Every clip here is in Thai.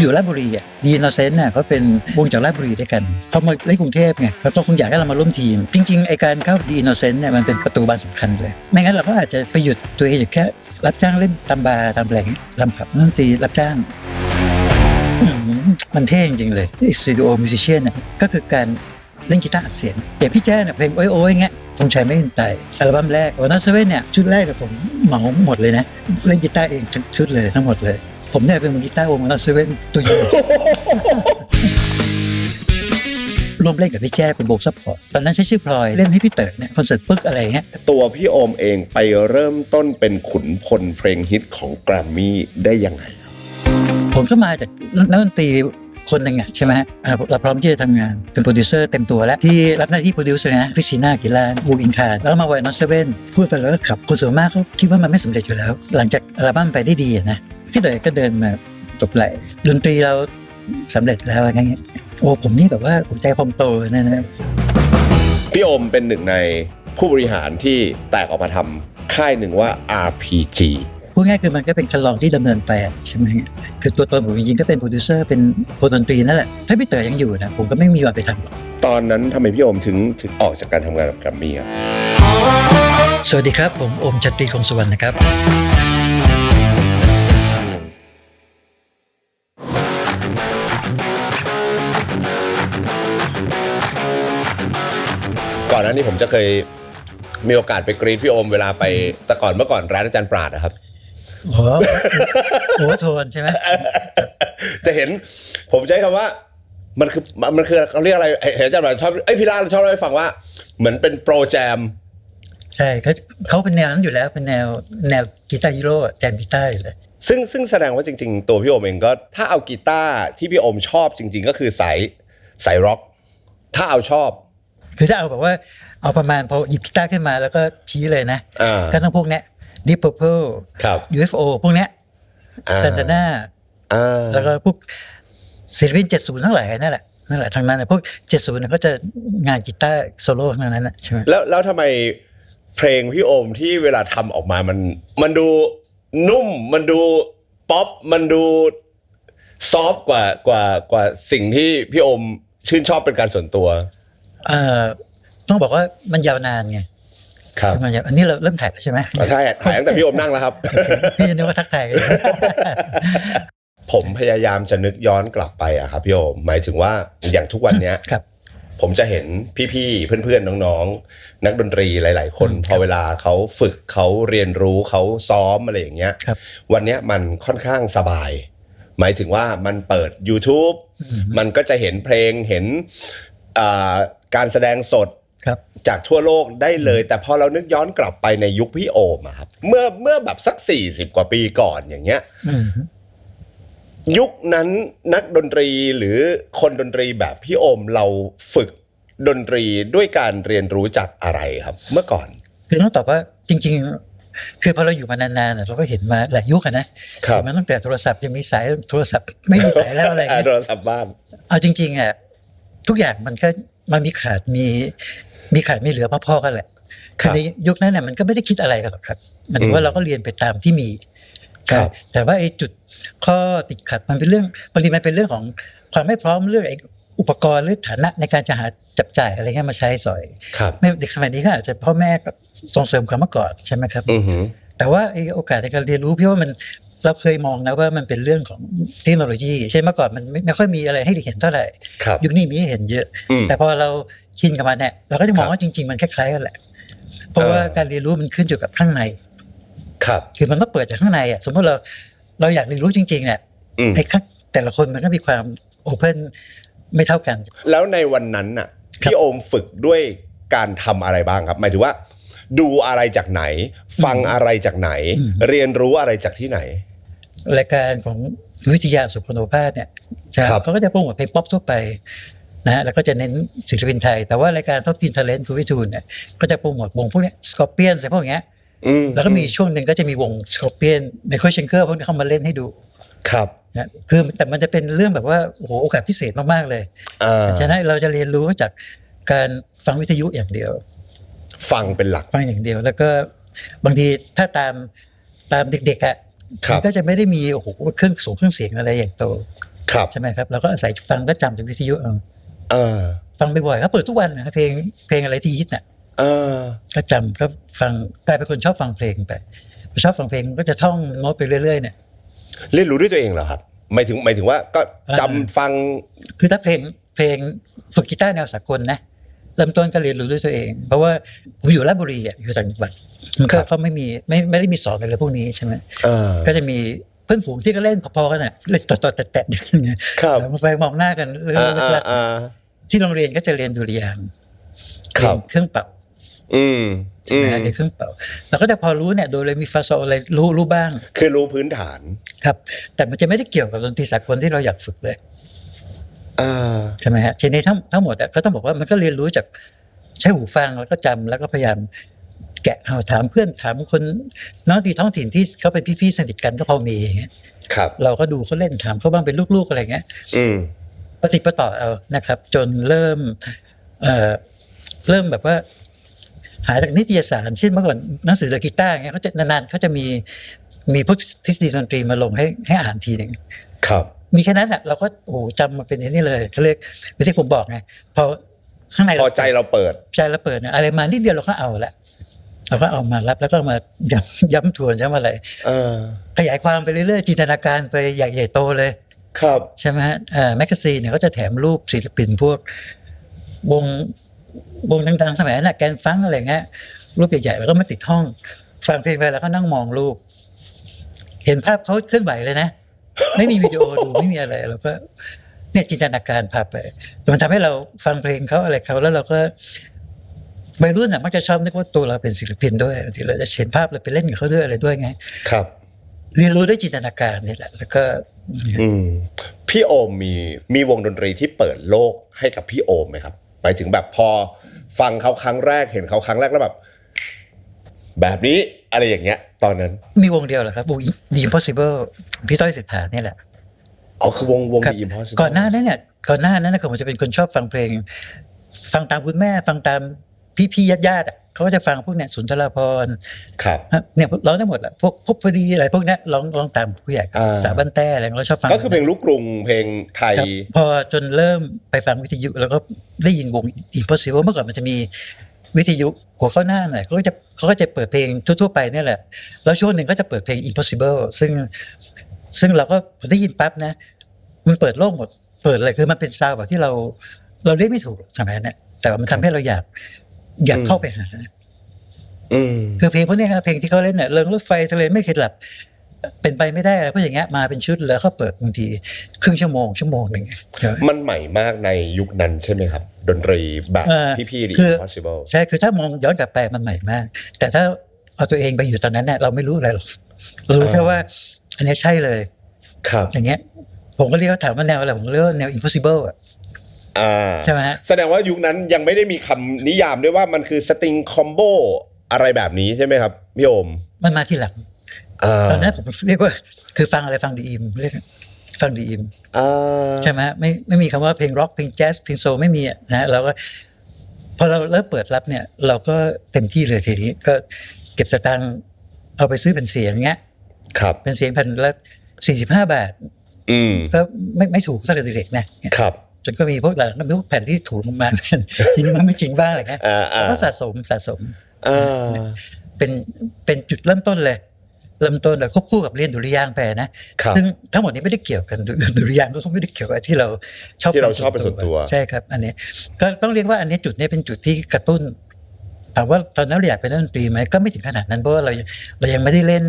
อยู่ราชบุรีอ่ะดีโนเซนต์น่ะเขาเป็นวงจากราชบุรีด้วยกันเขามาเล่นกรุงเทพไงเขาต้องคงอยากให้เรามาร่วมทีมจริงๆไอการเข้าดีโนเซนต์เนี่ยมันเป็นประตูบานสำคัญเลยไม่งั้นเราก็อาจจะไปหยุดตัวเองอยู่แค่รับจ้างเล่นตามบาร์ตามแหล่งลำพับดนตรีรับจ้างมันเท่จริงๆเลยสตูดิโอมิวสิเชียนเนี่ยก็คือการเล่นกีตาร์อัดเสียงอย่างพี่แจ้เนี่ยเพลงโอ้ยๆเงี้ยธงชัยไม่เป็นไตอัลบั้มแรกวันนั้นเซเว่นเนี่ยชุดแรกเนี่ยผมเหมาหมดเลยนะเล่นกีตาร์เองชุดเลยทั้งหมดเลยผมเนี่ยเป็นมือกีตาร์วงวันนั้นเซเว่นตัวใหญ่ร่วมเล่นกับพี่แจ้เป็นโบว์ซัพพอร์ตตอนนั้นใช้ชื่อพลอยเล่นให้พี่เต๋อเนี่ยคอนเสิร์ตปึ๊กอะไรเงี้ยตัวพี่โอมเองไปเริ่มต้นเป็นขุนพลเพลงฮิตของแกรมมี่ได้ยังไงผมก็มาจากนักดนตรีคนหนึ่งใช่ไหมเราพร้อมที่จะทำงานเป็นโปรดิวเซอร์เต็มตัวแล้วที่รับหน้าที่โปรดิวเซอร์นะคริสติน่ากิลานบูอินคาร์แล้วมาไวน์นอตเซเว่นพูดไปแล้วก็ขับคนส่วนมากเขาคิดว่ามันไม่สำเร็จอยู่แล้วหลังจากอัลบั้มไปได้ดีนะพี่เต๋อก็เดินมาตบไหล่ดนตรีเราสำเร็จแล้วอะไรเงี้ยโอ้ผมนี่แบบว่าหัวใจพองโตนะพี่โอมเป็นหนึ่งในผู้บริหารที่แตกออกมาทำค่ายหนึ่งว่า RPGพูดง่ายคือมันก็เป็นคันลองที่ดำเนินไปใช่ไหมคือตัวตนผมจริงๆก็เป็นโปรดิวเซอร์เป็นคนดนตรีนั่นแหละถ้าพี่เต๋อยังอยู่นะผมก็ไม่มีวันไปทำหรอกตอนนั้นทำไมพี่โอมถึงออกจากการทำงานกับแกรมมี่ครับสวัสดีครับผมโอมชัตรีคงสุวรรณนะครับก่อนหน้านี้ผมจะเคยมีโอกาสไปกรีดพี่โอมเวลาไปแต่ก่อนเมื่อก่อนร้านอาจารย์ปราดนะครับโอ้โทนใช่ไหมจะเห็นผมใช้คำว่ามันคือเขาเรียกอะไรเห็นอาจารย์ปราดชอบพี่ล่าชอบเล่าให้ฟังว่าเหมือนเป็นโปรแจมใช่เขาเป็นแนวนั้นอยู่แล้วเป็นแนวกีตาร์ฮีโร่แจมกีตาร์อยู่เลยซึ่งแสดงว่าจริงๆตัวพี่โอมเองก็ถ้าเอากีตาร์ที่พี่โอมชอบจริงๆก็คือสายร็อกถ้าเอาชอบคือถ้าเอาแบบว่าเอาประมาณพอหยิบกีตาร์ขึ้นมาแล้วก็ชี้เลยนะก็ต้องพวกเนี้ย Deep Purple UFO พวกเนี้ยSantana แล้วก็พวกศิลปิน70ทั้งหลายนั่นแหละทางนั้นพวก70เนี่ยก็จะงานกีตาร์โซโล่ทั้งนั้นนะใช่ไหมแล้วทำไมเพลงพี่โอมที่เวลาทำออกมามันดูนุ่มมันดูป๊อปมันดูซอฟต์กว่าสิ่งที่พี่โอมชื่นชอบเป็นการส่วนตัวต้องบอกว่ามันยาวนานไงครับอันนี้เราเริ่มถ่ายแล้วใช่ไหมถ่ายตั้งแต่พี่โอมนั่งแล้วครับพี่นึกว่าทักทายกันผมพยายามจะนึกย้อนกลับไปอะครับพี่โอมหมายถึงว่าอย่างทุกวันนี้ผมจะเห็นพี่ๆเพื่อนๆน้องๆนักดนตรีหลายๆคนพอเวลาเขาฝึกเขาเรียนรู้เขาซ้อมอะไรอย่างเงี้ยวันนี้มันค่อนข้างสบายหมายถึงว่ามันเปิด YouTube มันก็จะเห็นเพลงเห็นการแสดงสดจากทั่วโลกได้เลยแต่พอเรานึกย้อนกลับไปในยุคพี่โอมครับเมื่อแบบสัก40กว่าปีก่อนอย่างเงี้ยยุคนั้นนักดนตรีหรือคนดนตรีแบบพี่โอมเราฝึกดนตรีด้วยการเรียนรู้จากอะไรครับเมื่อก่อนคือต้องตอบว่าจริงๆคือพอเราอยู่มานานๆเราก็เห็นมาหลายยุคนะมันตั้งแต่โทรศัพท์ยังมีสายโทรศัพท์ไม่มีสายแล้วอะไรเงี้ยโทรศัพท์บ้านเอาจริงๆทุกอย่างมันมีขาดมีเหลือพ่อๆกันแหละคือในยุคนั้นเนี่ยมันก็ไม่ได้คิดอะไรกันหรอกครับมันถือว่าเราก็เรียนไปตามที่มีแต่ว่าไอ้จุดข้อติดขัดมันเป็นเรื่องบางทีมันเป็นเรื่องของความไม่พร้อมเรื่องไอ้อุปกรณ์หรือฐานะในการจะหาจับจ่ายอะไรเงี้ยมาใช้สอยไม่เด็กสมัยนี้ก็อาจจะพ่อแม่ส่งเสริมความเมื่อก่อนใช่ไหมครับแต่ว่าไอ้โอกาสในการเรียนรู้พี่ว่ามันเราเคยมองนะว่ามันเป็นเรื่องของเทคโนโลยีเช่นเมื่อก่อนมันไม่ค่อยมีอะไรให้เห็นเท่าไหร่ยุคนี้มีให้เห็นเยอะแต่พอเราชินกับมันเนี่ยเราก็จะมองว่าจริงๆมันคล้ายๆกันแหละเพราะว่าการเรียนรู้มันขึ้นอยู่กับข้างในคือมันต้องเปิดจากข้างในสมมติเราอยากเรียนรู้จริงๆเนี่ยไอ้แต่ละคนมันก็มีความโอเพ่นไม่เท่ากันแล้วในวันนั้นน่ะพี่โอมฝึกด้วยการทำอะไรบ้างครับหมายถึงว่าดูอะไรจากไหนฟังอะไรจากไหนเรียนรู้อะไรจากที่ไหนรายการของวิทยาสุขโนภาสเนี่ยเขาก็จะโปรโมทเพลงป๊อปทั่วไปนะแล้วก็จะเน้นศิลปินไทยแต่ว่ารายการท็อปทีนทาเลนต์ฟูวิทูลเนี่ยก็จะโปรโมทวงพวกนี้สกอร์เปียนอะไรพวกเนี้ยแล้วก็มีช่วงหนึ่งก็จะมีวงสกอร์เปียนไมเคิลเชนเกอร์พวกนี้เข้ามาเล่นให้ดูนะคือแต่มันจะเป็นเรื่องแบบว่าโอ้โหโอกาสพิเศษมากๆเลยฉะนั้นเราจะเรียนรู้จากการฟังวิทยุอย่างเดียวฟังเป็นหลักฟังอย่างเดียวแล้วก็บางทีถ้าตามเด็กๆมันก็จะไม่ได้มีโอ้โหเครื่องเสียงอะไรอย่างโต ครับ ใช่ไหมครับเราก็อาศัยฟังก็จำจากวิทยุเอา เออ ฟังบ่อยๆก็เปิดทุกวันนะเพลงอะไรที่ฮิตน่ะ เออ ก็จำก็ฟังกลายเป็นคนชอบฟังเพลงไปชอบฟังเพลงก็จะท่องโน้ตไปเรื่อยๆเนี่ย เรียนรู้ด้วยตัวเองเหรอครับหมายถึงว่าก็จำฟัง คือถ้าเพลงฝึกกีตาร์แนวสากลนะเริ่มต้นก็เรียนรู้ด้วยตัวเอง เพราะว่าผมอยู่ราชบุรีอ่ะอยู่ต่างจังหวัดมันก็เขาไม่ได้มีสอนอะไรพวกนี้ใช่ไหมก็จะมีเพื่อนฝูงที่ก็เล่นพอๆกันน่ะเล่นต่อแตะๆอย่างเงี้ยแล้วไปมองหน้ากันเรื่องเล็กๆที่โรงเรียนก็จะเรียนดุริยางค์เครื่องเป่าใช่ไหมเด็กเครื่องเป่าเราก็จะพอรู้เนี่ยโดยเลยมีฟาโซอะไรรู้บ้างคือรู้พื้นฐานครับแต่มันจะไม่ได้เกี่ยวกับดนตรีสากลที่เราอยากฝึกเลยใช่ไหมฮะทีนี้ทั้งหมดก็ต้องบอกว่ามันก็เรียนรู้จากใช้หูฟังแล้วก็จำแล้วก็พยายามแกะเอาถามเพื่อนถามคนน้องที่ท้องถิ่นที่เขาเป็นพี่ๆสนิทกันก็พอมีอย่างเงี้ยเราก็ดูเขาเล่นถามเขาบ้างเป็นลูกๆอะไรเงี้ยปฏิปต่อเอานะครับจนเริ่มแบบว่าหาจากนิตยสารเช่นเมื่อก่อนหนังสือกีตาร์เงี้ยเขาจะนานๆเขาจะมีพวกทฤษฎีดนตรีมาลงให้อ่านทีนึงครับมีแค่นั้นแหละเราก็โอ้จำมาเป็นอย่างนี้เลยเขาเรียกที่ผมบอกไงพอข้างในพอใจเราเปิดเนี่ยอะไรมานิดเดียวเราก็เอาละเราก็เอามารับแล้วก็มาย้ำทวนย้ำอะไรขยายความไปเรื่อยๆจินตนาการไปใหญ่โตเลยครับใช่ไหมฮะแมกกาซีนเนี่ยเขาจะแถมรูปศิลปินพวกวงดังๆสมัยนั้นแกนฟังอะไรเงี้ยรูปใหญ่ๆแล้วก็มาติดห้องฟังเพลงไปแล้วก็นั่งมองรูปเห็นภาพเขาเคลื่อนไหวเลยนะไม่มีวิดีโอดูไม่มีอะไรเราก็เนี่ยจินตนาการพาไปมันทำให้เราฟังเพลงเขาอะไรเขาแล้วเราก็วัยรุ่นมักจะชอบนึกว่าตัวเราเป็นศิลปินด้วยที่เราจะเห็นภาพเราไปเล่นกับเขาด้วยอะไรด้วยไงครับเรียนรู้ด้วยจินตนาการนี่แหละแล้วก็พี่โอมมีวงดนตรีที่เปิดโลกให้กับพี่โอมไหมครับหมายถึงแบบพอฟังเขาครั้งแรกเห็นเขาครั้งแรกแล้วแบบนี้อะไรอย่างเงี้ยตอนนั้นมีวงเดียวเหรอครับวง The Impossible พี่ต้อยเศรษฐานี่แหละคือวง The Impossible ก่อนหน้านั้นนะผมจะเป็นคนชอบฟังเพลงฟังตามคุณแม่ฟังตามพี่ญาติเขาก็จะฟังพวกเนี่ยสุนทรภรณ์ครับเนี่ยร้องได้หมดแหละพวกพอดีอะไรพวกนี้ร้องตามผู้ใหญ่สาบันแต้อะไรเราชอบฟังก็คือเพลงลูกกรุงเพลงไทยพอจนเริ่มไปฟังวิทยุแล้วก็ได้ยินวง Impossible เมื่อก่อนมันจะมีวิทยุหัวข้อหน้าหน่อยเขาก็จะเปิดเพลงทั่วๆไปนี่แหละแล้วช่วงหนึ่งก็จะเปิดเพลง Impossible ซึ่งเราก็ได้ยินปั๊บนะมันเปิดโลกหมดเปิดอะไรคือมันเป็นซาวด์แบบที่เราเรียกไม่ถูกสมัยนั้นแต่ว่ามันทำให้เราอยากเข้าไปหาคือเพลงพวกนี้ครับเพลงที่เขาเล่นเนี่ยเรื่องรถไฟทะเลไม่เคยหลับเป็นไปไม่ได้อะไรเพราะอย่างเงี้ยมาเป็นชุดแล้วเขาเปิดบางทีครึ่งชั่วโมงหนึ่งมันใหม่มากในยุคนั้นใช่ไหมครับดนตรีแบบพี่ๆ The Impossible ใช่คือถ้ามองย้อนกลับไปมันใหม่มากแต่ถ้าเอาตัวเองไปอยู่ตอนนั้นเนี่ยเราไม่รู้อะไรหรอกรู้แค่ว่าอันนี้ใช่เลยครับอย่างเงี้ยผมก็เรียกว่าถามว่าแนวอะไรผมเรียกว่าแนว Impossible ใช่ไหมฮะแสดงว่ายุคนั้นยังไม่ได้มีคำนิยามด้วยว่ามันคือสตริงคอมโบอะไรแบบนี้ใช่ไหมครับพี่โอมมันมาทีหลังตอนนั้นผมเรียกว่าคือฟังอะไรฟังดีอิมเรียกฟังดีอิมใช่ไหมไม่มีคำว่าเพลงร็อกเพลงแจ๊สเพลงโซลไม่มีนะเราก็พอเราเริ่มเปิดรับเนี่ยเราก็เต็มที่เลยทีนี้ก็เก็บสตางค์เอาไปซื้อเป็นเสียงเงี้ยครับเป็นเสียงแผ่นละ45 บาทก็ไม่ถูกสักเด็กๆนะครับจนก็มีพวกแผ่นที่ถูกลงมาจริงมันไม่จริงบ้างอะไรเงี้ยก็สะสมเป็นจุดเริ่มต้นเลยแล้วควบคู่กับเรียนดุริยางค์ไปนะซึ่งทั้งหมดนี้ไม่ได้เกี่ยวกันดุริยางค์ก็ไม่ได้เกี่ยวกับที่เราชอบเป็นส่วนตัวใช่ครับอันนี้ก็ต้องเรียกว่าอันนี้จุดนี้เป็นจุดที่กระตุ้นถามว่าตอนนั้นเราอยากเป็นนักดนตรีไหมก็ไม่ถึงขนาดนั้นเพราะว่าเรายังไม่ได้เล่น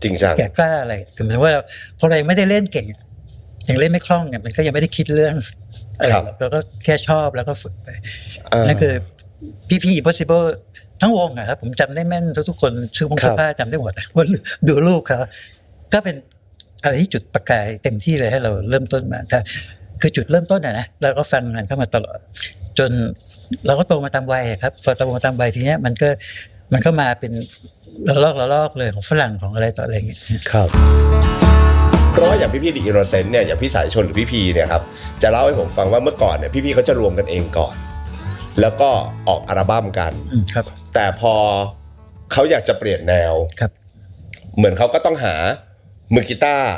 จริงจังแก่กล้าอะไรคือหมายว่าพอเรายังไม่ได้เล่นเก่งยังเล่นไม่คล่องเนี่ยมันก็ยังไม่ได้คิดเรื่องอะไรเราก็แค่ชอบแล้วก็ฝึกไปนั่นคือพี่ Impossible ทั้งวงครับผมจำได้แม่นทุกคนชื่อวงชื่อผ้าจำได้หมดว่าดูรูปเขาก็เป็นอะไรที่จุดประกายเต็มที่เลยให้เราเริ่มต้นมาแต่คือจุดเริ่มต้นนะเราก็ฟังงานเข้ามาตลอดจนเราก็โตมาตามวัยครับพอโตมาตามวัยทีเนี้ยมันก็มาเป็นระลอกเลยของฝรั่งของอะไรต่ออะไรอย่างเงี้ยครับเพราะว่าอย่างพี่ๆ The Innocent เนี่ยอย่างพี่สายชนหรือพี่พีเนี่ยครับจะเล่าให้ผมฟังว่าเมื่อก่อนเนี่ยพี่ๆเขาจะรวมกันเองก่อนแล้วก็ออกอัลบั้มกันครับแต่พอเขาอยากจะเปลี่ยนแนวครับเหมือนเขาก็ต้องหามือกีตาร์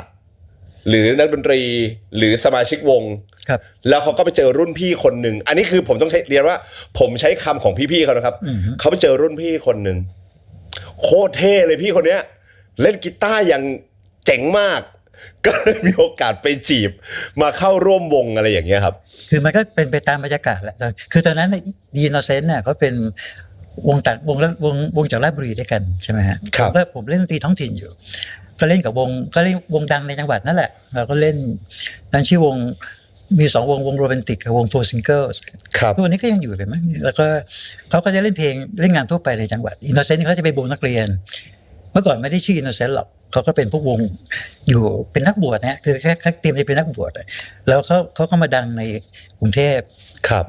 หรือนักดนตรีหรือสมาชิกวงครับแล้วเขาก็ไปเจอรุ่นพี่คนหนึ่งอันนี้คือผมต้องเรียนว่าผมใช้คำของพี่ๆเขานะครับเขาไปเจอรุ่นพี่คนหนึ่งโคตรเท่เลยพี่คนเนี้ยเล่นกีตาร์อย่างเจ๋งมากก็เลยมีโอกาสไปจีบมาเข้าร่วมวงอะไรอย่างเงี้ยครับคือมันก็เป็นไปตามบรรยากาศแหละคือตอนนั้นดีโนเซนต์เนี่ยเขาเป็นวงต่างวงจากราชบุรีด้วยกันใช่ไหมฮะแล้วผมเล่นดนตรีท้องถิ่นอยู่ก็เล่นกับก็เล่นวงดังในจังหวัดนั่นแหละเราก็เล่นนั่นชื่อวงมี2วงโรแมนติกกับวงFour Singles ทุกวันนี้ก็ยังอยู่เลยมั้งแล้วก็เขาก็จะเล่นเพลงเล่นงานทั่วไปในจังหวัดอินโนเซนต์เขาจะเป็นวงนักเรียนเมื่อก่อนไม่ได้ชื่ออินโนเซนต์หรอกเขาก็เป็นพวกวงอยู่เป็นนักบวชนะคือแค่เตรียมจะเป็นนักบวชแล้วเขาก็มาดังในกรุงเทพ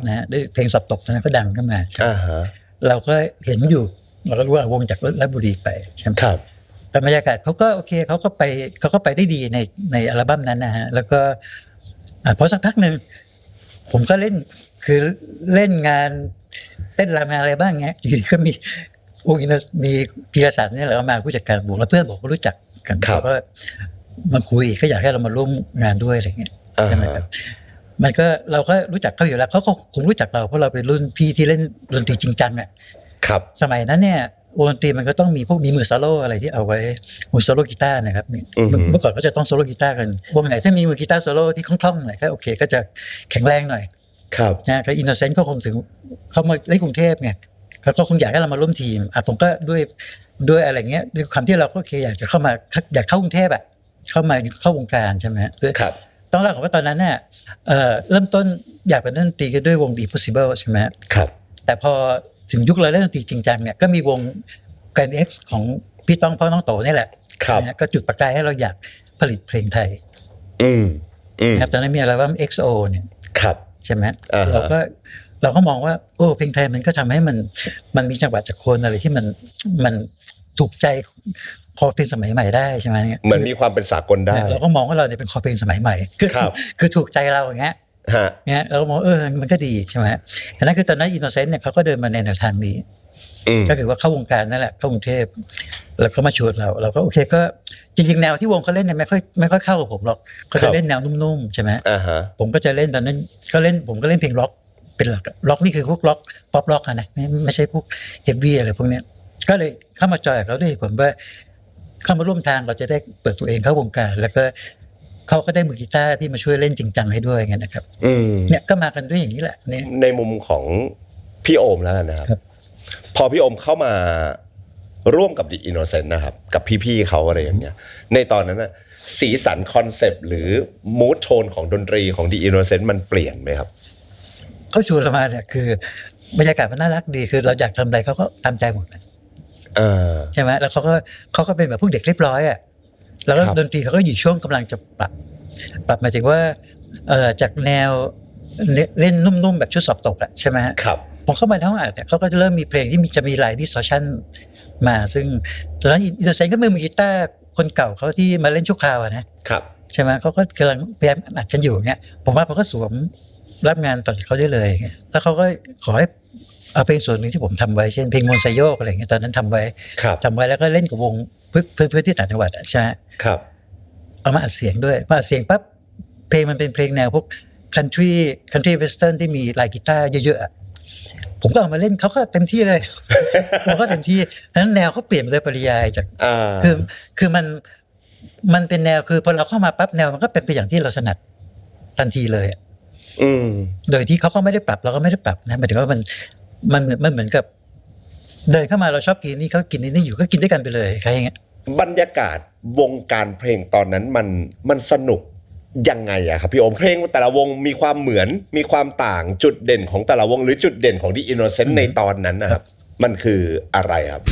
นะด้วยเพลงสอบตกนะก็ดังขึ้นมาเราก็เห็นอยู่เราก็รู้ว่าวงจากราชบุรีไปใช่ไหมแต่บรรยากาศเขาก็โอเคเขาก็ไปได้ดีในอัลบั้มนั้นนะฮะแล้วก็พอสักพักหนึ่งผมก็เล่นคือเล่นงานเต้นรำอะไรบ้างเงี้ยอยู่ก็มีวงอินมีพีรศักดิ์เนี่ยแหละมาผู้จัดการวงแล้วเพื่อนบอกว่ารู้จักกันเขาก็มาคุยก็อยากให้เรามาร่วมงานด้วยอะไรเงี้ยใช่ไหมครับมันก็เราก็รู้จักเขาอยู่แล้วเขาก็คงรู้จักเราเพราะเราเป็นรุ่นพี่ที่เล่นดนตรีจริงจังอ่ะสมัยนั้นเนี่ยวงดนตรีมันก็ต้องมีพวกมีมือโซโล่อะไรที่เอาไว้มือโซโล่กีตาร์นะครับเมื่อก่อนก็จะต้องโซโล่กีตาร์กันวงไหนถ้ามีมือกีตาร์โซโล่ที่คล่องๆหน่อยก็โอเคก็จะแข็งแรงหน่อยนะก็อินโนเซนต์ก็คงถึงเขามาเล่นกรุงเทพไงเขาก็คงอยากให้เรามาร่วมทีมผมก็ด้วยอะไรเงี้ยด้วยความที่เราก็โอเคอยากจะเข้ามาอยากเข้ากรุงเทพเข้าวงการใช่ไหมครับต้องเล่าก่อนว่าตอนนั้นเนี่ยเริ่มต้นอยากเป็นดนตรีกันด้วยวง The Impossible ใช่ไหมครับแต่พอถึงยุคเราเล่นดนตรีจริงจังเนี่ยก็มีวง Grand X ของพี่ต้องพ่อน้องโตนี่แหละก็จุดประกายให้เราอยากผลิตเพลงไทยครับตอนนั้นมีอัลบั้ม XO เนี่ยใช่ไหมเราก็มองว่าโอ้เพลงไทยมันก็ทำให้มันมีจังหวะจากคนอะไรที่มันถูกใจคอเพลงสมัยใหม่ได้ใช่ไหมเหมือนมีความเป็นสากลได้เราก็มองว่าเราเนี่ยเป็นคอเพลงสมัยใหม่คือถูกใจเราอย่างเงี้ยเราก็มองมันก็ดีใช่ไหมอันนั้นคือตอนนั้นอินโนเซนต์เนี่ยเขาก็เดินมาในแนวทางนี้ก็คือว่าเข้าวงการนั่นแหละเข้ากรุงเทพแล้วเขามาชวนเราก็โอเคก็จริงๆแนวที่วงเขาเล่นเนี่ยไม่ค่อยเข้ากับผมหรอกเขาจะเล่นแนวนุ่มๆใช่ไหมผมก็จะเล่นตอนนั้นผมก็เล่นเพลงร็อกเป็นหลักร็อกนี่คือพวกร็อกป๊อปร็อกนะไม่ใช่พวกเฮฟวี่อะไรพวกเนี้ยก็เลยเข้ามาจอยกับเขาด้วยผมว่าเข้ามาร่วมทางเราจะได้เปิดตัวเองเข้าวงการแล้วก็เขาก็ได้มือกีตาร์ที่มาช่วยเล่นจริงจังให้ด้วยงั้นนะครับเนี่ยก็มากันด้วยอย่างนี้แหละในมุมของพี่โอมแล้วนะครับพอพี่โอมเข้ามาร่วมกับ The Innocent นะครับกับพี่ๆเขาอะไรอย่างเงี้ยในตอนนั้นน่ะสีสันคอนเซปต์หรือมูดโทนของดนตรีของ The Innocent มันเปลี่ยนไหมครับเขาชวนเรามาเนี่ยคือบรรยากาศมันน่ารักดีคือเราอยากทำอะไรเขาก็ตามใจหมดใช่ไหมแล้วเขาก็เป็นแบบพวกเด็กเรียบร้อยแล้วก็ดนตรีเขาก็อยู่ช่วงกำลังจะปรับหมายถึงว่าจากแนวเล่นนุ่มๆแบบชุดสอบตกใช่ไหมครับผมเข้ามาในห้องอัดเนี่ยเขาก็จะเริ่มมีเพลงที่จะมีลายดิสทอร์ชันมาซึ่งตอนนั้นอินโนเซนต์ก็มือกีตาร์คนเก่าเขาที่มาเล่นชั่วคราวนะครับใช่ไหมเขาก็กำลังพยายามอัดกันอยู่เงี้ยผมว่าเขาก็สวมรับงานต่อจากเขาได้เลยแล้วเขาก็ขอให้เอาเพลงส่วนหนึ่งที่ผมทำไว้เช่นเพลงมนต์ไซโยกอะไรเงี้ยตอนนั้นทำไว้แล้วก็เล่นกับวงเพื่อนที่ต่างจังหวัดใช่ไหมครับเอามาอัดเสียงด้วยมาอัดเสียงปั๊บเพลงมันเป็นเพลงแนวพวกคันทรีเวสเทิร์นที่มีลายกีตาร์เยอะๆผมก็เอามาเล่นเขาก็เต็มที่เลยผมก็เต็มที่นั้นแนวเขาเปลี่ยนเลยปริยายจากคือมันเป็นแนวคือพอเราเข้ามาปั๊บแนวมันก็เป็นไปอย่างที่เราถนัดทันทีเลยโดยที่เขาก็ไม่ได้ปรับเราก็ไม่ได้ปรับนะหมายถึงว่ามันเหมือนกับเดินเข้ามาเราชอบกินนี่เขากินนี่อยู่ก็กินด้วยกันไปเลยใครอย่างเงี้ยบรรยากาศวงการเพลงตอนนั้นมันสนุกยังไงอะครับพี่โอมเพลงแต่ละวงมีความเหมือนมีความต่างจุดเด่นของแต่ละวงหรือจุดเด่นของ The Innocent ในตอนนั้นนะครับมันคืออะไรครับ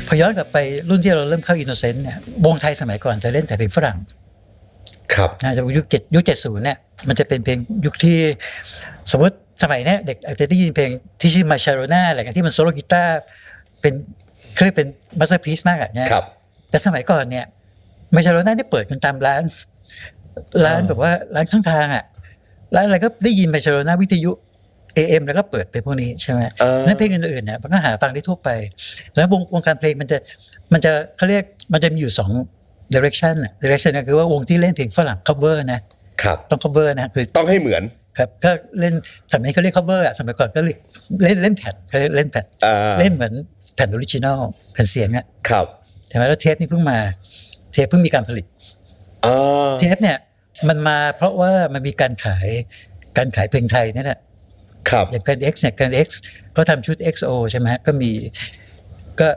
พอย้อนกลับไปรุ่นที่เราเริ่มเข้า Innocent เนี่ยวงไทยสมัยก่อนจะเล่นแต่เพลงฝรั่งครับจะยุค70เนี่ยมันจะเป็นเพลงยุคที่สมมติสมัยนี้เด็กอาจจะได้ยินเพลงที่ชื่อมาชาโรน่าอะไรกันที่มันโซโล่กีตาร์เป็นเขาเรียกเป็นมาสเตอร์พีซมากเนี่ยแต่สมัยก่อนเนี่ยมาชาโรน่าได้เปิดกันตามร้านแบบว่าร้านข้างทางร้านอะไรก็ได้ยินมาชาโรน่าวิทยุ AM แล้วก็เปิดเป็นพวกนี้ใช่ไหมนั้นเพลงอื่นๆเนี่ยมันก็หาฟังได้ทั่วไปแล้ววงการเพลงมันจะเขาเรียกมันจะมีอยู่ direction น่ะ direction ก็คือว่าวงที่เล่นเพลงฝรั่ง cover นะครับ ต้อง cover นะคือ ต้องให้เหมือน ครับก็เล่นสมัยนี้เขาเรียก cover อ่ะสมัยก่อนก็เล่นแผ่นเขาเล่นแผ่นเล่นเหมือนแผ่นออริจินอลแผ่นเสียงอ่ะ ครับ ใช่ไหมแล้วเทปนี่เพิ่งมาเทปเพิ่งมีการผลิตเทปเนี่ยมันมาเพราะว่ามันมีการขายเพลงไทยนี่แหละครับอย่างการ X เนี่ยการ X ก็ทำชุด XO ใช่ไหมก็มีก็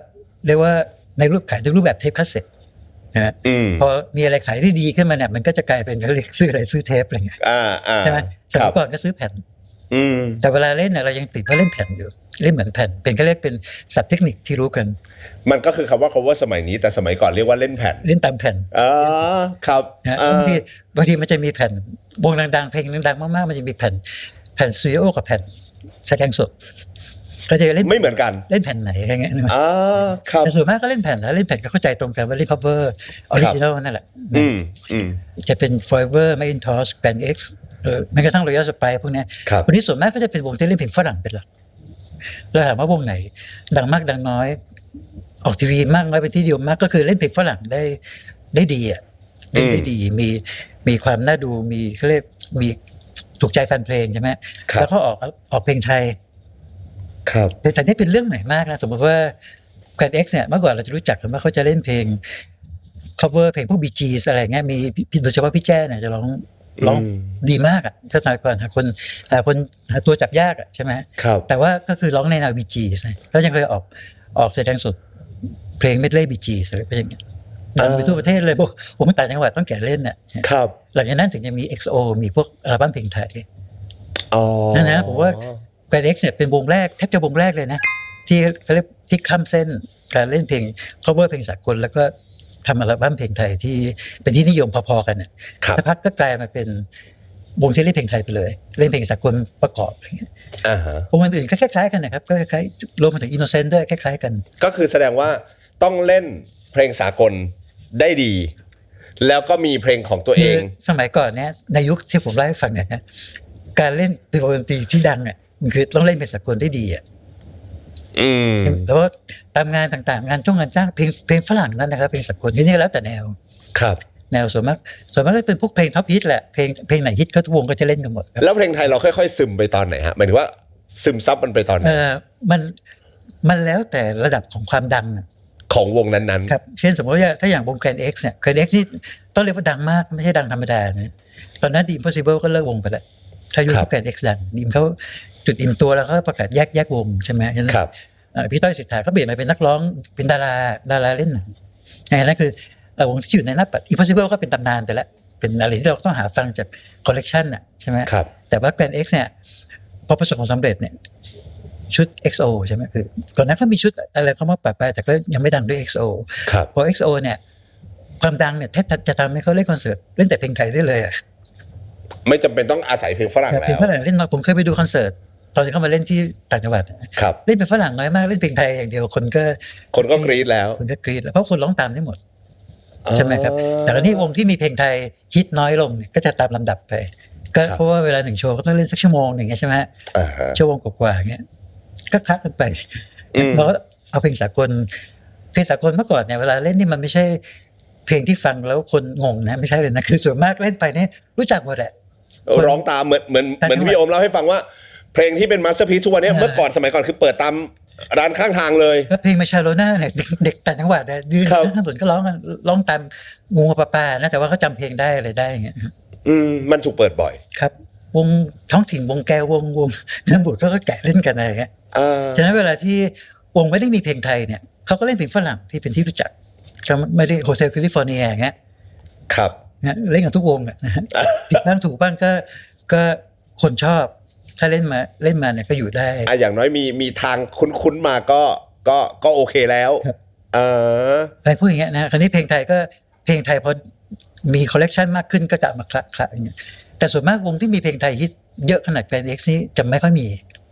เรียกว่าในรูปขายในรูปแบบเทปคาสเซ็ตนะพอมีอะไรขายได้ดีขึ้นมาเนี่ยมันก็จะกลายเป็นเรียกซื้ออะไรซื้อเทปอะไรเงี้ยใช่ไหมสมัยก่อนก็ซื้อแผ่นแต่เวลาเล่นเนี่ยเรายังติดว่าเล่นแผ่นอยู่เล่นเหมือนแผ่นเป็นก็เรียกเป็นศัพท์เทคนิคที่รู้กันมันก็คือคำว่า cover สมัยนี้แต่สมัยก่อนเรียกว่าเล่นแผ่นเล่นตามแผ่นครับบางทีมันจะมีแผ่นวงดังๆเพลงดังๆมากๆมันจะมีแผ่นสตูดิโอกับแผ่นแสดงสดก็จะเล่นไม่เหมือนกันเล่นแผ่นไหนอะไรเงี้ยครับแต่ส่วนมากก็เล่นแผ่นแล้วเล่นแผ่นก็เข้าใจตรงกันว่าเล่น cover original นั่นแหละจะเป็น Forever Macintosh Band X แม้กระทั่ง Royal Sprite พวกนี้วันนี้ส่วนมากก็จะเป็นวงที่เล่นเพลงฝรั่งเป็นหลักแล้วถามว่าวงไหนดังมากดังน้อยออกทีวีมากน้อยเป็นที่นิยมมากก็คือเล่นเพลงฝรั่งได้ดีอ่ะเล่นได้ดีมีความน่าดูมีเขาเรียกมีถูกใจแฟนเพลงใช่ไหมแล้วก็ออกเพลงไทยเพลงไทยนี่เป็นเรื่องใหม่มากนะสมมติว่าแกรนด์ X เนี่ยเมื่อก่อนเราจะรู้จักกันว่าเขาจะเล่นเพลง cover เพลงพวก Bee Gees อะไรเงี้ยมีโดยเฉพาะพี่แจ้เนี่ยจะร้องดีมากอ่ะถ้าสมัยก่อนหาตัวจับยากอ่ะใช่ไหมแต่ว่าก็คือร้องในแนว Bee Gees แล้วยังเคยออกแสดงสดเพลงเมดเล่ Bee Gees อะไรเป็นอย่างเงี้ยดังไปทั่วประเทศเลยพวกวงต่างจังหวัดต้องแก่เล่นน่ะหลังจากนั้นถึงจะมี XO มีพวกอัลบั้มเพลงไทยนั่นนะผมว่าแกรนด์ X เนี่ยเป็นวงแรกแทบจะวงแรกเลยนะที่เขาเรียกที่ข้ามเส้นการเล่นเพลง cover เพลงสากลแล้วก็ทำอัลบั้มเพลงไทยที่เป็นที่นิยมพอๆกันน่ะสักพักก็กลายมาเป็นวงที่เล่นเพลงไทยไปเลยเล่นเพลงสากลประกอบอะไรเงี้ยวงอื่นก็คล้ายๆกันนะครับก็คล้ายๆรวมมาถึง Innocent ด้วยคล้ายๆกันก็คือแสดงว่าต้องเล่นเพลงสากลได้ดีแล้วก็มีเพลงของตัวเองสมัยก่อนเนี่ยในยุคที่ผมเล่าให้ฟังเนี่ยนะการเล่นดนตรีที่ดังเนี่ยมันคือต้องเล่นเป็นสากลได้ดีอ่ะแล้วก็ตามงานต่างๆงานจ้างเพลงฝรั่งนั่นนะครับเพลงสากลที่นี่แล้วแต่แนวแนวส่วนมากก็เป็นพวกเพลงท็อปฮิตแหละเพลงไหนฮิตก็ทุกวงก็จะเล่นกันหมดแล้วเพลงไทยเราค่อยๆซึมไปตอนไหนฮะหมายถึงว่าซึมซับมันไปตอนไหนมันแล้วแต่ระดับของความดังของวงนั้นๆครับเช่นสมมติว่าถ้าอย่างวงแกรนด์ X เนี่ยแกรนด์ X นี่ต้องเรียกว่าดังมากไม่ใช่ดังธรรมดานะตอนนั้น The Impossible ก็เลิกวงไปแล้วถ้าอยู่กับแกรนด์ X ดังดีมเขาจุดอิ่มตัวแล้วเขาประกาศแยกวงใช่ไหมครับพี่ต้อยสิทธาก็เปลี่ยนมาเป็นนักร้องเป็นดาราเล่นหนังนั่นคือวงที่อยู่ในหน้าปัด Impossible ก็เป็นตำนานไปแล้วเป็นอะไรที่เราต้องหาฟังจากคอลเลกชันน่ะใช่ไหมแต่ว่า Grand X เนี่ยพอประสบความสำเร็จเนี่ยชุด XO ใช่ไหมคือก่อนนั้นก็มีชุดอะไรเข้ามาปะปแต่ก็ยังไม่ดังด้วย XO พอ XO เนี่ยความดังเนี่ยแทบจะทำให้เขาเล่นคอนเสิร์ตเล่นแต่เพลงไทยได้เลยไม่จำเป็นต้องอาศัยเพลงฝรั่งแล้วเพลงฝรั่งเล่นน้อยผมเคยไปดูคอนเสิร์ตตอนที่เขามาเล่นที่ต่างจังหวัดเล่นเป็นฝรั่งน้อยมากเล่นเพลงไทยอย่างเดียวคนก็กรี๊ดแล้วเพราะคนร้องตามได้หมดใช่ไหมครับแต่แล้วนี่วงที่มีเพลงไทยฮิตน้อยลงก็จะตามลำดับไปก็เพราะว่าเวลา1โชว์ก็ต้องเล่นสักชั่วโมงอย่างเงี้ยใช่ไหมชั่วโมงกว่าๆอย่างเงี้ยก็คลักกันไปแล้วเอาเพลงสากลเมื่อก่อนเนี่ยเวลาเล่นนี่มันไม่ใช่เพลงที่ฟังแล้วคนงงนะไม่ใช่เลยนะคือส่วนมากเล่นไปเนี่ยรู้จักหมดแหละร้องตามเหมือนพี่โอมเล่าให้ฟังว่าเพลงที่เป็นมาสเตอร์พีซทุกวันนี้เมื่อก่อนสมัยก่อนคือเปิดตามร้านข้างทางเลยก็เพลงมาชาโลน่าเนี่ยเด็กต่างจังหวัดยืนข้างถนนก็ร้องตามงูปลานะแต่ว่าเขาจำเพลงได้อะไรได้อย่างเงี้ยมันถูกเปิดบ่อยครับวงท้องถิ่นวงแก้ววงน้ำบุตรก็แกะเล่นกันอะไรอย่างเงี้ยฉะนั้นเวลาที่วงไม่ได้มีเพลงไทยเนี่ยเขาก็เล่นเพลงฝรั่งที่เป็นที่รู้จักเขาไม่ได้โฮเทลแคลิฟอร์เนียอย่างเงี้ยครับเล่นกับทุกวงนะฮะผิดบ้างถูกบ้างก็คนชอบถ้าเล่นมาเนี่ยก็อยู่ได้อย่างน้อยมีทางคุ้นมาก็โอเคแล้วอะไรพวกอย่างเงี้ยนะคราวนี้เพลงไทยพอมีคอลเลกชันมากขึ้นก็จะมาคละอย่างเงี้ยแต่ส่วนมากวงที่มีเพลงไทยฮิตเยอะขนาดแกรนด์ X นี่จะไม่ค่อยมี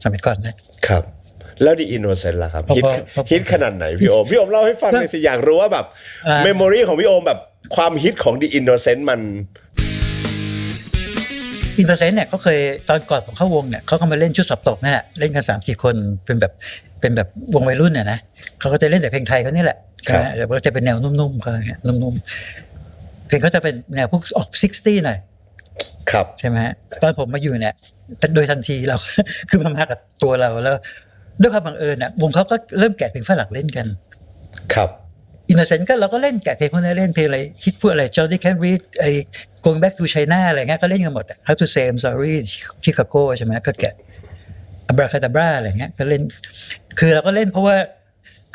สมัยก่อนนะครับแล้ว The Innocent ล่ะครับฮิตขนาดไหนพี่โอมเล่าให้ฟังหน่อยสิอยากรู้ว่าแบบเมมโมรีของพี่โอมแบบความฮิตของ The Innocent มันInnocent เนี่ยเขาเคยตอนก่อนผมเข้าวงเนี่ยเขาก็มาเล่นชุดสอบตกนั่นแหละเล่นกัน 3-4 คนเป็นแบบวงวัยรุ่นเนี่ยนะเขาก็จะเล่นแต่เพลงไทยเขานี่แหละแต่ว่าจะเป็นแนวนุ่มๆเขาเนี่ยนุ่ม เพลงก็จะเป็นแนวพวกออก60หน่อย ครับ ใช่ไหมฮะตอนผมมาอยู่เนี่ยแต่โดยทันทีเรา คือมากับตัวเราแล้วด้วยความบังเอิญนะวงเขาก็เริ่มแกะเพลงฝรั่งเล่นกัน ครับ อินโนเซนต์ก็เราก็เล่นแกะเพลงพวกนี้เล่นเพลงอะไรคิดพูดอะไร Johnny Can Read ไอ้ Going Back to China อะไรเงี้ยก็เล่นกันหมด How to Say I'm Sorry Chicago ใช่ไหมก็แกะ Abracadabra อะไรเงี้ยก็เล่นคือเราก็เล่นเพราะว่า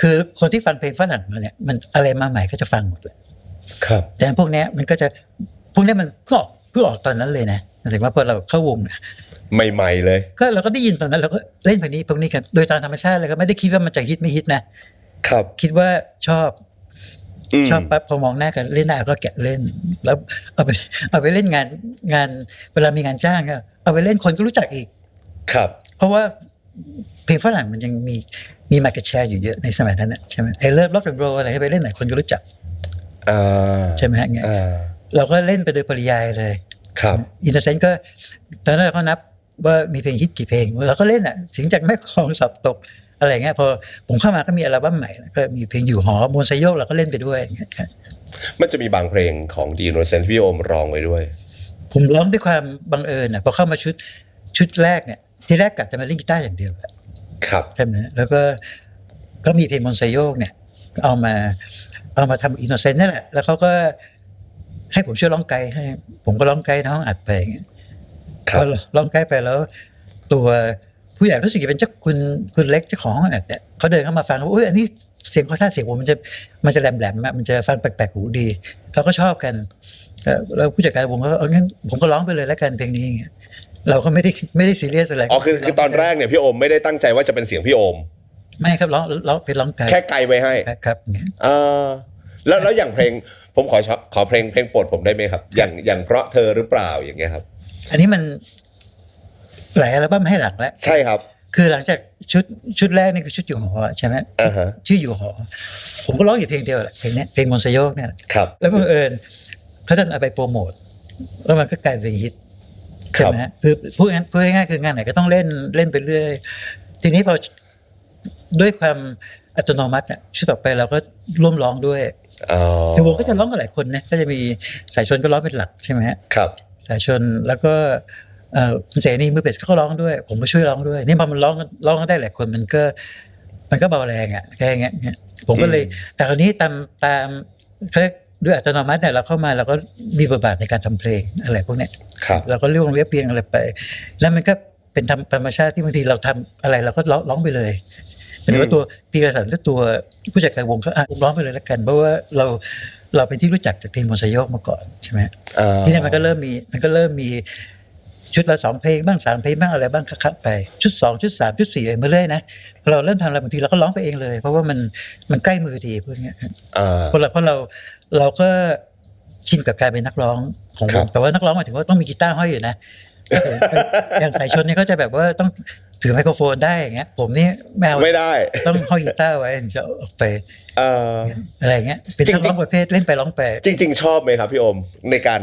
คือคนที่ฟังเพลงฝรั่งเนี่ยมันอะไรมาใหม่ก็จะฟังหมดเลย ครับ แต่พวกเนี้ยมันก็จะพวกเนี้ยมันก็เพิ่งออกตอนนั้นเลยนะหมายถึงว่าพอเราเข้าวงเนี่ย ใหม่ๆเลย ก็เราก็ได้ยินตอนนั้นเราก็เล่นเพลงนี้พวกนี้กันโดยตามธรรมชาติเลยก็ไม่ได้คิดว่ามันจะฮิตไม่ฮิตนะครับ คิดว่าชอบปั๊บพอมองหน้ากันเล่นหน้าก็แกะเล่นแล้วเอาไปเล่นงานเวลามีงานจ้างก็เอาไปเล่นคนก็รู้จักอีก ครับ เพราะว่าเพลงฝรั่งมันยังมีมาร์เก็ตแชร์อยู่เยอะในสมัยนั้นนะใช่ไหมไอ้เลิฟล็อกแอนด์โรอะไรไปเล่นไหนคนก็รู้จักใช่ไหมฮะเงี้ยเราก็เล่นไปโดยปริยายเลย ครับ อินเตอร์เซนต์ก็ตอนนั้นเราก็นับว่ามีเพลงฮิตกี่เพลงเราก็เล่นอ่ะเสียงจากแม่กลองสอบตกอะไรเงี้ยพอผมเข้ามาก็มีอัลบั้มใหม่ก็มีเพลงอยู่หอมนต์ไซโยกเราก็เล่นไปด้วย มันจะมีบางเพลงของดีโนเซนต์พี่โอมร้องไว้ด้วย ผมร้องด้วยความบังเอิญนะพอเข้ามาชุดแรกเนี่ยที่แรกกะจะมาเล่นกีตาร์อย่างเดียว ครับ ใช่ไหมแล้วก็มีเพลงมนต์ไซโยกเนี่ยเอามาทำอินโนเซนต์นั่นแหละแล้วเขาก็ให้ผมช่วยร้องไกด์ให้ผมก็ร้องไกด์ในห้องอัดไปอย่างเงี้ยพอร้องไกด์ไปแล้วตัวผู้ใหญ่รู้สึกจะเป็นเจ้าคุณเล็กเจ้าของห้องอัดเนี่ยเขาเดินเข้ามาฟังว่าอุ้ยอันนี้เสียงเขาท่าเสียงผมมันจะแหลมๆมันจะฟังแปลกๆหูดีเขาก็ชอบกันแล้วผู้จัดการวงก็งั้นผมก็ร้องไปเลยแล้วกันเพลงนี้อย่างเงี้ยเราก็ไม่ได้ซีเรียสอะไรอ๋อคือตอนแรกเนี่ยพี่โอมไม่ได้ตั้งใจว่าจะเป็นเสียงพี่โอมไม่ครับร้องไกด์แค่ไกด์ไว้ให้ครับแล้วอย่างเพลงผมขอเพลงโปรดผมได้ไหมครับอย่างเพราะเธอหรือเปล่าอย่างเงี้ยครับอันนี้มันหลายอัลบั้มให้หลังแล้วใช่ครับคือหลังจากชุดแรกนี่คือชุดอยู่หอใช่ไหมชื่ออยู่หอผมก็ร้องอยู่เพลงเดียวแหละเพลงนี้เพลงมนต์ไซโยกเนี่ยครับแล้วบังเอิญเขาดันเอาไปโปรโมทแล้วมันก็กลายเป็นฮิตใช่ไหมคือพูดง่ายๆคืองานไหนก็ต้องเล่นไปเรื่อยทีนี้พอด้วยความอัตโนมัติชุดต่อไปเราก็ร่วมร้องด้วยคือวงก็จะร้องกันหลายคนนะก็จะมีสายชนก็ร้องเป็นหลักใช่ไหมครับสายชนแล้วก็คุณเสนีมือเบสเขาก็ร้องด้วยผมก็ช่วยร้องด้วยนี่พอมันร้องกันได้หลายคนมันก็เบาแรงอ่ะแค่อย่างเงี้ยผมก็เลยแต่คราวนี้ตามด้วยอัตโนมัติเนี่ยเราเข้ามาเราก็มีบทบาทในการทำเพลงอะไรพวกเนี้ยเราก็เรียบเรียงอะไรไปแล้วมันก็เป็นธรรมชาติที่บางทีเราทำอะไรเราก็ร้องไปเลยหรือว่าตัวปีกระสันและตัวผู้จัดการวงก็ผมร้องไปเลยแล้วกันเพราะว่าเราเป็นที่รู้จักจากเพลงมนต์ไซโยกมาก่อนใช่ไหมที่นี่มันก็เริ่มมีชุดละ2เพลงบ้าง3เพลงบ้างอะไรบ้างคัดไปชุด2ชุด3ชุด4อะไรมาเรื่อยนะพอเราเริ่มทำอะไรบางทีเราก็ร้องไปเองเลยเพราะว่ามันใกล้มือดีพวกนี้เพราะเราก็ชินกับการเป็นนักร้องของวงแต่ว่านักร้องหมายถึงว่าต้องมีกีตาร์ห้อยอยู่นะอย่างสายชนนี่ก็จะแบบว่าต้องถือไมโครโฟนได้อย่างเงี้ยผมนี่ไม่ได้ต้องห้อยกีตาร์ไว้จะออกไปอะไรเงี้ยเป็นนักร้องประเภทเล่นไปร้องไปจริงๆชอบไหมครับพี่โอมในการ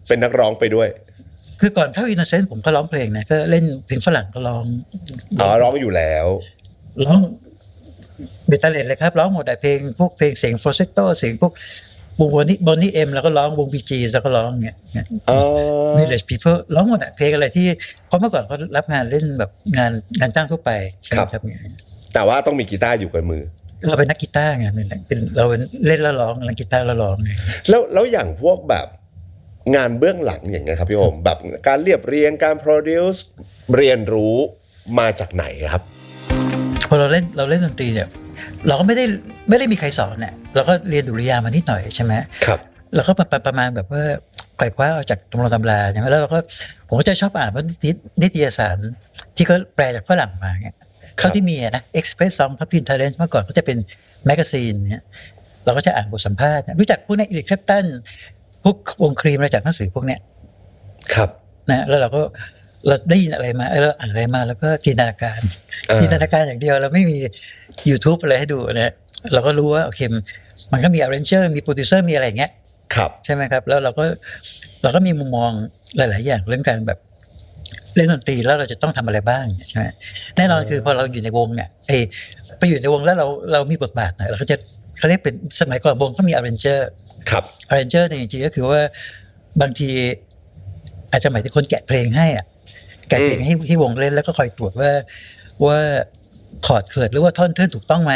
เป็นนักร้องไปด้วยคือก่อนเข้าอินโนเซนต์ผมก็ร้องเพลงนะก็เล่นเพลงฝรั่งก็ร้องอยู่แล้วร้องเบต้าเลตเลยครับร้องหมดเพลงพวกเพลงเสียงโฟเซตโตเสียงพวกวงบอนนี่เอ็มแล้วก็ร้องวงบีจีแล้วก็ร้องเงี้ยVillage People ร้องหมดเพลงอะไรที่เพราะเมื่อก่อนเขารับงานเล่นแบบงานจ้างทั่วไปใช่ไหมครับแต่ว่าต้องมีกีตาร์อยู่กับมือเราเป็นนักกีตาร์ไงเป็นเราเล่นแล้วร้องเล่นกีตาร์แล้วร้องแล้วอย่างพวกแบบงานเบื้องหลังอย่างเงี้ยครับพี่โอมแบบการเรียบเรียงการโปรดิวซ์เรียนรู้มาจากไหนครับพอเราเล่นดนตรีเนี่ยเราก็ไม่ได้มีใครสอนเนี่ยเราก็เรียนดุริยางค์มานิดหน่อยใช่ไหมครับเราก็ประมาณแบบว่าไขว่คว้าเอาจากตำราใช่ไหมแล้วเราก็ผมก็จะชอบอ่านว่านิตยสารที่เขาแปลจากฝรั่งมาเนี่ยเขาที่มีนะ Express Song Top Teen Talent เมื่อก่อนก็จะเป็นแมกกาซีนเนี่ยเราก็จะอ่านบทสัมภาษณ์รู้จักพวกนี้อีริค แคลปตันพวกวงครีมอะไรจากหนังสือพวกเนี้ยครับนะแล้วเราได้ยินอะไรมาเราอ่านอะไรมาแล้วก็จินตนาการอย่างเดียวเราไม่มี YouTube อะไรให้ดูนะเราก็รู้ว่าโอเคมันก็มี arranger มี producer มีอะไรอย่างเงี้ยครับใช่ไหมครับแล้วเราก็มีมุมมองหลายๆอย่างเรื่องการแบบเล่นดนตรีแล้วเราจะต้องทำอะไรบ้างใช่ไหมแน่นอนคือพอเราอยู่ในวงเนี่ยไปอยู่ในวงแล้วเรามีบทบาทหน่อยเราก็จะเขาเรียกเป็นสมัยก่อนวงก็มี arranger ครับ arranger เนี่ยจริงๆก็คือว่าบางทีอาจจะหมายถึงคนแกะเพลงให้แกะเพลงให้วงเล่นแล้วก็คอยตรวจว่าคอร์ดเขิดหรือว่าท่อนเทิร์นถูกต้องไหม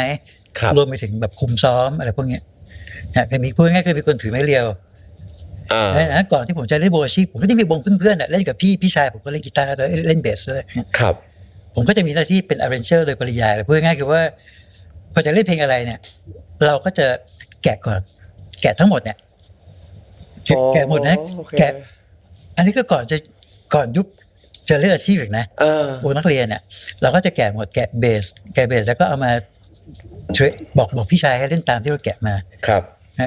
รวมไปถึงแบบคุมซ้อมอะไรพวกเนี้ยเคยมีพูดง่ายๆคือมีคนถือไม้เรียวนะก่อนที่ผมจะเล่นวงอาชีพผมก็จะมีวงเพื่อนๆเล่นกับพี่ชายผมก็เล่นกีตาร์ด้วยเล่นเบสด้วยครับผมก็จะมีหน้าที่เป็น arranger โดยปริยายพูดง่ายๆคือว่าพอจะเล่นเพลงอะไรเนี่ยเราก็จะแกะก่อนแกะทั้งหมดเนี่ยแกะหมดนะแกะอันนี้ก็ก่อนยุคจะเล่นอาชีพอีกนะวงนักเรียนเนี่ยเราก็จะแกะหมดแกะเบสแล้วก็เอามาบอกพี่ชายให้เล่นตามที่เราแกะมาครับ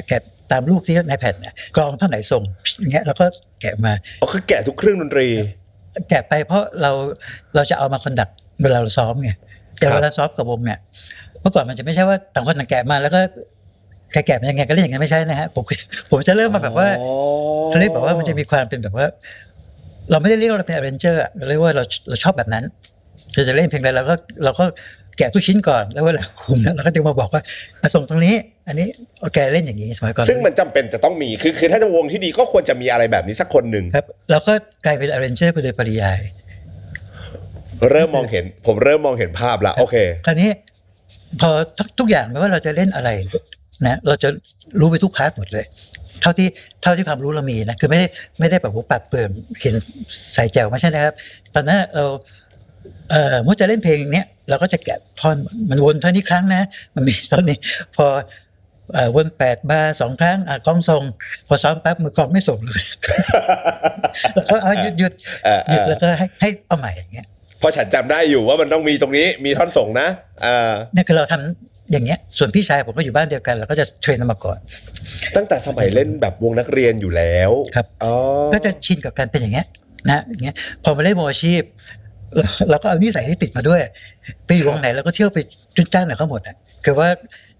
แกะตามลูกที่ในแผ่นเนี่ยกลองเท่าไหนส่งอย่างเงี้ยเราก็แกะมาคือแกะทุกเครื่องดนตรีแกะไปเพราะเราจะเอามาคอนดักเวลาเราซ้อมไงแต่เวลาซ้อมกับวงเนี่ยเมื่อก่อนมันจะไม่ใช่ว่าต่างคนต่างแกะมาแล้วก็ใครแกะมันยังไงก็เล่นอย่างนั้นไม่ใช่นะฮะผมจะเริ่มมาแบบว่าเขาเรียกแบบว่ามันจะมีความเป็นแบบว่าเราไม่ได้เรียกว่าเราเป็น arranger เราเรียกว่าเราชอบแบบนั้นเราจะเล่นเพลงอะไรเราก็แกะทุกชิ้นก่อนแล้วเวลาคุมแล้วเราก็จะมาบอกว่าส่งตรงนี้อันนี้โอเคเล่นอย่างนี้สมัยก่อนซึ่งมันจำเป็นจะต้องมีคือถ้าจะวงที่ดีก็ควรจะมีอะไรแบบนี้สักคนหนึ่งครับเราก็กลายเป็น arranger ไปโดยปริยายผมเริ่มมองเห็นภาพแล้วโอเคคราวนี้พอทุกอย่างไม่ว่าเราจะเล่นอะไรนะเราจะรู้ไปทุกพาร์ทหมดเลยเท่าที่ความรู้เรามีนะคือไม่ได้แบบปัดเปลืองเขียนใส่แจวไม่ใช่นะครับตอนนั้นเราเมื่อจะเล่นเพลงเนี้ยเราก็จะแกะท่อนมันวนเท่านี้ครั้งนะมันมีตอนนี้พอวน8 บาร์2 ครั้งกล้องส่งพอซ้อมปั๊บมือกล้องไม่ส่งเลยแล้วก็หยุดแล้วก็ให้เอาใหม่อย่างเงี้ยพอฉันจำได้อยู่ว่ามันต้องมีตรงนี้มีท่อนส่งนะนี่คือเราทำอย่างเงี้ยส่วนพี่ชายผมก็อยู่บ้านเดียวกันเราก็จะเทรนมาก่อนตั้งแต่สมัยเล่นแบบวงนักเรียนอยู่แล้วครับก็จะชินกับการเป็นอย่างเงี้ยนะอย่างเงี้ยพอมาเล่นวงอาชีพเราก็เอานิสัยที่ติดมาด้วยไปอยู่วงไหนเราก็เที่ยวไปจนจ้างหน่อยเขาหมดอ่ะคือว่า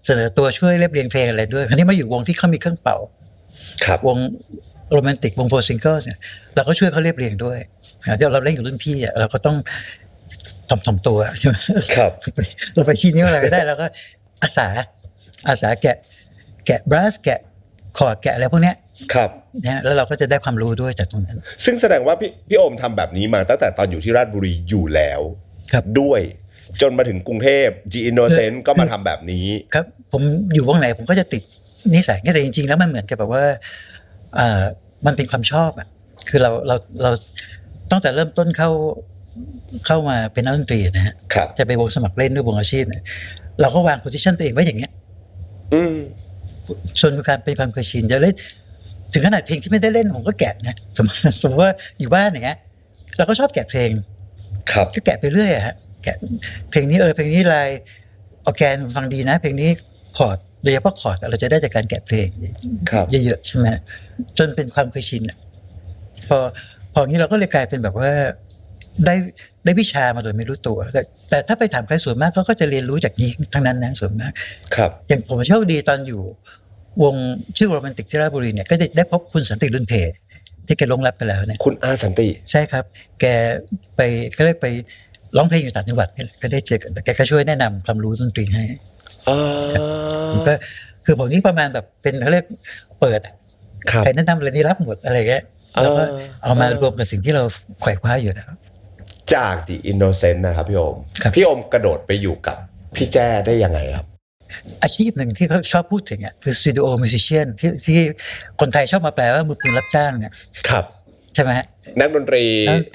เสนอตัวช่วยเรียบเรียงเพลงอะไรด้วยคราวนี้มาอยู่วงที่เขามีเครื่องเป่าวงโรแมนติกวงโฟร์ซิงเกิลเนี่ยเราก็ช่วยเขาเรียบเรียงด้วยเดี๋ยวเราเล่นกับรุ่นพี่อ่ะเราก็ต้องถ่อมตัวใช่ไหมครับเราไปชี้นิ้วอะไรไม่ได้เราก็อาสาแกะบรัสแกะคอร์ดแกะอะไรพวกเนี้ยครับนะแล้วเราก็จะได้ความรู้ด้วยจากตรงนั้นซึ่งแสดงว่าพี่โอมทำแบบนี้มาตั้งแต่ตอนอยู่ที่ราชบุรีอยู่แล้วด้วยจนมาถึงกรุงเทพ G Innocent ก็มาทำแบบนี้ครับผมอยู่วงไหนผมก็จะติดนิสัยแต่จริงๆแล้วมันเหมือนกับแบบว่ามันเป็นความชอบอ่ะคือเราตั้งแต่เริ่มต้นเข้ามาเป็นนักดนตรีนะฮะจะไปวงสมัครเล่นด้วยวงอาชีพเนี่ยเราก็วางโพสิชันตัวเองไว้อย่างเงี้ยส่วนการเป็นความเคยชินจะเล่นถึงขนาดเพลงที่ไม่ได้เล่นผมก็แกะนะสมมติว่าอยู่บ้านอย่างเงี้ยเราก็ชอบแกะเพลงก็แกะไปเรื่อยอะฮะแกะเพลงนี้เพลงนี้ลายออร์แกนฟังดีนะเพลงนี้คอร์ดโดยเฉพาะคอร์ดเราจะได้จากการแกะเพลงเยอะๆใช่ไหมจนเป็นความเคยชินอ่ะพอนี้เราก็เลยกลายเป็นแบบว่าได้วิชามาโดยไม่รู้ตัวแต่ถ้าไปถามใครส่วนมากเขาก็จะเรียนรู้จากนี้ทั้งนั้นนะส่วนมากอย่างผมโชคดีตอนอยู่วงชื่อโรแมนติกที่ราชบุรีเนี่ยก็ได้พบคุณสันติรุ่นเพที่แกลงรับไปแล้วเนี่ยคุณอาสันติใช่ครับแกก็เลยไปร้องเพลงอยู่ต่างจังหวัดก็ได้เจอกันแกก็ช่วยแนะนำความรู้ดนตรีให้ก็คือผมนี่ประมาณแบบเป็นเขาเรียกเปิดใครแนะนำอะไรนี่รับหมดอะไรเงี้ยแล้วก็เอามารวมกับสิ่งที่เราไขว่คว้าอยู่แล้วจาก The Innocent นะครับพี่โอมกระโดดไปอยู่กับพี่แจ้ได้ยังไงครับอาชีพหนึ่งที่เขาชอบพูดถึงคือสตูดิโอมิวสิเชียนที่คนไทยชอบมาแปลว่ามือปืนรับจ้างเนี่ยครับใช่ไหมนักดนตรี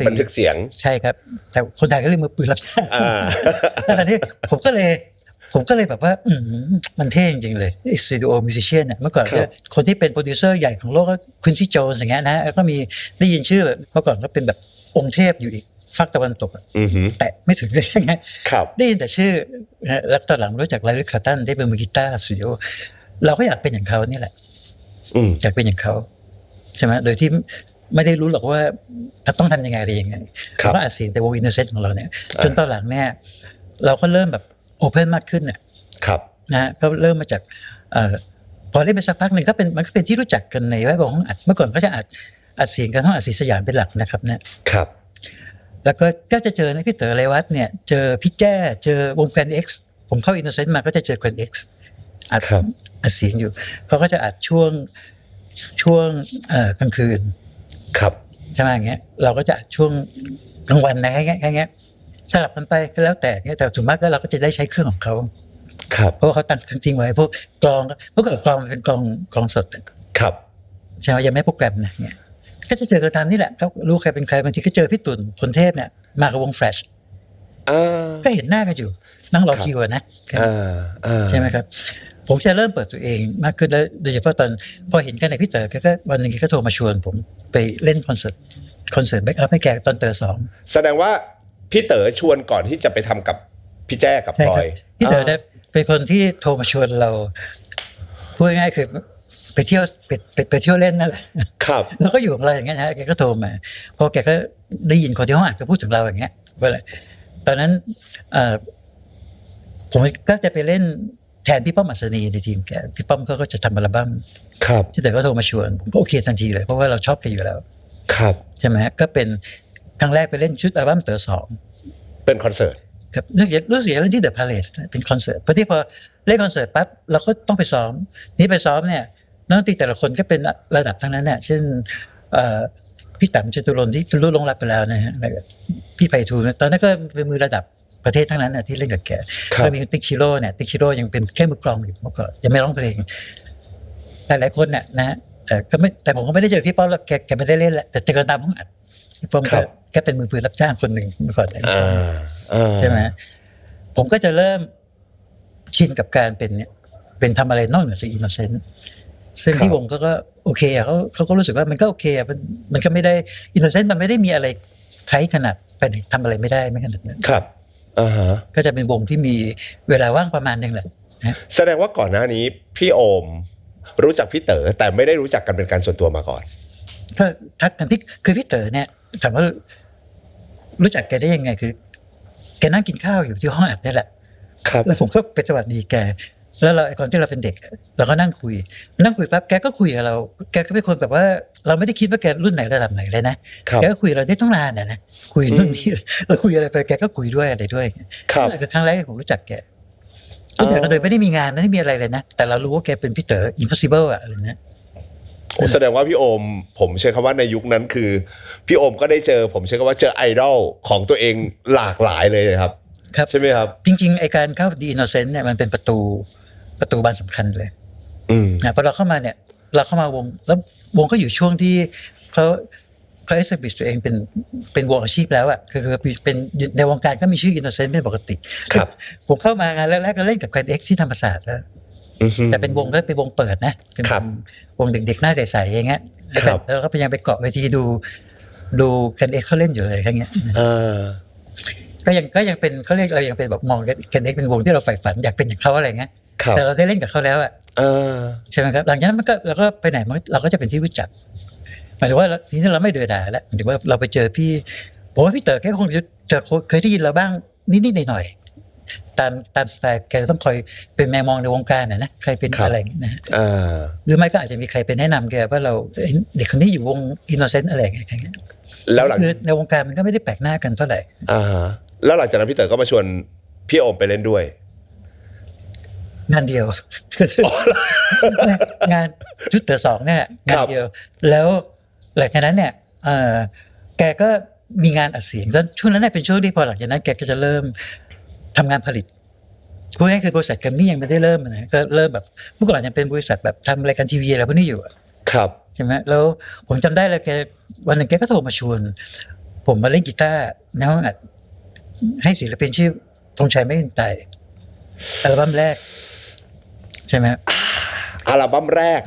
บันทึกเสียงใช่ครับแต่คนไทยก็เรียกมือปืนรับจ้างแล้วตอนนี้ผมก็เลยแบบว่ามันเท่จริงๆเลยสตูดิโอมิวสิเชียนเนี่ยเมื่อก่อนคนที่เป็นโปรดิวเซอร์ใหญ่ของโลกก็ควินซี่โจนส์อย่างเงี้ยนะแล้วก็มีได้ยินชื่อเมื่อก่อนก็เป็นแบบองค์เทพอยู่อีกฝั่งตะวันตกแต่ไม่ถึงเลยยังไงได้ยินแต่ชื่อแล้วตอนหลังรู้จักไลลี่คาร์ตันที่เป็นมือกีตาร์สตูดิโอเราก็อยากเป็นอย่างเขานี่แหละอยากเป็นอย่างเขาใช่ไหมโดยที่ไม่ได้รู้หรอกว่าต้องทำยังไงอะไรยังไงเราอัดเสียงแต่วงอินโนเซนต์ของเราเนี่ยจนตอนหลังเนี่ยเราก็เริ่มแบบโอเพนมากขึ้นเนี่ยนะก็เริ่มมาจากพอเล่นไปสักพักหนึ่งมันก็เป็นที่รู้จักกันในแวดวงห้องอัดเมื่อก่อนก็จะอัดเสียงกันห้องอัดศรีสยามเป็นหลักนะครับเนี่ยแล้วก็จะเจอพี่เต๋อเรวัตเนี่ยเจอพี่แจ้เจอวงแกรนด์เอ็กซ์ผมเข้าอินโนเซนต์มาก็จะเจอแกรนด์เอ็กซ์อัดเสียงอยู่เขาก็จะอัดช่วง ช่วงกลางคืน ครับ ใช่ไหมอย่างเงี้ยเราก็จะช่วงกลางวันนะแค่เงี้ยสลับกันไปก็แล้วแต่เนี่ยแต่ส่วนมากก็เราก็จะได้ใช้เครื่องของเขา ครับ เพราะเขาตั้งทิ้งไว้พวกกลองพวกกลองมันเป็นกลองสด ครับ ใช่ไหมยังไม่โปรแกรมนะเนี่ยก็จะเจอกันตามนี่แหละก็รู้ใครเป็นใครบางทีก็เจอพี่ตุ่นคนเทพเนี่ยมากับวงแฟลชก็เห็นหน้ากันอยู่นั่งรอคิวนะใช่ไหมครับผมจะเริ่มเปิดตัวเองมากขึ้นแล้วโดยเฉพาะตอนพอเห็นกันในพี่เต๋อก็วันหนึ่งก็โทรมาชวนผมไปเล่นคอนเสิร์ตแบ็กอัพให้แกตอนเต๋อ2แสดงว่าพี่เต๋อชวนก่อนที่จะไปทำกับพี่แจ้กับพลอยพี่เต๋อได้เป็นคนที่โทรมาชวนเราพูดง่ายๆคือไปเที่ยวเล่นนั่นแหละครับแล้วก็อยู่กับเราอย่างเงี้ยนะแกก็โทรมาพอแกก็ได้ยินคนที่ห้องอัดก็พูดถึงเราอย่างเงี้ยว่าตอนนั้นผมก็จะไปเล่นแทนพี่ป้อมอัศนีในทีมแกพี่ป้อมก็จะทำอัลบั้มครับที่แต่ก็โทรมาชวนผมก็โอเคทันทีเลยเพราะว่าเราชอบแกอยู่แล้วครับใช่ไหมก็เป็นครั้งแรกไปเล่นชุดอัลบั้มเต๋อ2เป็นคอนเสิร์ตครับรู้สึกเล่นที่เดอะพาเลสเป็นคอนเสิร์ตพอเล่นคอนเสิร์ตปั๊บเราก็ต้องไปซ้อมนี่ไปซ้อมเนี่ยนักดนตรีแต่ละคนก็เป็นระดับทั้งนั้นเนี่ยเช่นพี่แต้มจตุรนต์ที่รู้ลงรับไปแล้วนะฮะพี่ไพฑูรย์ตอนนั้นก็เป็นมือระดับประเทศทั้งนั้นนะที่เล่นกับแกแล้วมีติ๊กชิโร่เนี่ยติ๊กชิโร่ยังเป็นแค่มือกลองอยู่เมื่อก่อนยังไม่ร้องเพลงหลายคนเนี่ยนะแต่ผมก็ไม่ได้เจอพี่ป้อมแล้วแกไม่ได้เล่นแหละแต่เจอกันตามห้องอัดพี่ป้อมก็เป็นมือปืนรับจ้างคนหนึ่งเมื่อก่อนใช่ไหมผมก็จะเริ่มชินกับการเป็นทำอะไรนอกเหนือจากอินโนเซนต์ซึ่งที่วงก็โอเคอ่ะเขาก็รู้สึกว่ามันก็โอเคอ่ะมันก็ไม่ได้อินโนเซนต์มันไม่ได้มีอะไรไทยขนาดไปทำอะไรไม่ได้ไม่ขนาดนั้นครับก็จะเป็นวงที่มีเวลาว่างประมาณนึงแหละแสดงว่าก่อนหน้านี้พี่โอมรู้จักพี่เต๋อแต่ไม่ได้รู้จักกันเป็นการส่วนตัวมาก่อนก็ทักกันพี่เต๋อเนี่ยถามว่ารู้จักแกได้ยังไงคือแกนั่งกินข้าวอยู่ที่ห้องอัดนี่แหละครับแล้วผมก็ไปสวัสดีแกแล้วเราไอ้คนที่เราเป็นเด็กเราก็นั่งคุยปั๊บแกก็คุยกับเราแกก็เป็นคนแบบว่าเราไม่ได้คิดว่าแกรุ่นไหนระดับไหนเลยนะแกก็คุยเราได้ต้องนานนะคุยรุ่นนี้เราคุยอะไรไปแกก็คุยด้วยอะไรด้วยนั่นคือครั้งแรกที่ผมรู้จักแกก็โดยไม่ได้มีงานไม่ได้มีอะไรเลยนะแต่เรารู้ว่าแกเป็นพี่เต๋อ impossible อะอะไรนะแสดงว่าพี่โอมผมใช้คำว่าในยุคนั้นคือพี่โอมก็ได้เจอผมใช้คำว่าเจอไอดอลของตัวเองหลากหลายเลยครับใช่ไหมครับจริงๆไอการเข้าดีอินโนเซนต์เนี่ยมันเป็นประตูบานสำคัญเลยนะพอเราเข้ามาเนี่ยเราเข้ามาวงแล้ววงก็อยู่ช่วงที่เขาเอสบิชตัวเองเป็นวงอาชีพแล้วอ่ะคือเป็นในวงการก็มีชื่ออินโนเซนต์เป็นปกติครับผมเข้ามางานแรกๆก็เล่นกับแกรนด์เอ็กซ์ที่ธรรมศาสตร์แล้วแต่เป็นวงเปิดนะเป็นวงเด็กๆหน้าใสๆอย่างเงี้ยแล้วก็พยายามไปเกาะเวทีดูแกรนด์เอ็กซ์เขาเล่นอยู่เลยอย่างเงี้ยก็ยังเป็นเขาเรียกเรายังเป็นแบบมองแกรนด์เอ็กซ์เป็นวงที่เราใฝ่ฝันอยากเป็นอย่างเขาอะไรเงี้ยแต่เราได้เล่นกับเขาแล้วอ่ะใช่ไหมครับหลังจากนั้นเราก็ไปไหนเราก็จะเป็นที่รู้จักหมายถึงว่าทีนี้เราไม่เดือดดาแล้วหมายถึงว่าเราไปเจอพี่ผมว่าพี่เต๋อแกคงจะเคยได้ยินเราบ้างนิดๆหน่อยๆตามสไตล์แกต้องคอยเป็นแมวมองในวงการนะใครเป็นอะไรนะหรือไม่ก็อาจจะมีใครเป็นแนะนำแกว่าเราเด็กคนนี้อยู่วงอินโนเซนต์อะไรอย่างเงี้ยแล้วหลังในวงการมันก็ไม่ได้แปลกหน้ากันเท่าไหร่แล้วหลังจากนั้นพี่เต๋อก็มาชวนพี่โอมไปเล่นด้วยงานเดียวงานชุดเต๋อ2เนี่ยงานเดียวแล้วหลังจากนั้นเนี่ยแกก็มีงานอัดเสียงแล้วช่วงนั้นเป็นช่วงที่พอหลังจากนั้นแกก็จะเริ่มทำงานผลิตพูดง่ายๆคือบริษัทแกรมมี่ยังไม่ได้เริ่มนะก็เริ่มแบบเมื่อก่อนยังเป็นบริษัทแบบทำรายการทีวีอะไรพวกนี้อยู่ครับใช่ไหมแล้วผมจำได้เลยแกวันหนึ่งแกก็โทรมาชวนผมมาเล่นกีตาร์ในห้องอัดให้ศิลปินชื่อธงชัยไม่เป็นไตอัลบั้มแรกใช่ไหมอัลบั้มแรก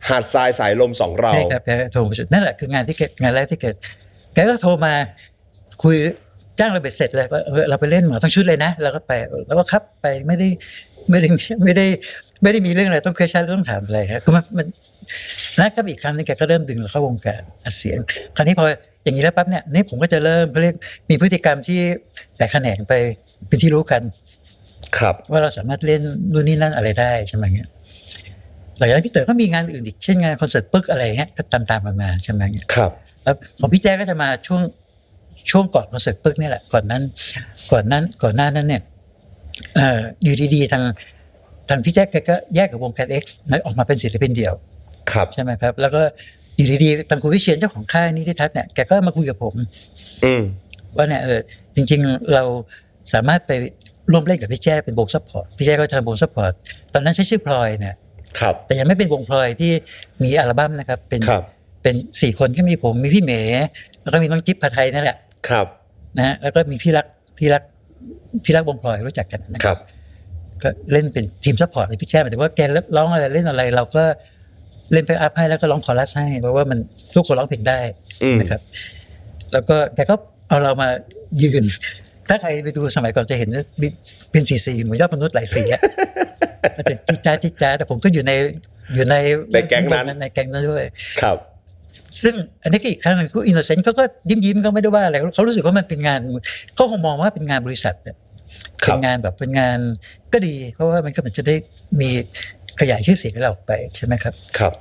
หาดทรายสายลมสองเราใช่ครับแกโทรมาชวนนั่นแหละคืองานแรกที่แกก็โทรมาคุยจ้างเราเบ็ดเสร็จเลยว่าเราไปเล่นหมอต้องชุดเลยนะแล้วก็ไปแล้วก็ครับไปไม่ได้มีเรื่องอะไรต้องเคยชันต้องถามอะไรครับคือมันนะครับอีกครั้งนึงแกก็เริ่มดึงเราเข้าวงการอัดเสียงคราวนี้พออย่างนี้แล้วปั๊บเนี่ยนี่ผมก็จะเริ่มเรียกมีพฤติกรรมที่แตกแขนงไปเป็นที่รู้กันครับว่าเราสามารถเล่นนู่นนี่นั่นอะไรได้ใช่ไหมเงี้ยหลังจากนั้นพี่เต๋อก็มีงานอื่นอีกเช่นงานคอนเสิร์ตปึ๊กอะไรเงี้ยก็ตามกันมาใช่ไหมเงี้ยครับแล้วของพี่แจ๊ก็จะมาช่วงก่อนคอนเสิร์ตปึ๊กนี่แหละก่อนหน้านั้นเนี่ยอยู่ดีๆทางพี่แจ๊กก็แยกกับวงแคทเอ็กซ์ออกมาเป็นศิลปินเดี่ยว ครับ ใช่ไหมครับแล้วก็อยู่ดีๆทางคุณวิเชียรเจ้าของค่ายนิติทัศน์เนี่ยแกก็มาคุยกับผม อืม ว่าเนี่ยจริงๆเราสามารถไปร่วมเล่นกับพี่แจ้เป็นวงซัพพอร์ตพี่แจ้ก็ทำวงซัพพอร์ตตอนนั้นใช้ชื่อพลอยเนี่ย ครับ แต่ยังไม่เป็นวงพลอยที่มีอัลบั้มนะครับเป็น4 คนก็มีผมมีพี่เมย์แล้วก็มีน้องจิ๊บผัดไทยนั่นแหละ ครับ นะฮะแล้วก็มีพี่รักวงพลอยรู้จักกันนะครับ ก็เล่นเป็นทีมซัพพอร์ตเลยพี่แจ้หมายถึงว่าแกร้องอะไรเล่นอะไรเราก็เล่นแบ็คอัพให้แล้วก็ร้องคอรัสให้เพราะว่ามันทุกคนร้องเพลงได้นะครับแล้วก็แกก็เอาเรามายืนถ้าใครไปดูสมัยก่อนจะเห็นเป็นสีเหมือนยอดมนุษย์หลายสีอะอาจจะจิ๊จ้าแต่ผมก็อยู่ในแก๊งนั้นในแก๊งนั้นด้วย ครับ ซึ่งอันนี้ก็อีกครั้งหนึ่งคืออินโนเซนต์เขาก็ยิ้มก็ไม่ได้ว่าอะไรเขารู้สึกว่ามันเป็นงานเขาคงมองว่าเป็นงานบริษัทเป็นงานแบบเป็นงานก็ดีเพราะว่ามันก็มันจะได้มีขยายชื่อเสียงให้เราออกไปใช่ไหมครับ ครับ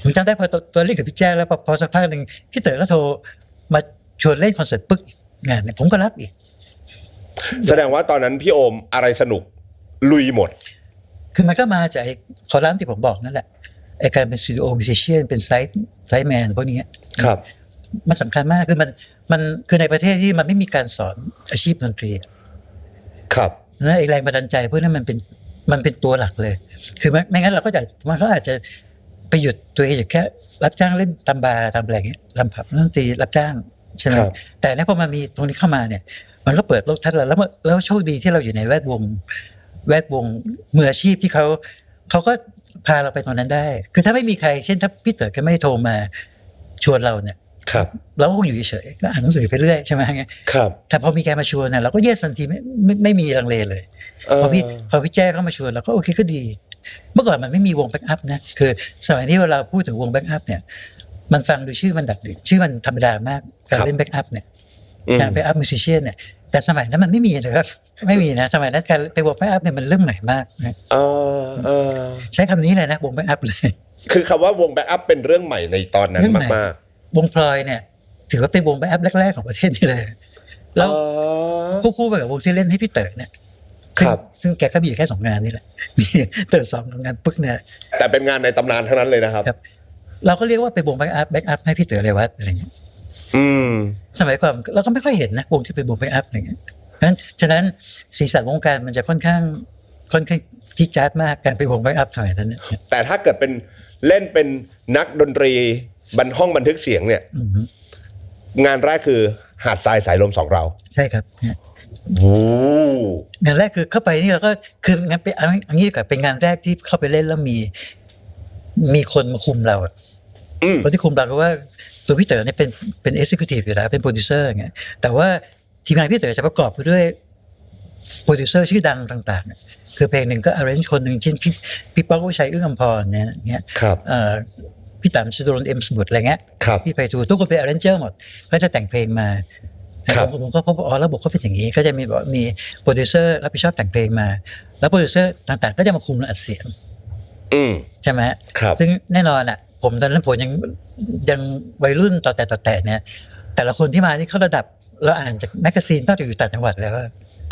ผมจำได้พอตัวเล่นกับพี่แจ้แล้วพอสักพักหนึ่งพี่เต๋อก็โทรมาชวนเล่นคอนเสิร์ตปึ๊กงานเนี่ยผมก็รับอีก แสดงว่าตอนนั้นพี่โอมอะไรสนุกลุยหมด คือมันก็มาจากคอลัมน์ที่ผมบอกนั่นแหละไอ้การเป็นสตูดิโอมิวสิชเชียนเป็นไซต์แมนพวกนี้ครับ มันสำคัญมากคือมันคือในประเทศที่มันไม่มีการสอนอาชีพดนตรี ครับ นะไอ้แรงบันดาลใจพวกนั้นมันเป็นตัวหลักเลย คือไม่งั้นเราก็อาจจะไปหยุดตัวเองอยู่แค่รับจ้างเล่นตามบาร์ตามอะไรอย่างเงี้ยลำพับดนตรีรับจ้างใช่ไหมแต่เนี่ยพอมันมีตรงนี้เข้ามาเนี่ยมันก็เปิดโลกทัศน์เราแล้วโชคดีที่เราอยู่ในแวดวงมืออาชีพที่เขาก็พาเราไปตรงนั้นได้คือถ้าไม่มีใครเช่นถ้าพี่เต๋อแกไม่โทรมาชวนเราเนี่ย ครับ เราก็คงอยู่เฉยๆก็อ่านหนังสือไปเรื่อยใช่ไหมไง ครับ แต่พอมีแกมาชวนเนี่ยเราก็เยสทันทีไม่มีลังเลเลยพอพี่แจ้เข้ามาชวนเราก็โอเคก็ดีเมื่อก่อนมันไม่มีวงแบ็กอัพนะคือสมัยนี้เวลาพูดถึงวงแบ็กอัพเนี่ยมันฟังดูชื่อมันดัดดึกชื่อมันธรรมดามากการเล่นแบ็กอัพเนี่ยการแบ็กอัพมิวสิชเชียนเนี่ยแต่สมัยนั้นมันไม่มีเลยครับไม่มีนะสมัยนั้นการไปวงแบ็กอัพเนี่ยมันเรื่องใหม่มากนะใช้คำนี้เลยนะวงแบ็กอัพเลยคือคำว่าวงแบ็กอัพเป็นเรื่องใหม่ในตอนนั้นมากๆวงพลอยเนี่ยถือว่าเป็นวงแบ็กอัพแรกๆของประเทศนี้เลยแล้วคู่ไปกับวงที่เล่นให้พี่เต๋อเนี่ยซึ่งแกก็มีอยู่แค่2 งานนี่แหละมีเต๋อ2 งานปึ๊กเนี่ยแต่เป็นงานในตำนานทั้งนั้นเลยนะครับเราก็เรียกว่าเป็นวงแบ็กอัพให้พี่เต๋อเรวัตอะไรเงี้ยสมัยก่อนเราก็ไม่ค่อยเห็นนะวงที่เป็นวงแบ็กอัพอะไรเงี้ยฉะนั้นสีสันวงการมันจะค่อนข้างจี๊ดจ๊าดมากการเป็นวงแบ็กอัพสมัยนั้นเนี่ยแต่ถ้าเกิดเป็นเล่นเป็นนักดนตรีห้องบันทึกเสียงเนี่ยงานแรกคือหาดทรายสายลม2เราใช่ครับงานแรกคือเข้าไปนี่เราก็คืองานเป็นอันนี้กับเป็นงานแรกที่เข้าไปเล่นแล้วมีคนมาคุมเราคนที่คุมเราเพราะว่าตัวพี่เต๋อเนี่ยเป็น executive อยู่แล้วเป็นโปรดิวเซอร์ไงแต่ว่าทีมงานพี่เต๋อจะประกอบไปด้วยโปรดิวเซอร์ชื่อดังต่างๆคือเพลงหนึ่งก็ arrange คนหนึ่งเช่นพี่ป๊อกวิชัยอึ้งอำพรเนี่ยพี่ต๋ำชโดรนเอ็มสมุทรอะไรเงี้ยพี่ไปทูทุกคนเป็น arranger หมดก็จะแต่งเพลงมาผมก็พบระบบเขาเป็นอย่างนี้ก็จะมีโปรดิวเซอร์รับผิดชอบแต่งเพลงมาแล้วโปรดิวเซอร์ต่างๆก็จะมาคุมอัดเสียงใช่ไหมซึ่งแน่นอนอ่ะผมตอนนั้นผมยังวัยรุ่นต่อแต่เนี่ยแต่ละคนที่มาที่เขาระดับเราอ่านจากแมกกาซีนต้องอยู่ต่างจังหวัดแล้ว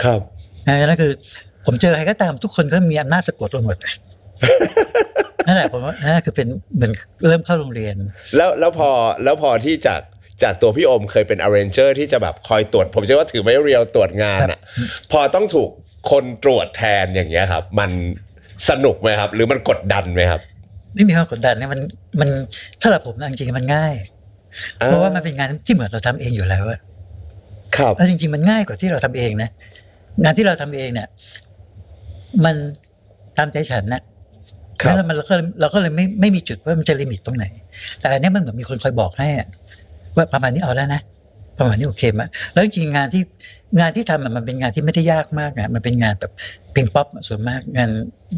ครับนั่นคือผมเจอใครก็ตามทุกคนก็มีอำนาจสะกดเราหมดนั่นแหละผมว่านั่นคือเป็นเหมือนเริ่มเข้าโรงเรียนแล้วพอที่จากตัวพี่โอมเคยเป็น arranger ที่จะแบบคอยตรวจผมเชื่อว่าถือไม่เรียวตรวจงานอ่ะพอต้องถูกคนตรวจแทนอย่างเงี้ยครับมันสนุกไหมครับหรือมันกดดันไหมครับไม่มีความกดดันเนี่ยมันถ้าเราผมจริงๆมันง่ายเพราะว่ามันเป็นงานที่เหมือนเราทำเองอยู่แล้วอะครับแล้วจริงๆมันง่ายกว่าที่เราทำเองนะงานที่เราทำเองเนี่ยมันตามใจฉันนะแล้วเราก็เลยไม่มีจุดว่ามันจะลิมิตตรงไหนแต่อันนี้มันเหมือนมีคนคอยบอกให้ว่าประมาณนี้เอาแล้วนะประมาณนี้โอเคมั้ยแล้วจริงๆงานที่ทำมันเป็นงานที่ไม่ได้ยากมากมันเป็นงานแบบเพลงป๊อปส่วนมากงาน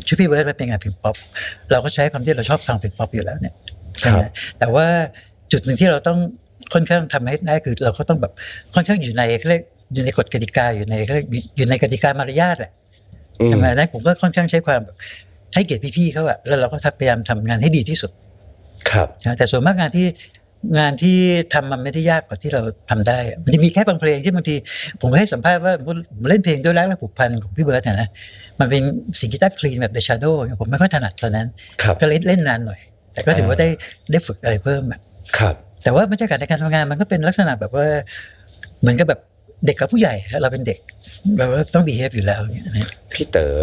ชูพี่เบิร์ดมันเป็นงานเพลงป๊อปเราก็ใช้ความที่เราชอบฟังเพลงป๊อปอยู่แล้วเนี่ยใช่ไหมแต่ว่าจุดหนึ่งที่เราต้องค่อนข้างทำให้ได้คือเราก็ต้องแบบค่อนข้างอยู่ในกฎกติกาอยู่ในกติกามารยาทแหละใช่ไหมแล้วผมก็ค่อนข้างใช้ความให้เกียรติพี่ๆเขาอะแล้วเราก็พยายามทำงานให้ดีที่สุดครับแต่ส่วนมากงานที่ทำมันไม่ได้ยากกว่าที่เราทำได้มันจะมีแค่บางเพลงที่บางทีผมให้สัมภาษณ์ว่าผมเล่นเพลงด้วยรักและผูกพันของพี่เบิร์ดนะมันเป็นเสียงกีตาร์คลีนแบบ The Shadow ผมไม่ค่อยถนัดตอนนั้นก็เล่นนานหน่อย แต่ก็ถือว่าได้ฝึกอะไรเพิ่มอะ ครับ แต่ว่าบรรยากาศในการทำงานมันก็เป็นลักษณะแบบว่าเหมือนกับแบบเด็กกับผู้ใหญ่เราเป็นเด็กเราก็ต้อง behave อยู่แล้วอย่างเงี้ยนะ พี่เต๋อ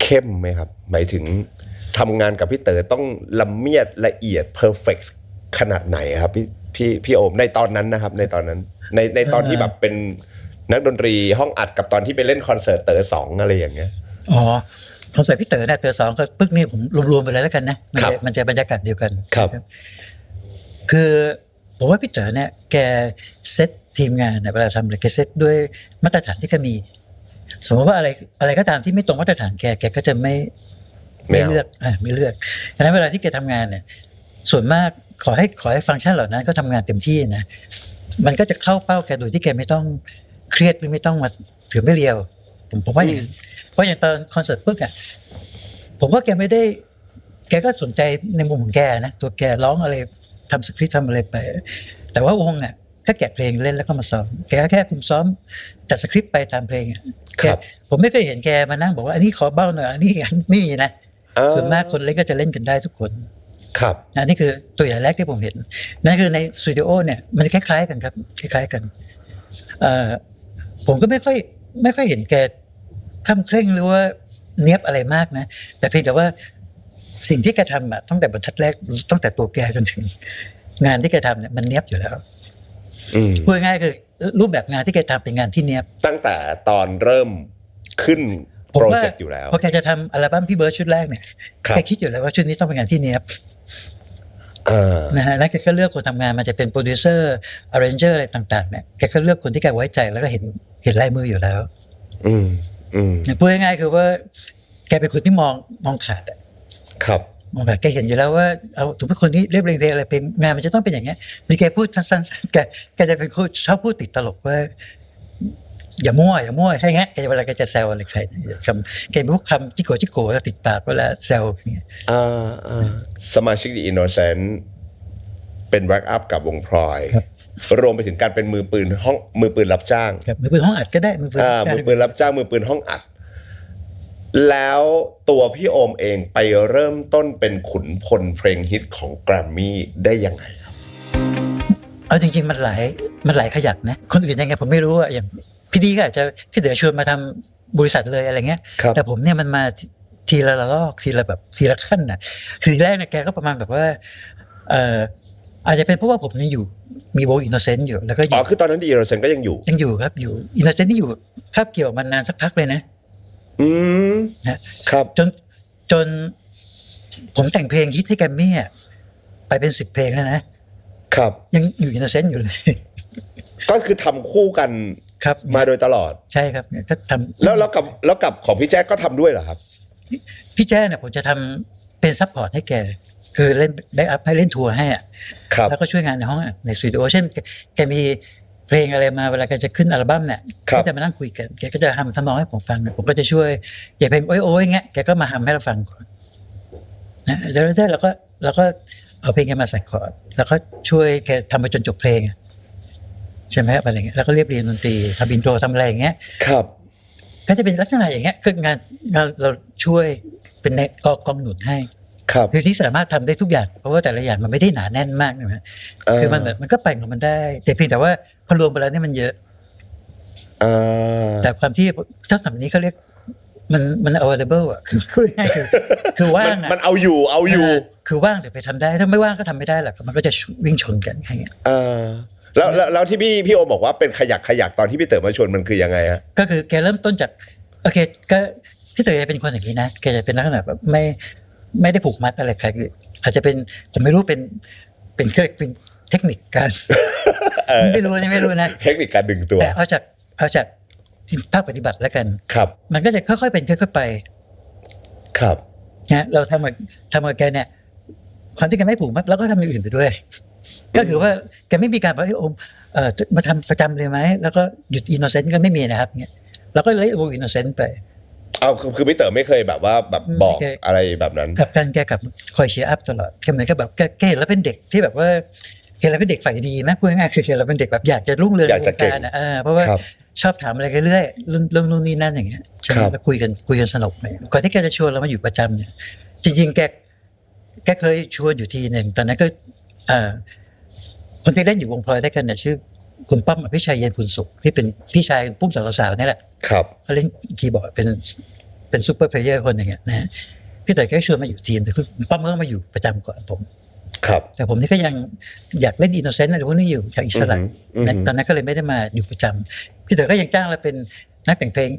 เข้มไหมครับหมายถึงทำงานกับพี่เต๋อต้องละเมียดละเอียด perfect ขนาดไหนครับพี่โอมในตอนนั้นนะครับในตอนนั้นในตอนที่แบบเป็นนักดนตรีห้องอัดกับตอนที่ไปเล่นคอนเสิร์ตเต๋อสองอะไรอย่างเงี้ยอ๋อคอนเสิร์ตพี่เต๋อเนี่ยเต๋อสองก็ปึ๊กนี่ผมรวมๆไปเลยแล้วกันนะมันจะบรรยากาศเดียวกัน ครับ คือผมว่าพี่เต๋อเนี่ยแกเซตทีมงานเนี่ยเวลาทำอะไรแกเซตด้วยมาตรฐานที่แกมีสมมติว่าอะไรก็ตามที่ไม่ตรงมาตรฐานแกก็จะไม่เลือกไม่เลือกดังนั้นเวลาที่แกทำงานเนี่ยส่วนมากขอให้ฟังก์ชันเหล่านั้นก็ทำงานเต็มที่นะมันก็จะเข้าเป้าแกโดยที่แกไม่ต้องเครียดหรือไม่ต้องมาถือไม่เรียวผมว่าอย่างนั้นเพราะอย่างตอนคอนเสิร์ตปึ๊กอ่ะผมว่าแกไม่ได้แกก็สนใจในมุมของแกนะตัวแกร้องอะไรทำสคริปต์ทำอะไรไปแต่ว่าวงเนี่ยก็แกะเพลงเล่นแล้วก็มาซ้อมแกแค่คุมซ้อมจัดสคริปต์ไปตามเพลงผมไม่เคยเห็นแกมานั่งบอกว่าอันนี้ขอเบ้าหน่อยอันนี้ไม่มีนะส่วนมากคนเล่นก็จะเล่นกันได้ทุกคนครับอันนี้คือตัวอย่างแรกที่ผมเห็นนั่นคือในสตูดิโอเนี่ยมันคล้ายๆกันครับคล้ายๆกันผมก็ไม่ค่อยเห็นแกคล่ำเคร่งหรือว่าเนียบอะไรมากนะแต่เพียงแต่ว่าสิ่งที่แกทำอะตั้งแต่บรรทัดแรกตั้งแต่ตัวแกจนถึงงานที่แกทำเนี่ยมันเนียบอยู่แล้วพูดง่ายๆคือรูปแบบงานที่แกทำเป็นงานที่เนียบตั้งแต่ตอนเริ่มขึ้นโปรเจกต์อยู่แล้วพอแกจะทำอัลบั้มพี่เบิร์ดชุดแรกเนี่ยแกคิดอยู่แล้วว่าชุดนี้ต้องเป็นงานที่เนียบนะฮะแล้วแกก็เลือกคนทำงานมันจะเป็นโปรดิวเซอร์อาร์เรนเจอร์อะไรต่างๆเนี่ยแกก็เลือกคนที่แกไว้ใจแล้วก็เห็นลายมืออยู่แล้วพูดง่ายๆคือว่าแกเป็นคนที่มองขาดอะครับมองขาดแกเห็นอยู่แล้วว่าเอาถูกเป็นคนที่เรียบเรียงเพลงอะไรเป็นงานมันจะต้องเป็นอย่างเงี้ยมีแกพูดสั้นๆแกจะเป็นคนชอบพูดติดตลกว่าอย่ามั่วใช่ไงแกเวลาแกจะแซวอะไรใครคำแกพูดคำจิโกแล้วติดปากเวลาแซวอย่างเงี้ยสมาชิกดีอินโนเซนต์เป็นแบ็กอัพกับวงพลอยรวมไปถึงการเป็นมือปืนรับจ้างมือปืนห้องอัดก็ได้มือปืนรับจ้างมือปืนห้องอัดแล้วตัวพี่โอมเองไปเริ่มต้นเป็นขุนพลเพลงฮิตของแกรมมี่ได้ยังไงครับเอาจริงๆมันหลายขยักนะคนอื่นยังไงผมไม่รู้อะอย่างพี่ดีก็อาจจะพี่เด๋อชวนมาทำบริษัทเลยอะไรเงี้ยแต่ผมเนี่ยมันมาทีละลอกทีละขั้นน่ะทีแรกเนี่ยแกก็ประมาณแบบว่าอาจจะเป็นเพราะว่าผมยังอยู่มีวงอินโนเซนต์อยู่แล้วก็อยู่คือตอนนั้นดีอินโนเซนต์ก็ยังอยู่ครับอยู่อินโนเซนต์ที่อยู่คาบเกี่ยวมานานสักพักเลยนะครับจนผมแต่งเพลงฮิตให้แกมมี่ไปเป็น10 เพลงแล้วนะครับยังอยู่อินโนเซนต์อยู่เลยก็คือทำคู่กันครับมาโดยตลอดใช่ครับก็ทำแล้วกับของพี่แจ๊คก็ทำด้วยเหรอครับพี่แจ๊คเนี่ยผมจะทำเป็นซัพพอร์ตให้แกคือเล่นแบ็กอัพให้เล่นทัวร์ให้แล้วก็ช่วยงานในห้องในสตูดิโอเช่นแกมีเพลงอะไรมาเวลาแกจะขึ้นอัลบั้มเนี่ยก็จะมานั่งคุยกันแกก็จะทำนองให้ผมฟังผมก็จะช่วยอย่าเพลงโอ้ยเงี้ยแกก็มาทำให้เราฟังก่อนนะแล้วเราก็เอาเพลงแกมาใส่คอร์ดแล้วก็ช่วยแกทำไปจนจบเพลงใช่ไหมอะไรเงี้ยแล้วก็เรียบเรียงดนตรีทำอินโทรทำอะไรอย่างเงี้ยครับก็จะเป็นลักษณะอย่างเงี้ยคืองานเราช่วยเป็นในกองหนุนให้คือที่สามารถทำได้ทุกอย่างเพราะว่าแต่ละอย่างมันไม่ได้หนาแน่นมากนะคือมันก็ไปของมันได้แต่เพียงแต่ว่าพอรวมไปแล้วเนี่ยมันเยอะจากความที่ถ้าคำนี้เขาเรียกมัน available อ่ะคือง่ายคือว่างมันเอาอยู่คือว่างแต่ไปทำได้ถ้าไม่ว่างก็ทำไม่ได้หรอกมันก็จะวิ่งชนกันอย่างเงี้ยแล้วที่พี่โอบอกว่าเป็นขยักตอนที่พี่เต๋อมาชวนมันคือยังไงฮะก็คือแกเริ่มต้นจากโอเคก็พี่เต๋อเป็นคนอย่างนี้นะแกจะเป็นลักษณะแบบไม่ได้ผูกมัดอะไรใครอาจจะเป็นผมไม่รู้เป็นเทคนิคการไม่รู้นะเทคนิคการดึงตัวแต่เอาจากภาคปฏิบัติแล้วกันครับมันก็จะค่อยๆเป็นค่อยๆไปครับนะเราทำกับแกเนี่ยความที่แกไม่ผูกมัดแล้วก็ทำอย่างอื่นไปด้วยก็คือว่าแกไม่มีการบอกโอมมาทำประจำเลยไหมแล้วก็หยุดอินโนเซนต์ก็ไม่มีนะครับเนี่ยเราก็เลยโออินโนเซนต์ไปคือพี่เต๋อไม่เคยแบบว่าแบบบอกอะไรแบบนั้นกับการแกกับคอยเชียร์อัพตลอดเหมือนกับแบบแกเห็นแล้วเป็นเด็กที่แบบว่าเห็นแล้วเป็นเด็กฝ่ายดีไหมพูดง่ายๆคือเห็นแล้วเป็นเด็กแบบอยากจะรุ่งเรืองในวงการเพราะว่าชอบถามอะไรกันเรื่อยเรื่องนู่นนี่นั่นอย่างเงี้ยใช่ไหมแล้วคุยกันสนุกเลยก่อนที่แกจะชวนเรามาอยู่ประจำเนี่ยจริงๆแก แกเคยชวนอยู่ทีหนึ่งตอนนั้นก็คนที่เล่นอยู่วงพลอยด้วยกันเนี่ยชื่อคุณป้อมอภิชัยเย็นพูนสุขที่เป็นพี่ชายปุ้มสาวๆนี่แหละครับเขาเล่นคีย์บอร์ดเป็นซูเปอร์เพลเยอร์คนหนึ่งนะฮะพี่เต๋อแกชวนมาอยู่ทีมแต่คือป้อมก็มาอยู่ประจำก่อนผมครับแต่ผมนี่ก็ยังอยากเล่นอินโนเซนต์อะไรพวกนี้อยู่อยากอิสระตอนนั้นก็เลยไม่ได้มาอยู่ประจำพี่เต๋อก็ยังจ้างเราเป็นนักแต่งเพลง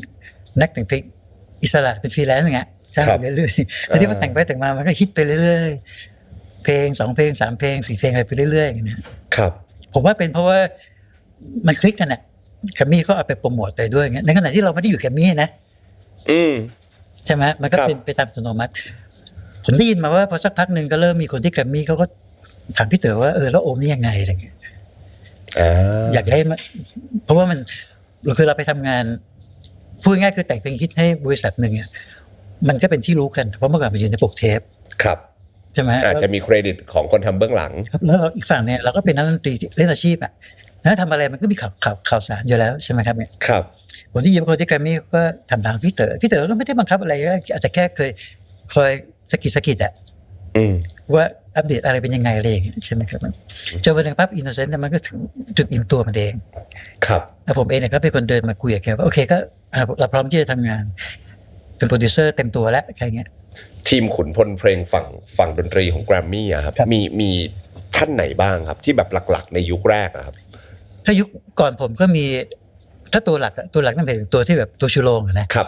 อิสระเป็นฟรีแลนซ์อย่างเงี้ยจ้างไปเรื่อยๆแต่ที่มันแต่งไปแต่งมามันก็ฮิตไปเรื่อยๆเพลง2เพลง3เพลง4เพลงอะไรไปเรื่อยๆอย่างเงี้ยครับผมว่าเป็นเพราะว่ามันคลิกกันอะแกรมมี่ก็เอาไปโปรโมทไปด้วยเงี้ยในขณะที่เราไม่ได้อยู่แกรมมี่นะใช่ไหมมันก็เป็นไปตามอัตโนมัติผมได้ยินมาว่าพอสักพักหนึ่งก็เริ่มมีคนที่แกรมมี่เขาก็ถามพี่เต๋อว่าแล้วโอมนี่ยังไงอะไรเงี้ยอยากให้เพราะว่ามันคือเราไปทำงานพูดง่ายคือแต่งเพลงฮิตให้บริษัทหนึ่งมันก็เป็นที่รู้กันเพราะเมื่อก่อนมันอยู่ในปกเทปครับใช่ไหมอาจจะมีเครดิตของคนทำเบื้องหลังแล้วเราอีกฝั่งเนี่ยเราก็เป็นนักดนตรีเล่นอาชีพอ่ะแล้วทำอะไรมันก็มีข่าวสารอยู่แล้วใช่ไหมครับเนี่ยครับผมที่ยืมคนที่แกรมมี่ก็ทำตามพี่เต๋อก็ไม่ได้บังคับอะไรอาจจะแค่เคยคอยสกิดอ่ะว่าอัปเดตอะไรเป็นยังไงอะไรอย่างเงี้ยใช่ไหมครับจนวันหนึ่งปั๊บอินโนเซนต์มันก็ถึงจุดอิ่มตัวมันเองครับผมเองเนี่ยก็เป็นคนเดินมาคุยกับแกว่าโอเคก็เราพร้อมที่จะทำงานเป็นโปรดิวเซอร์เต็มตัวแล้วอะไรเงี้ยทีมขุนพลเพลงฝั่งดนตรีของแกรมมี่อะครับมีท่านไหนบ้างครับที่แบบหลักๆในยุคแรกครับถ้ายุคก่อนผมก็มีถ้าตัวหลักนั่นเป็นตัวที่แบบตัวชูโรงนะครับ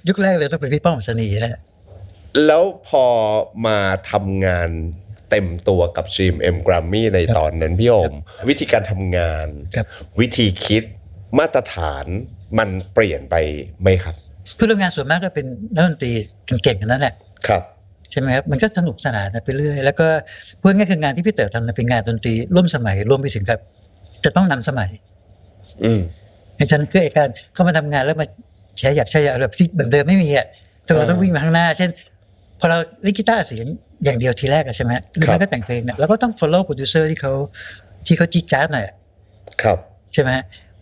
ยุคแรกเลยต้องเป็นพี่ป้อมอัศนีนะแล้วพอมาทำงานเต็มตัวกับ GMM Grammy ในตอนนั้นพี่โอมวิธีการทำงานวิธีคิดมาตรฐานมันเปลี่ยนไปไหมครับผู้ร่วมงานส่วนมากก็เป็นนักดนตรีเก่งๆกันนั่นแหละครับใช่ไหมครับมันก็สนุกสนานไปเรื่อยแล้วก็พูดง่ายคืองานที่พี่เต๋อทำเป็นงานดนตรีร่วมสมัยรวมไปถึงครับจะต้องนำสมัยอย่างฉันคือการเข้ามาทำงานแล้วมาใช้แบบที่เดิมไม่มีอ่ะเราต้องวิ่งมาข้างหน้าเช่นพอเราเล่นกีตาร์เสียงอย่างเดียวทีแรกใช่ไหมหรือไม่ก็แต่งเพลงเนี่ยเราก็ต้อง follow producer ที่เขาจี๊ดจ๊าดหน่อยครับใช่ไหม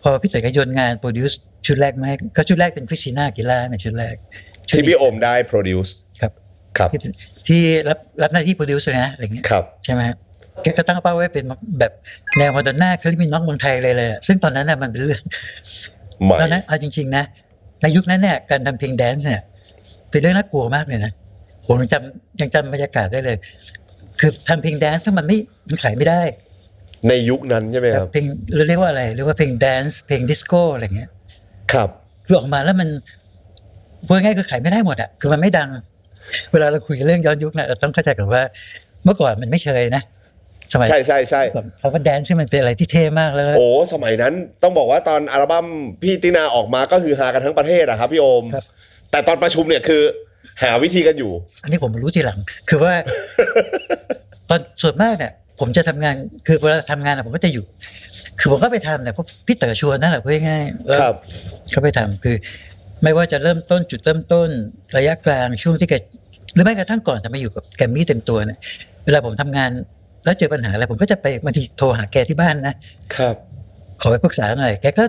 พอพี่เต๋อก็โยนงาน produce ชุดแรกมาก็ชุดแรกเป็นคริสติน่าอากิล่าในชุดแรกที่พี่โอมได้ produce ครับที่รับหน้าที่ produce นะอะไรเงี้ยใช่ไหมแกก็ตั้งเป้าไว้เป็นแบบแนวโมเดิร์นน่าคลิมิน็อกเมืองไทยเลยซึ่งตอนนั้นน่ะมันเป็นเรื่องตอนนั้นเอาจริงๆนะในยุคนั้นเนี่ยการทำเพลงแดนซ์เนี่ยเป็นเรื่องน่ากลัวมากเลยนะผมยังจำบรรยากาศได้เลยคือทำเพลงแดนซ์ซึ่งมันขายไม่ได้ในยุคนั้นใช่ไหมครับเพลงเราเรียกว่าอะไรเรียกว่าเพลงแดนซ์เพลงดิสโก้อะไรเงี้ยครับคือออกมาแล้วมันพูดง่ายคือขายไม่ได้หมดอ่ะคือมันไม่ดังเวลาเราคุยเรื่องย้อนยุคนะเราต้องเข้าใจก่อนว่าเมื่อก่อนมันไม่เชยนะใช่คำว่าแดนซ์ที่มันเป็นอะไรที่เท่มากเลยโอ้สมัยนั้นต้องบอกว่าตอนอัลบั้มพี่ตินาออกมาก็คือฮากันทั้งประเทศอะครับพี่โอมแต่ตอนประชุมเนี่ยคือหาวิธีกันอยู่อันนี้ผมรู้ทีหลังคือว่า ตอนส่วนมากเนี่ยผมจะทำงานคือเวลาทำงานผมก็จะอยู่คือผมก็ไปทำเนี่ยเพราะพี่เต๋อชวนนั่นแหละพูดง่ายๆแล้วก็ไปทำคือไม่ว่าจะเริ่มต้นจุดเริ่มต้นระยะกลางช่วงที่แกหรือแม้กระทั่งก่อนจะมาอยู่กับแกรมมี่เต็มตัวเนี่ยเวลาผมทำงานแล้วเจอปัญหาอะไรผมก็จะไปบางทีโทรหาแกที่บ้านนะครับขอไปปรึกษาหน่อยแกก็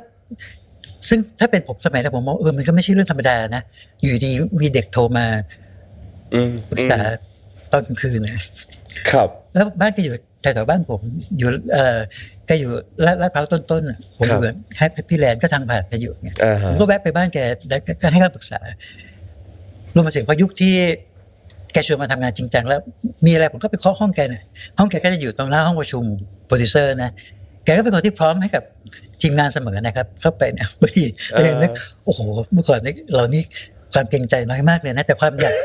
ซึ่งถ้าเป็นผมสมัยนั้นผมมองมันก็ไม่ใช่เรื่องธรรมดานะอยู่ดีมีเด็กโทรมาปรึกษาตอนกลางคืนนะครับแล้วบ้านก็อยู่แถวบ้านผมอยู่ก็อยู่ลาดพร้าวต้นๆผมอยู่ให้พี่แลนก็ทางผ่านไปอยู่เนี่ยผมก็แวะไปบ้านแกก็ให้คำปรึกษารวมถึงพอยุคที่แกชวนมาทำงานจริงจังแล้วมีอะไรผมก็ไปเคาะห้องแกเนี่ยห้องแกก็จะอยู่ตรงหน้าห้องประชุมโปรดิวเซอร์นะแกก็เป็นคนที่พร้อมให้กับทีมงานเสมอนะครับเข้าไปเนี่ยพอดีนึกโอ้โหเมื่อก่อนนี้เรานี่ความเกรงใจน้อยมากเลยนะแต่ความอยาก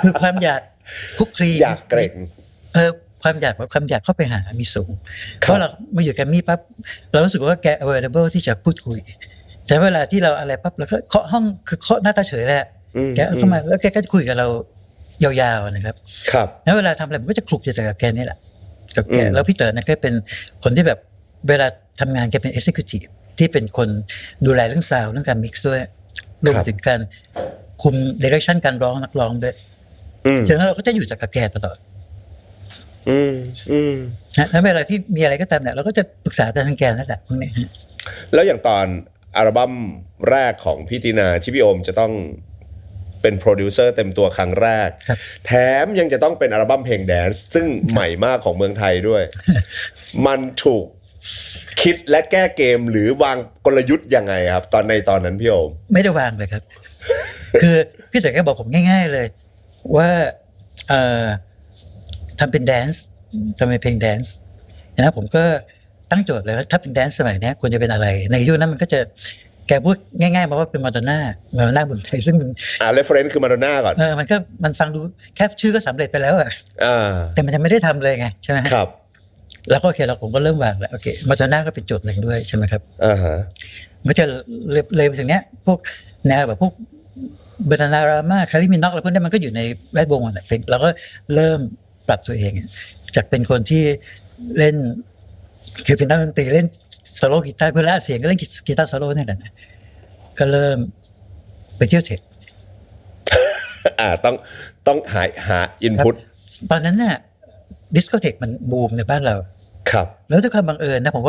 คือความอยากคุกคลีอยากเกรงความอยากเข้าไปหามีสูงเพราะเรามาอยู่แกรมมี่ปั๊บเรารู้สึกว่าแก available ที่จะพูดคุยแต่เวลาที่เราอะไรปั๊บเราก็เคาะห้องคือเคาะหน้าตาเฉยแหละแกเข้ามาแล้วแกก็จะคุยกับเรายาวๆนะครับแล้วเวลาทำอะไรผมก็จะคลุกอยู่กับแกนี่แหละกับแกแล้วพี่เต๋อเนี่ยก็เป็นคนที่แบบเวลาทำงานแกเป็น executive ที่เป็นคนดูแลเรื่องซาวด์เรื่องการ mix ด้วยรวมถึงการคุม direction การร้องนักร้องด้วยฉะนั้นเราก็จะอยู่กับแกตลอดแล้วเวลาที่มีอะไรก็ตามเนี่ยเราก็จะปรึกษาทางแกนั่นแหละพวกนี้แล้วอย่างตอนอัลบั้มแรกของพี่ตินาที่พี่โอมจะต้อง เป็นโปรดิวเซอร์เต็มตัวครั้งแรกแถมยังจะต้องเป็นอัลบั้มเพลงแดนซ์ซึ่งใหม่มากของเมืองไทยด้วย มันถูกคิดและแก้เกมหรือวางกลยุทธ์ยังไงครับตอนนั้นพี่โอมไม่ได้วางเลยครับ คือพี่เต๋อแกบอกผมง่ายๆเลยว่าทำเป็นแดนซ์ทำเป็นเพลงแดนซ์นะผมก็ตั้งโจทย์เลยว่าถ้าเป็นแดนซ์สมัยนี้ควรจะเป็นอะไรในยุคนั้นมันก็จะแกพูดง่ายๆมาว่าเป็นมาดอนน่าเมืองไทยซึ่งเรฟเฟรนซ์คือมาดอนน่าก่อนมันฟังดูแค่ชื่อก็สำเร็จไปแล้วอะแต่มันยังไม่ได้ทำเลยไงใช่ไหมครับแล้วก็โอเคเราผมก็เริ่มวางแล้วโอเคมาดอนน่าก็เป็นโจทย์หนึ่งด้วยใช่ไหมครับมันจะเลยไปถึงเนี้ยพวกแนวแบบพวกเบตานารามาคาริมินอกอะไรพวกนี้มันก็อยู่ในแวดวงอะไรเราก็เริ่มปรับตัวเองจากเป็นคนที่เล่นคือเป็นนักดนตรีเล่นโซโล่กีตาร์เพื่อละเสียงก็เล่นกีตาร์โซโล่นี่แหละนะก็เริ่มไปเที่ยวเทคต้องหาอินพุตตอนนั้นน่ะดิสโกเทคมันบูมในบ้านเราครับแล้วด้วยความบังเอิญนะผม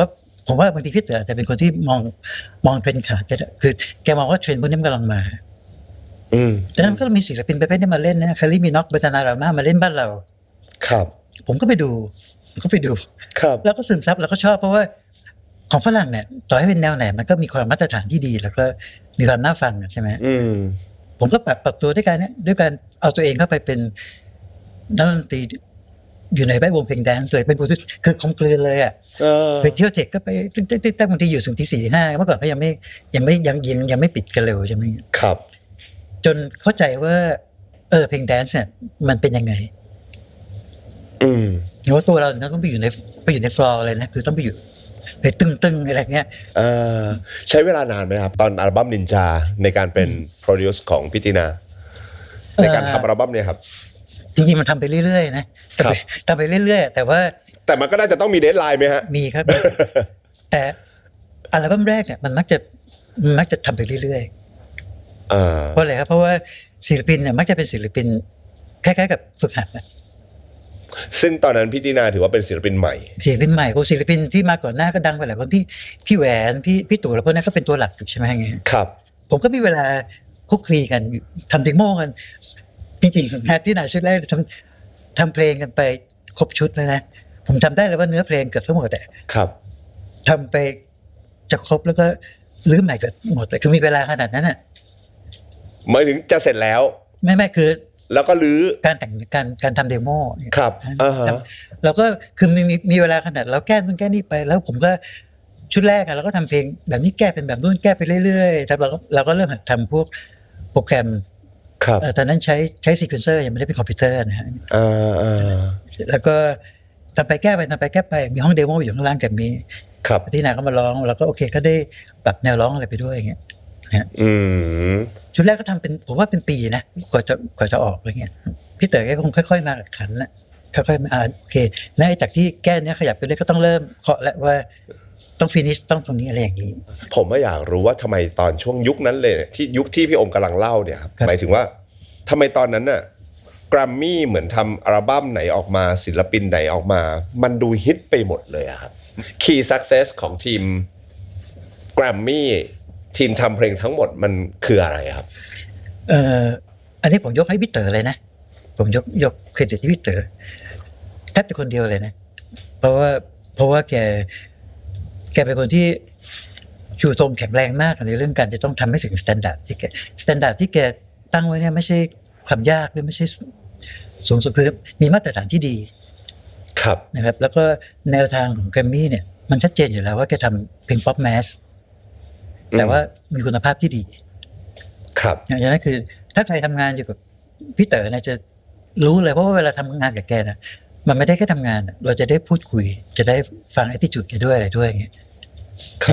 ว่าบางทีพี่เต๋อจะเป็นคนที่มองเทรนด์ขาดคือแกมองว่าเทรนด์พวกนี้มันกำลังมาดังนั้นก็มีศิลปินประเภทนี้มาเล่นนะคาริมินอกเบตานารามามาเล่นบ้านเราครับผมก็ไปดูครับแล้วก็ซึมซับแล้วก็ชอบเพราะว่าของฝรั่งเนี่ยต่อให้เป็นแนวไหนมันก็มีความมาตรฐานที่ดีแล้วก็มีความน่าฟังใช่ไหมผมก็ปรับตัวด้วยการเอาตัวเองเข้าไปเป็นนักดนตรีอยู่ในแวดวงเพลงแดนซ์เลยเป็นคือคอมกลืนเลยอ่ะไปเที่ยวเทคก็ไปตั้งบางทีอยู่ถึงที่4-5เมื่อก่อนก็ยังไม่ปิดกันเร็วใช่ไหมครับจนเข้าใจว่าเพลงแดนซ์เนี่ยมันเป็นยังไงเพราะตัวเราต้องไปอยู่ในฟลอร์เลยนะคือต้องไปอยู่ไปตึงอะไรเงี้ยใช้เวลานานไหมครับตอนอัลบั้มนินจาในการเป็นโปรดิวซ์ของพี่ตินาในการทำอัลบั้มเนี่ยครับจริงๆมันทำไปเรื่อยๆนะทำไปเรื่อยๆแต่มันก็น่าจะต้องมีเดดไลน์ไหมฮะมีครับ แต่อัลบั้มแรกเนี่ยมันมักจะทำไปเรื่อยๆเพราะอะไรครับเพราะว่าศิลปินเนี่ยมักจะเป็นศิลปินคล้ายๆกับฝึกหัดนะซึ่งตอนนั้นพี่ตินาถือว่าเป็นศิลปินใหม่พวกศิลปินที่มาก่อนหน้าก็ดังไปหลายคนพี่แหวนพี่ตู่แล้วพวกนั้นก็เป็นตัวหลักอยู่ใช่ไหมไงครับผมก็มีเวลาคุกคลีกันทำเดโมกันจริงๆงานที่นาชุดแรกทำเพลงกันไปครบชุดเลยนะผมทำได้เลยว่าเนื้อเพลงเกือบทั้งหมดครับทำไปจะครบแล้วก็รื้อใหม่เกือบหมดเลยคือมีเวลาขนาดนั้นหมายถึงจะเสร็จแล้วไม่คือแล้วก็รื้อการทำเดโมครับเราก็คือมีเวลาขนาดเราแก้นู่นแก้นี่ไปแล้วผมก็ชุดแรกเราก็ทำเพลงแบบนี้แก้เป็นแบบนู่นแก้ไปเรื่อยๆแล้วเราก็เริ่มทำพวกโปรแกรมตอนนั้นใช้ซีเควนเซอร์ยังไม่ได้เป็นคอมพิวเตอร์นะฮะแล้วก็ทำไปแก้ไปมีห้องเดโมอยู่ข้างล่างกับมีที่นาก็มาร้องแล้วก็โอเคก็ได้ปรับแนวร้องอะไรไปด้วยอย่างเงี้ยชุดแรกก็ทำเป็นผมว่าเป็นปีนะกว่าจะออกอะไรเงี้ยพี่เต๋อแกคงค่อยๆมาขันนะค่อยๆมาโอเคแล้วจากที่แก้เนี้ยขยับไปเรื่อยก็ต้องเริ่มเคาะแล้วว่าต้องฟินิชต้องตรงนี้อะไรอย่างนี้ผมก็อยากรู้ว่าทำไมตอนช่วงยุคนั้นเลยที่ยุคที่พี่อมกำลังเล่าเนี่ยครับหมายถึงว่าทำไมตอนนั้นน่ะแกรมมี่เหมือนทำอัลบั้มไหนออกมาศิลปินไหนออกมามันดูฮิตไปหมดเลยครับ Key Success ของทีมแกรมมี่ทีมทำเพลงทั้งหมดมันคืออะไรครับอันนี้ผมยกให้พี่เต๋อเลยนะผมยกเครดิตที่พี่เต๋อแทบจะคนเดียวเลยนะเพราะว่าแกเป็นคนที่ชูทรงแข็งแรงมากในเรื่องการจะต้องทำให้ถึงสแตนดาร์ดที่แกตั้งไว้เนี่ยไม่ใช่ความยากหรือไม่ใช่สูงสุดคือมีมาตรฐานที่ดีครับนะครับแล้วก็แนวทางของแกรมมี่เนี่ยมันชัดเจนอยู่แล้วว่าแกทำเพลงป๊อปแมสแต่ว่ามีคุณภาพที่ดีครับอย่างนั้นคือถ้าใครทำงานอยู่กับพี่เต๋อเนี่ยจะรู้เลยเพราะว่าเวลาทำงานกับแกนะมันไม่ได้แค่ทำงานเราจะได้พูดคุยจะได้ฟังแอททิจูดแกด้วยอะไรด้วยอย่างเงี้ย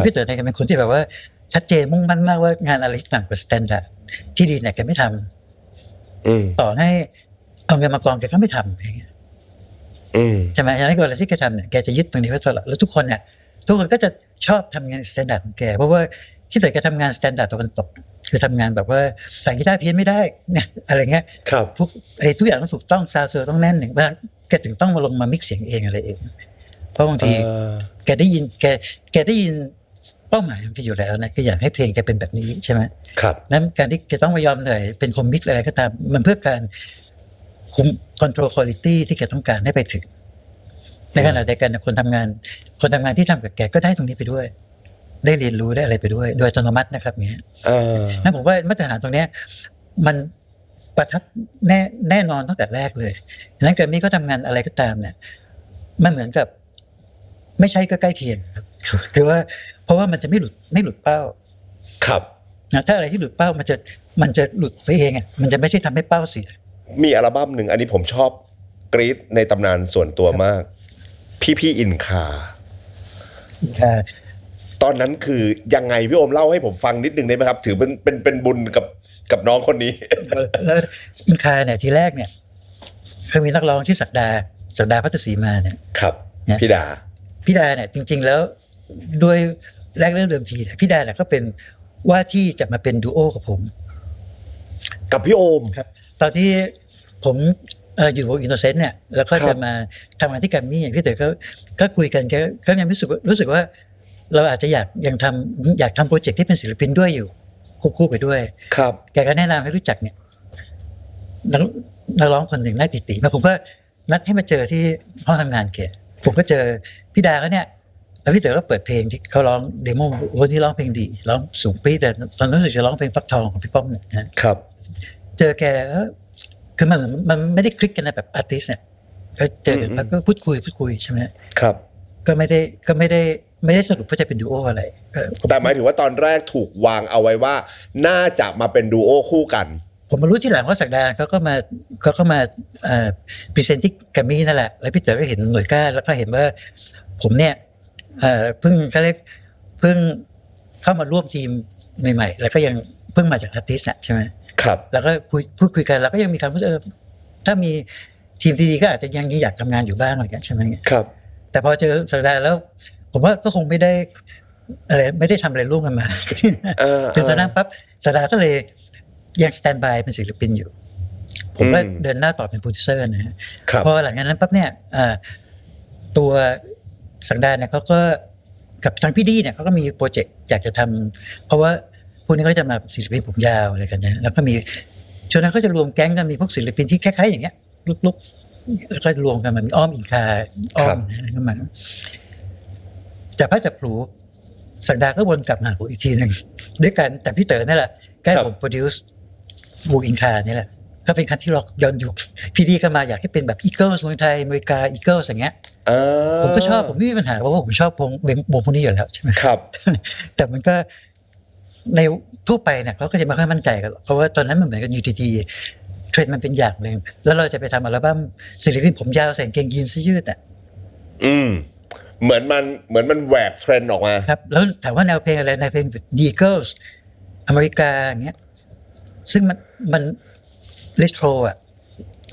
พี่เต๋อเนี่ยเป็นคนที่แบบว่าชัดเจนมุ่งมั่นมากว่างานอะไรต่างกว่าสแตนดาร์ดที่ดีเนี่ยแกไม่ทำต่อให้เอาเงินมากองแกก็ไม่ทำอย่างเงี้ยใช่ไหมอย่างนั้นเวลาที่แกทำเนี่ยแกจะยึดตรงนี้ไว้ตลอดแล้วทุกคนก็จะชอบทำงานสแตนดาร์ดของแกเพราะว่าพี่เต๋อแกทำงานสแตนดาร์ดตะวันตกคือทำงานแบบว่าใส่กีตาร์เพี้ยนไม่ได้เนี่ยอะไรเงี้ยพวกทุกอย่างต้องถูกต้องซาวเซอร์ต้องแน่นหนึ่งเพราะแกถึงต้องมาลงมามิกซ์เสียงเองอะไรเองเพราะบางทีแกได้ยิน เป้าหมายของแกอยู่แล้วนะคืออยากให้เพลงแกเป็นแบบนี้ใช่ไหม ครับ นั้นการที่แกต้องมายอมเหนื่อยเป็นคอมมิกซ์อะไรก็ตามมันเพื่อการคุมคอนโทรลคุณภาพที่แกต้องการให้ไปถึงในขณะเดียวกันคนทำงานที่ทำกับแกก็ได้ตรงนี้ไปด้วยได้เรียนรู้ได้อะไรไปด้วยโดยอัตโนมัตินะครับเนี้ยนั่นผมว่ามาตรฐานตรงเนี้ยมันประทับแน่นอนตั้งแต่แรกเลยดังนั้นแกรมมี่ก็ทำงานอะไรก็ตามเนี่ยมันเหมือนกับไม่ใช่ก็ใกล้เคียงคือว่าเพราะว่ามันจะไม่หลุดเป้า ครับ นะถ้าอะไรที่หลุดเป้ามันจะหลุดไปเองอ่ะมันจะไม่ใช่ทำให้เป้าเสีย มีอัลบั้มหนึ่งอันนี้ผมชอบกรี๊ดในตำนานส่วนตัวมาก พี่อินคา ค่ะ ตอนนั้นคือยังไงพี่โอมเล่าให้ผมฟังนิดนึงได้ไหมครับ ถือเป็นบุญกับน้องคนนี้ แล้วอินคาเนี่ยทีแรกเนี่ยเคยมีนักร้องชื่อศักดาพัทรศรีมาเนี่ย ครับ เนี่ย พี่ดา เนี่ยจริงๆแล้วด้วยแรกเริ่มเดิมทีเนี่ยพี่ดาเนี่ยก็เป็นว่าที่จะมาเป็นดูโอกับผม กับพี่โอม ครับตอนที่ผมอยู่วงอินโนเซนต์เนี่ยแล้วก็ ครั จะ บ มาทำงานที่แกรมมี่พี่เต๋อก็คุยกันก็ยังรู้สึกว่าเราอาจจะอยากทำโปรเจกต์ที่เป็นศิลปินด้วยอยู่ควบคู่ไปด้วย ครับ แกก็แนะนำให้รู้จักเนี่ยนักร้องคนหนึ่งน่าติมาผมก็นัดให้มาเจอที่ห้องทำงานแกผมก็เจอพี่ดาเขาเนี่ยแล้วพี่เต๋อก็เปิดเพลงที่เขาร้องเดโมวันนี้ร้องเพลงดีร้องสูงปรี๊ดแต่ตอนนั้นรู้สึกจะร้องเพลงฟักทองของพี่ป้อมเนี่ยนะครับ เจอแกแล้วคือมันไม่ได้คลิกกันนะแบบอาร์ติสเนี่ยก็เจอกันแล้วก็พูดคุยใช่ไหม ครับ ก็ไม่ได้สรุปว่าจะเป็นดูโออะไรก็ แต่หมายถึงว่าตอนแรกถูกวางเอาไว้ว่า น่าจะมาเป็นดูโอคู่กัน ผมมารู้ที่หลังว่าศักดาเขาก็มาพรีเซนต์ที่แกรมมี่นั่นแหละแล้วพี่เต๋อก็เห็นหน่วยก้านแล้วก็เห็นว่าผมเนี่ยเพิ่งเข้ามาร่วมทีมใหม่ๆแล้วก็ยังเพิ่งมาจากอาร์ติสต์ใช่ไหม ครับ แล้วก็พูดคุยกันแล้วก็ยังมีความรู้สึกถ้ามีทีมที่ดีก็อาจจะยังอยากทำงานอยู่บ้างเหมือนกันใช่ไหม ครับ แต่พอเจอศักดาแล้ว ผมว่าก็คงไม่ได้ทำอะไรร่วมกันมาจนตอนนั้นปั๊บศักดาก็เลยยังสแตนบายเป็นศิลปินอยู่ ผมก็เดินหน้าต่อเป็นโปรดิวเซอร์นะฮะพอหลังจากนั้นปั๊บเนี่ยตัวศักดาเนี่ยเขาก็กับทางพี่ดีเนี่ยเขาก็มีโปรเจกต์อยากจะทำเพราะว่าพวกนี้ก็จะมาศิลปินผมยาวอะไรกันเนี่ยแล้วก็มีช่วงนั้นเขาจะรวมแก๊งกันมีพวกศิลปินที่คล้ายๆอย่างเงี้ยลุกๆแล้วก็รวมกันมันมีอ้อมอินคาอ้อมนะเข้ามาจากพระจักรพลูศักดาก็วนกลับมาผมอีกทีหนึ่งด้วยกันแต่พี่เต๋อนี่แหละใกล้ผมโปรดิวซ์วงอินคานี่แหละก็เป็นคันที่ร็อกย้อนยุคพี่ดีก็มาอยากให้เป็นแบบอีเกิลส์เมืองไทยอเมริกาอีเกิลส์อย่างเงี้ยผมก็ชอบผมไม่มีปัญหาเพราะว่าผมชอบวงพวกนี้อยู่แล้วใช่ไหมครับ แต่มันก็ในทั่วไปเนี่ยเขาก็จะไม่ค่อยมั่นใจกันหรอกเพราะว่าตอนนั้นมันเหมือนกับอยู่ดีๆเทรนด์มันเป็นอย่างหนึ่งแล้วเราจะไปทำอัลบั้มศิลปินผมยาวใส่กางเกงยีนส์เสื้อยืดอ่ะเหมือนมันแหวกเทรนด์ออกมาครับแล้วถามว่าแนวเพลงอะไรแนวเพลงดีเกิลส์อเมริกาอย่างเงี้ยซึ่งมันเรโทรอ่ะ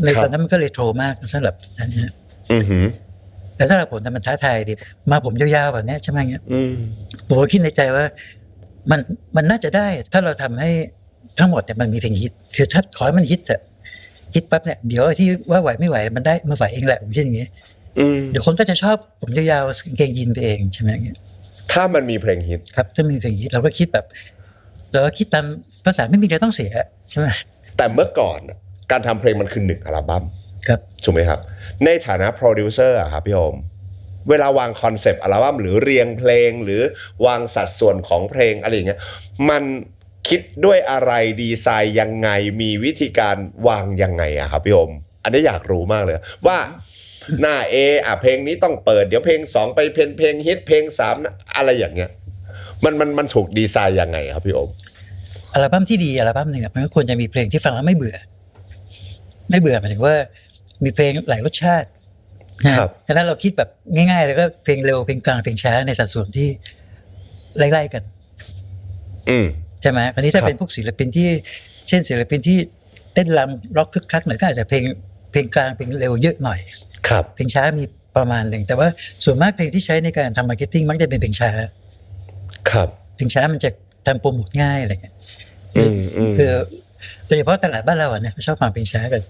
ในตอนนั้นมันก็เรโทรมากสำหรับอันนี้แต่สำหรับผมมันท้าทายดีมาผมยาวๆแบบนี้ใช่ไหมเงี้ยผมก็คิดในใจว่ามันน่าจะได้ถ้าเราทำให้ทั้งหมดเนี่ยมันมีเพลงฮิตคือถ้าขอให้มันฮิตอะฮิตปั๊บเนี่ยเดี๋ยวที่ว่าไหวไม่ไหวมันได้มาไหวเองแหละผมคิดอย่างงี้เดี๋ยวคนก็จะชอบผมยาวๆกางเกงยีนตัวเองใช่ไหมเงี้ยถ้ามันมีเพลงฮิตครับถ้ามีเพลงฮิตเราก็คิดตามภาษาไม่มีอะไรต้องเสียใช่ไหมแต่เมื่อก่อนการทำเพลงมันคือ1อัลบั้มครับถูกไหมครับในฐานะโปรดิวเซอร์อะครับพี่โอมเวลาวางคอนเซปต์อัลบั้มหรือเรียงเพลงหรือวางสัดส่วนของเพลงอะไรอย่างเงี้ยมันคิดด้วยอะไรดีไซน์ยังไงมีวิธีการวางยังไงอะครับพี่โอมอันนี้อยากรู้มากเลยว่าหน้า A เพลงนี้ต้องเปิดเดี๋ยวเพลง2ไปเพลงฮิตเพลง3อะไรอย่างเงี้ยมันถูกดีไซน์ยังไงครับพี่โอมอัลบั้มที่ดีอัลบั้มหนึ่งมันก็ควรจะมีเพลงที่ฟังแล้วไม่เบื่อหมายถึงว่ามีเพลงหลายรสชาติครับฉะนั้นเราคิดแบบง่ายๆแล้วก็เพลงเร็วเพลงกลางเพลงช้าในสัดส่วนที่ไล่ๆกันใช่ไหมคราวนี้ถ้าเป็นพวกศิลปินที่เช่นศิลปินที่เต้นรำร็อกคึกคักหน่อยก็อาจจะเพลงกลางเพลงเร็วเยอะหน่อยครับเพลงช้ามีประมาณหนึ่งแต่ว่าส่วนมากเพลงที่ใช้ในการทำมาร์เก็ตติ้งมักจะเป็นเพลงช้าครับเพลงช้ามันจะทำโปรโมทง่ายอะไรเงี้ยคือโดยเฉพาะตลาดบ้านเราเนี่ยชอบฟังเพลงช้ากับเ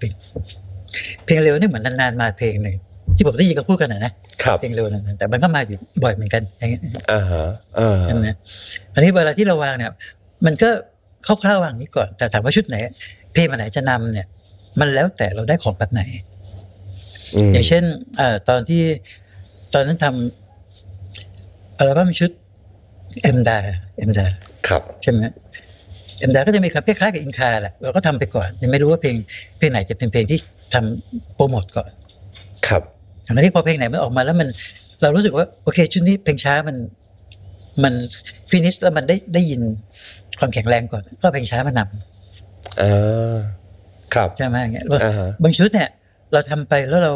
พลงเร็วนี่เหมือนนานๆมาเพลงหนึ่ง ที่ผมได้ยินเขาพูดกันนะครับ เพลงเร็วนั้นแต่มันก็มาอยู่บ่อยเหมือนกันอย่างเงี้ย ใช่ไหมอันนี้เวลาที่เราวางเนี่ยมันก็คร่าวๆวางนี้ก่อนแต่ถามว่าชุดไหนเพลงอันไหนจะนำเนี่ยมันแล้วแต่เราได้ของแบบไหนอย่างเช่นตอนนั้นทำอัลบั้มชุดเอ็มดาครับใช่ไหมเอ็มดาก็จะมีคล้ายๆกับอินคาแหละเราก็ทำไปก่อนยังไม่รู้ว่าเพลงไหนจะเป็นเพลงที่ทำโปรโมทก่อนครับอันนี้พอเพลงไหนมันออกมาแล้วมันเรารู้สึกว่าโอเคชุดนี้เพลงช้ามันฟินิชแล้วมันได้ยินความแข็งแรงก่อนก็เพลงช้ามานำครับใช่ไหมอย่างเงี้ยบางชุดเนี่ยเราทำไปแล้วเรา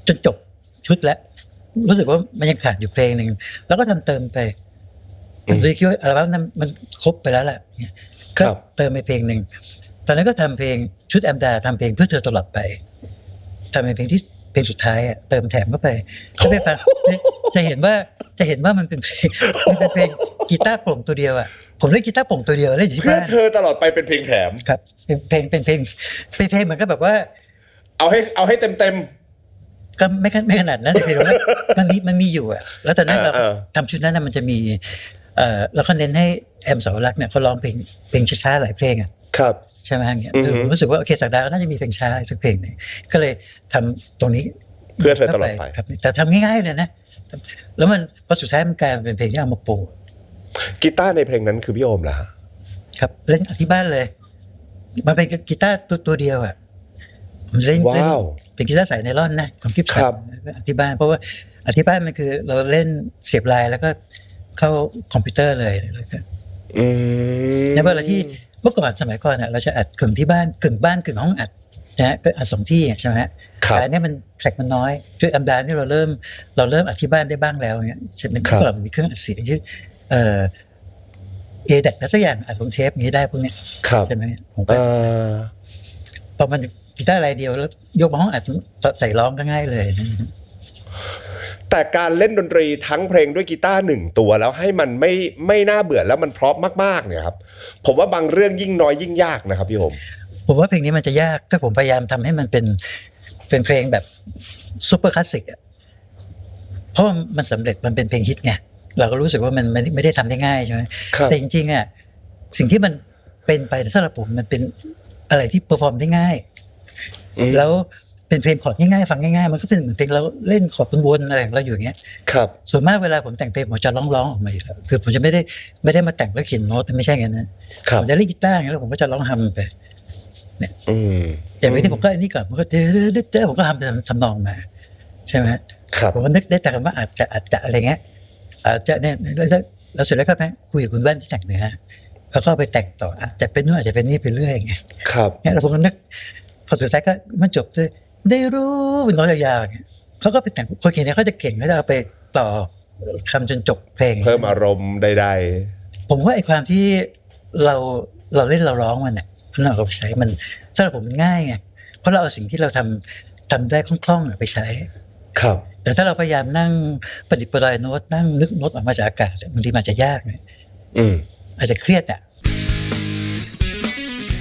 จนจบชุดแล้วรู้สึกว่ามันยังขาดอยู่เพลงหนึ่งแล้วก็ทำเติมไปโดยคิดว่าอัลบั้มนั้นมันครบไปแล้วแหละก็เติมไปเพลงหนึ่งตอนนั้นก็ทำเพลงชุดแอมดาทำเพลงเพื่อเธอตลอดไปทำเป็นเพลงที่เพลงสุดท้ายเติมแถมเข้าไปถ้าไปฟังจะเห็นว่ามันเป็นเพลงกีตาร์โปร่งตัวเดียวผมเล่นกีตาร์โปร่งตัวเดียวเล่นอยู่ที่บ้านเธอตลอดไปเป็นเพลงแถมครับเป็นเพลงเหมือนกับแบบว่าเอาให้เต็มก็ไม่ขนาดนั้นแต่เพียงว่ามันมีอยู่แล้วตอนนั้นเราทำชุดนั้นมันจะมีเราก็เน้นให้แอมสาวรักษ์เนี่ยเขาร้องเพลงช้าๆหลายเพลงครับใช่ไหมอย่างเงี้ยผมรู้สึกว่าโอเคศักดาก็น่าจะมีเพลงช้าสักเพลงนึงก็เลยทำตรงนี้เพื่อเธอตลอดไปครับแต่ทำง่ายๆเลยนะแล้วมันพอสุดท้ายมันกลายเป็นเพลงที่เอามาโปรกีตาร์ในเพลงนั้นคือพี่โอมเหรอครับเล่นที่บ้านเลยมันเป็นกีตาร์ตัวเดียวผมเล่นเป็นกีตาร์สายไนลอนนะของกิฟสันที่บ้านเพราะว่าที่บ้านมันคือเราเล่นเสียบลายแล้วก็เข้าคอมพิวเตอร์เลยในเวลาที่เมื่อก่อนสมัยก่อนเราจะอัดกึ่งที่บ้านกึ่งห้องอัดนะก็อัด2ที่ใช่ไหมแต่อันนี้มันแทร็กมันน้อยช่วยอัมดานี่เราเริ่มอัดที่บ้านได้บ้างแล้วเนี่ยเช่นเมื่อก่อนมีเครื่องอัดเสียงชื่อADAC แล้วสักอย่างอัดลงเทปนี้ได้พวกนี้ใช่ไหมผมพอมันกีตาร์รายเดียวแล้วยกมาห้องอัดใส่ร้องก็ง่ายเลยแต่การเล่นดนตรีทั้งเพลงด้วยกีตาร์1ตัวแล้วให้มันไม่น่าเบื่อแล้วมันเพราะมากๆเนี่ยครับผมว่าบางเรื่องยิ่งน้อยยิ่งยากนะครับพี่ผมว่าเพลงนี้มันจะยากถ้าผมพยายามทำให้มันเป็นเพลงแบบซุปเปอร์คลาสสิกเพราะมันสำเร็จมันเป็นเพลงฮิตไงเราก็รู้สึกว่ามันไม่ได้ทำได้ง่ายใช่ไหมแต่จริงๆสิ่งที่มันเป็นไปสำหรับผมมันเป็นอะไรที่เพอร์ฟอร์มได้ง่ายแล้วเป็นเพลงคอร์ดง่ายๆฟังง่ายๆมันก็เป็นเหมือนเพลงเราเล่นคอร์ดวนๆอะไรของเราอยู่อย่างเงี้ยครับส่วนมากเวลาผมแต่งเพลงผมจะร้องออกมาอยู่แล้วคือผมจะไม่ได้มาแต่งแล้วเขียนโน้ตไม่ใช่งั้นนะผมจะเล่นกีตาร์อย่างเงี้ยแล้วผมก็จะร้องฮัมไปเนี่ยอย่างที่ผมก็อันนี้ก่อนผมก็ผมก็ทำเป็นทำนองมาใช่ไหมผมก็นึกได้แต่คำว่าอาจจะอะไรเงี้ยอาจจะเนี่ยแล้วเสร็จแล้วก็ไปคุยกับคุณแว่นที่แต่งเนื้อแล้วก็ไปแต่งต่ออาจจะเป็นนู่นอาจจะเป็นนี่ไปเรื่อยอย่างเงี้ยเนี่ยแล้วผมก็นึกพอสุดท้ายก็มันจบด้วยได้รู้เป็นน้อยยาวๆเนี่ยเขาก็ไปแต่งคนเขียนเนี่ยเขาจะเก่งเขาจะเอาไปต่อคำจนจบเพลงเพิ่มอารมณ์ใดๆผมว่าไอ้ความที่เราเล่นเราร้องมันเนี่ยเราเอาไปใช้มันสำหรับผมมันง่ายไงเพราะเราเอาสิ่งที่เราทำได้คล่องๆไปใช้ครับแต่ถ้าเราพยายามนั่งประดิษฐ์ประดอยโน้ตนั่งนึกโน้ตออกมาจากอากาศบางทีมันจะยากเลยอาจจะเครียด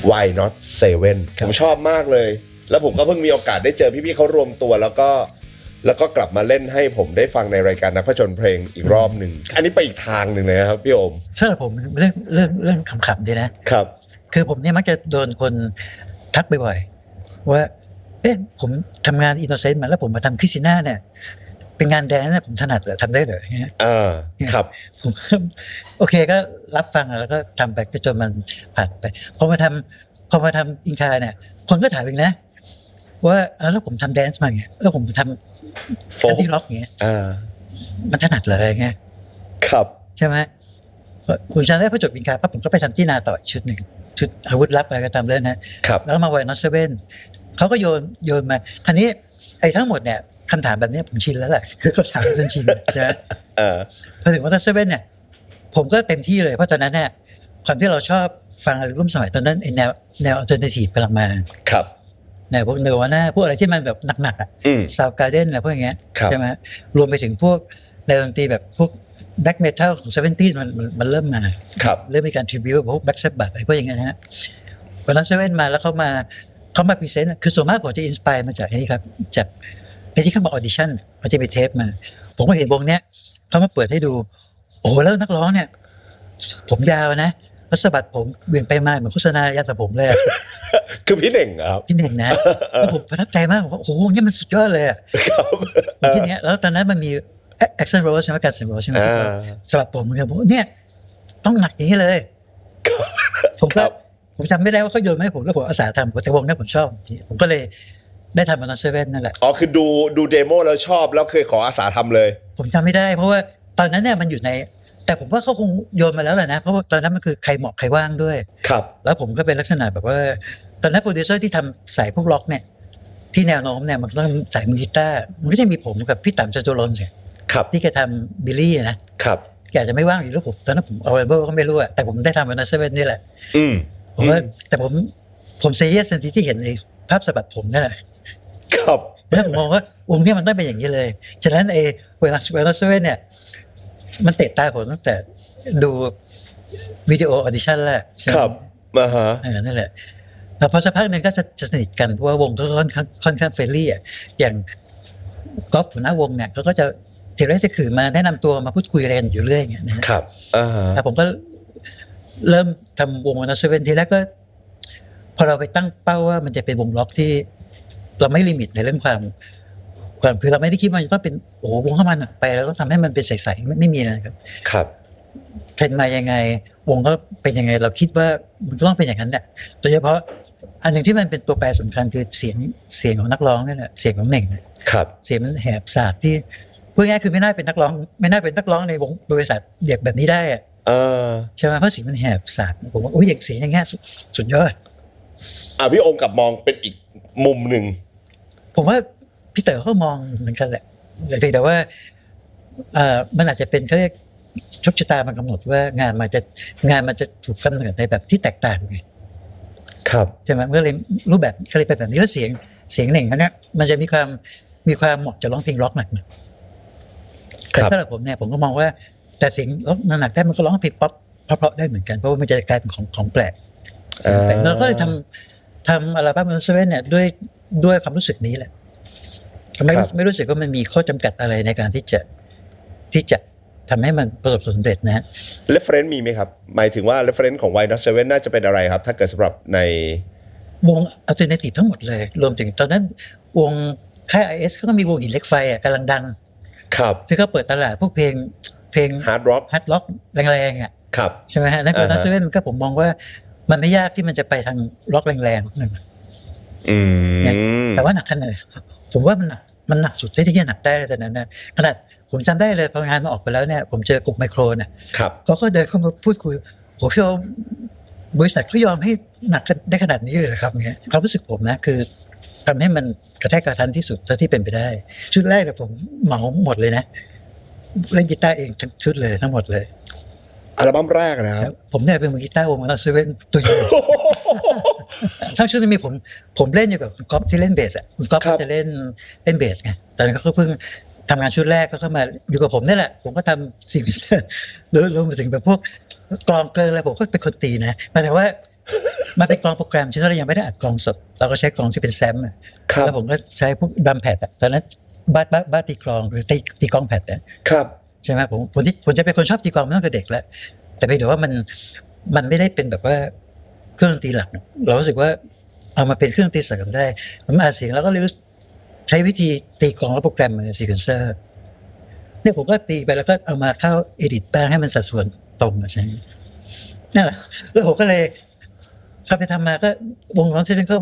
Why Not 7ผมชอบมากเลยแล้วผมก็เพิ่งมีโอกาสได้เจอพี่ๆเขารวมตัวแล้วก็กลับมาเล่นให้ผมได้ฟังในรายการนักผจญเพลงอีกรอบหนึ่งอันนี้ไปอีกทางหนึ่งเลยครับพี่โอมสำหรับผมเรื่องขำๆดีนะครับคือผมเนี่ยมักจะโดนคนทักบ่อยๆว่าผมทำงานอินโนเซนต์มาแล้วผมมาทำคริสติน่าเนี่ยเป็นงานแดนซ์ผมถนัดเหรอทำได้เหรอเงี้ยครับผมโอเคก็รับฟังแล้วก็ทำไปจนมันผ่านไปพอมาทำอินคาเนี่ยคนก็ถามอีกนะว่าแล้วผมทำแดนซ์มาเงี้ยแล้วผมทำอันที่ล็อกเงี้ยมันถนัดเลยไงครับใช่ไหมผมจำได้พอจบอินคาปั๊บผมก็ไปทำที่นาต่ออีกชุดหนึ่งชุดอาวุธลับอะไรก็ตามเรื่องนะแล้วมาไวน์นอตเซเว่นเขาก็โยนมาทีนี้ไอ้ทั้งหมดเนี่ยคำถามแบบนี้ผมชินแล้วแหละคือเขาถามจนชินใช่ไหมพอถึงวันที่7เนี่ยผมก็เต็มที่เลยเพราะตอนนั้นเนี่ยความที่เราชอบฟังรุ่นสมัยตอนนั้นไอ้แนวอัลเทอร์เนทีฟกำลังมาครับแนวพวกเนวาน่าพวกอะไรที่มันแบบหนักซาวด์การ์เด้นอะไรพวกอย่างเงี้ยใช่ไหมรวมไปถึงพวกแนวดนตรีแบบพวกแบล็คเมทัลของ70มันเริ่มมาเริ่มมีการทริบิวต์พวกแบล็คแซบบัธอะไรพวกอย่างเงี้ยฮะวันนั้น7มาแล้วเขามาพรีเซนต์คือส่วนมากผมจะอินสไปร์มาจากนี่ครับจาก ไอ้ที่เขามาออดิชั่นเขาจะไปเทปมาผมก็เห็นวงเนี้ยเขามาเปิดให้ดูโอ้แล้วนักร้องเนี่ยผมยาวนะแล้วสะบัดผมเบี่ยงไปมาเหมือนโฆษณายาสระผมเลย คือพี่เน่งเหรอครับ พี่เน่งนะแล้วผมประทับใจมากผมว่าโอ้โหนี่มันสุดยอดเลยอ่ะ ครับ ที่เนี้ยแล้วตอนนั้นมันมีแอคชั่นโรสใช่ไหมการเซ็นโรสใช่ไหมสำหรับผมเนี่ยผมเนี่ยต้องหนักอย่างนี้เลยผมก็ผมจำไม่ได้ว่าเขาโยนมาให้ผมแล้วผมอาสาทำแต่วงนี้ผมชอบผมก็เลยได้ทำมันเซเว่นนั่นแหละอ๋อคือดูเดโมแล้วชอบแล้วเคยขออาสาทำเลย ผมจำไม่ได้เพราะว่าตอนนั้นเนี่ยมันอยู่ในแต่ผมว่าเขาคงโยนมาแล้วแหละนะเพราะว่าตอนนั้นมันคือใครเหมาะใครว่างด้วยครับแล้วผมก็เป็นลักษณะแบบว่าตอนนั้นโปรดิวเซอร์ที่ทำสายพวกล็อกเนี่ยที่แนวโน้มเนี่ยมันต้องสายมือกีตาร์มันก็จะมีผมกับพี่ต่ำจตุรนต์ครับที่แกทำบิลลี่นะครับแกอาจจะไม่ว่างอยู่แล้วผมตอนนั้นผมเอาเบอร์ก็ไม่รู้อะแต่ผมได้ทำวันนั้นเซเว่นนี่แหละผมว่าแต่ผมเซเยสทันทีที่เห็นในภาพสะบัดผมนี่แหละครับแล้วผมมองว่าวงนี้มันต้องเป็นอย่างนี้เลยฉะนั้นเวลาเซเว่นเนี่ยมันเตะตาผมตั้งแต่ดูวิดีโอออดิชั่นแรกครับมาฮะนั่นแหละแล้วพอสักพักหนึ่งก็จะสนิทกันเพราะว่าวงก็ค่อนข้างเฟรนลี่อ่ะอย่างกอล์ฟหัวหน้าวงเนี่ยเขาก็จะทีแรกจะคือมาแนะนำตัวมาพูดคุยอะไรกันอยู่เรื่อยอย่างเงี้ยนะครับแต่ผมก็เริ่มทำวงวันเซเว่นทีแรกก็พอเราไปตั้งเป้าว่ามันจะเป็นวงล็อกที่เราไม่ลิมิตในเรื่องความคือเราไม่ได้คิดว่าจะต้องเป็นโอ้วงเข้ามาหนักไปแล้วต้องทำให้มันเป็นใสๆไม่มีนะครับครับเทรนมายังไงวงก็เป็นยังไงเราคิดว่ามันต้องเป็นอย่างนั้นแหละโดยเฉพาะอันหนึ่งที่มันเป็นตัวแปรสำคัญคือเสียงของนักร้องนี่แหละเสียงของเน่งครับเสียงมันแหบสาบที่พูดง่ายคือไม่น่าเป็นนักร้องในวงบริษัทเด็กแบบนี้ได้ใช่ไหมเพราะเสียงมันแหบสาบผมว่าโอ้ยเสียงอย่างเงี้ยสุดยอดพี่องค์กับมองเป็นอีกมุมหนึ่งผมว่าพี่เต๋อเขามองเหมือนกันแหละเพียงแต่ว่ามันอาจจะเป็นเขาเรียกโชคชะตามันกำหนดว่างานมันจะถูกกำเนิดในแบบที่แตกต่างไงครับใช่ไหมก็เลยรูปแบบก็เลยเป็นแบบนี้แล้วเสียงเน่งเขาเนี่ยมันจะมีความเหมาะจะร้องเพลงล็อกหนักแต่สำหรับผมเนี่ยผมก็มองว่าแต่เสียงล็อกหนักได้มันก็ร้องเพลงป๊อปเพราะได้เหมือนกันเพราะว่ามันจะกลายเป็นของแปลกเราก็เลยทำอัลบั้มเซเว่นเนี่ยด้วยความรู้สึกนี้แหละไม่รู้สึกว่ามันมีข้อจำกัดอะไรในการที่จะทำให้มันประสบความสำเร็จนะ reference มีไหมครับหมายถึงว่า reference ของ Why Not Seven น่าจะเป็นอะไรครับถ้าเกิดสำหรับในวง alternative ทั้งหมดเลยรวมถึงตอนนั้นวงค่าย IS เขาก็มีวงหินเหล็กไฟกำลังดังครับซึ่งก็เปิดตลาดพวกเพลง hard rock แรงๆครับใช่ไหมฮะนั่นคือ Not Seven ก็ผมมองว่ามันไม่ยากที่มันจะไปทางร็อกแรงๆแต่ว่าหนักขนาดผมว่ามันหนักสุดที่จะหนักได้เลยตอนนั้นนะขนาดผมจำได้เลยพองานมาออกไปแล้วเนี่ยผมเจอกลุ่มไมโครเนี่ยเขาก็เดินเข้ามาพูดคุยโหพี่โอบริษัทเขายอมให้หนักได้ขนาดนี้เลยเหรอครับเนี่ยความรู้สึกผมนะคือทำให้มันกระแทกกระทันที่สุดเท่าที่เป็นไปได้ชุดแรกเนี่ยผมเหมาหมดเลยนะเล่นกีตาร์เองทั้งชุดเลยทั้งหมดเลยอัลบั้มแรกนะครับผมเนี่ยเป็นมือกีตาร์วงเซเว่นตัวใหญ่ทั้งชุดนี้มีผมเล่นอยู่กับคุณก๊อฟที่เล่นเบสคุณก๊อฟจะเล่นเบสไงตอนนั้นเขาเพิ่งทำงานชุดแรกแล้วก็มาอยู่กับผมนี่แหละผมก็ทำสิ่งรวมสิ่งแบบพวกกลองเกลืออะไรผมก็เป็นคนตีนะหมายถึงว่ามันเป็นกลองโปรแกรมที่เรายังไม่ได้อัดกลองสดเราก็ใช้กลองที่เป็นแซมแล้วผมก็ใช้พวกดัมแพดตอนนั้นบ้าตีกลองหรือตีกลองแพดครับใช่ไหมผมจะเป็นคนชอบตีกลองมาตั้งแต่เด็กแล้วแต่เพียงแต่ว่ามันไม่ได้เป็นแบบว่าเครื่องดนตรีหลักเรารู้สึกว่าเอามาเป็นเครื่องดนตรีเสริมได้มันมาเสียงแล้วก็เลยใช้วิธีตีกลองแล้วโปรแกรมมันซีเควนเซอร์เนี่ยผมก็ตีไปแล้วก็เอามาเข้าเอดิตแปลงให้มันสัดส่วนตรงใช่นั่นแหละแล้วผมก็เลยทำไปทำมาก็วงร้องเซเว่นก็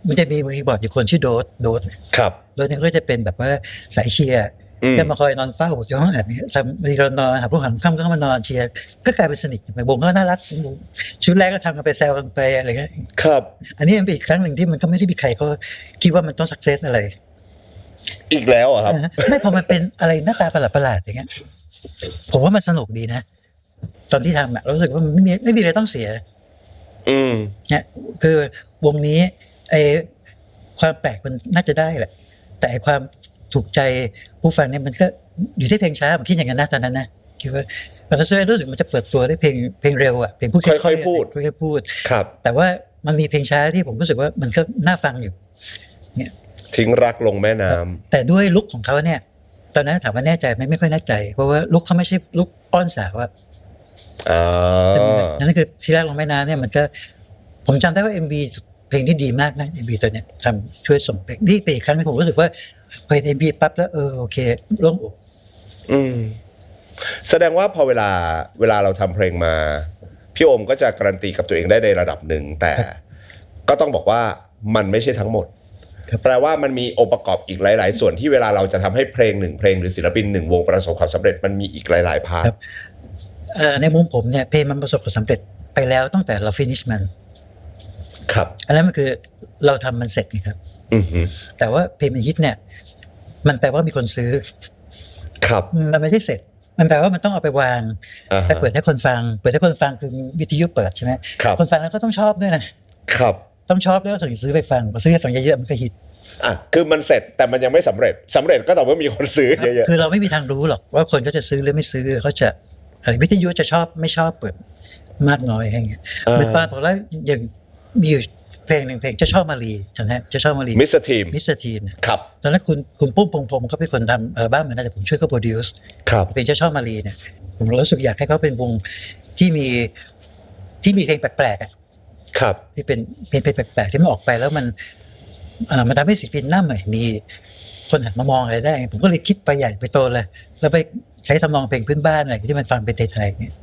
มันจะมีคีย์บอร์ดอยู่คนชื่อโดสครับโดสเนี่ยก็จะเป็นแบบว่าสายเชียร์จะมาคอยนอนเฝ้าอยู่ห้องแบบนี้ทำบางทีเรานอนหาผู้หันค่ำก็มานอนเชียร์ก็กลายเป็นสนิทไปวงก็น่ารักชุดแรกก็ทำกันไปแซวกันไปอะไรเงี้ยครับอันนี้มันเป็นอีกครั้งหนึ่งที่มันก็ไม่ได้มีใครเขาคิดว่ามันต้องสักเซสอะไรอีกแล้วครับไม่พอมันเป็นอะไรหน้าตาประหลาดอย่างเงี้ยผมว่ามันสนุกดีนะตอนที่ทำรู้สึกว่ามันไม่มีอะไรต้องเสียเนี่ยคือวงนี้ความแปลกมันน่าจะได้แหละแต่ความถูกใจผู้ฟังเนี่ยมันก็อยู่ที่เพลงช้าผมคิดอย่างนั้นนะตอนนั้นนะคิดว่ามันรู้สึกมันจะเปิดตัวได้เพลงเร็วเพลงพูดค่อยๆพูดครับแต่ว่ามันมีเพลงช้าที่ผมรู้สึกว่ามันก็น่าฟังอยู่เนี่ย ทิ้งรักลงแม่น้ำแต่ด้วยลุคของเขาเนี่ยตอนนั้นถามว่าแน่ใจไหมไม่ค่อยแน่ใจเพราะว่าลุคเขาไม่ใช่ลุคอ้อนสาวอะนั่นคือที่แรกลงแม่น้ำเนี่ยมันก็ผมจำได้ว่า MV เพลงที่ดีมากนะ MV ตัวเนี้ยทำช่วยส่งเพลงนี่ไปอีกครั้งนึงผมรู้สึกว่าพอเห็น MV ปั๊บแล้วโอเคโล่งอกแสดงว่าพอเวลาเราทำเพลงมาพี่โอมก็จะการันตีกับตัวเองได้ในระดับหนึ่งแต่ก็ต้องบอกว่ามันไม่ใช่ทั้งหมดแปลว่ามันมีองค์ประกอบอีกหลายๆส่วนที่เวลาเราจะทำให้เพลงหนึ่งเพลงหรือศิลปินหนึ่งวงประสบความสำเร็จมันมีอีกหลายๆพาร์ทในมุมผมเนี่ยเพลงมันประสบความสำเร็จไปแล้วตั้งแต่เรา finish มันครับอันนั้นมันคือเราทำมันเสร็จนะครับแต่ว่าเพลงมันฮิตเนี่ยมันแปลว่ามีคนซื้อครับมันไม่ใช่เสร็จมันแปลว่ามันต้องเอาไปวางไปเปิดให้คนฟังคือวิทยุเปิดใช่ไหมคนฟังแล้วก็ต้องชอบด้วยนะครับต้องชอบแล้วถึงซื้อไปฟังพอซื้อไปฟังเยอะๆมันก็ฮิตคือมันเสร็จแต่มันยังไม่สำเร็จก็ต่อเมื่อมีคนซื้อเยอะๆคือเราไม่มีทางรู้หรอกว่าคนเขาจะซื้อหรือไม่ซื้อเขาจะวิทยุจะชอบไม่ชอบเปิดมากน้อยอะไรเงี้ยเหมือนป้าบอกแล้วอย่างมีอยู่เพลงหนึ่งเพลงจะชอบมารีใช่ไหมจะชอบมารีมิสเตอร์ทีมครับตอนนั้นคุณปุ้มพงพงศ์เขาเป็นคนทำอัลบั้มนะแต่ผมช่วยเขาโปรดิวซ์เพลงจะชอบมารีเนี่ยผมรู้สึกอยากให้เขาเป็นวงที่มีเพลงแปลกๆครับที่เป็นเพลงแปลกๆที่มันออกไปแล้วมันทำให้ศิลปินหน้าใหม่มีคนหันมามองอะไรได้ผมก็เลยคิดไปใหญ่ไปโตเลยแล้วไปใช้ทำนองเพลงพื้นบ้านอะไรที่มันฟังเป็นไทยๆอย่างเงี้ย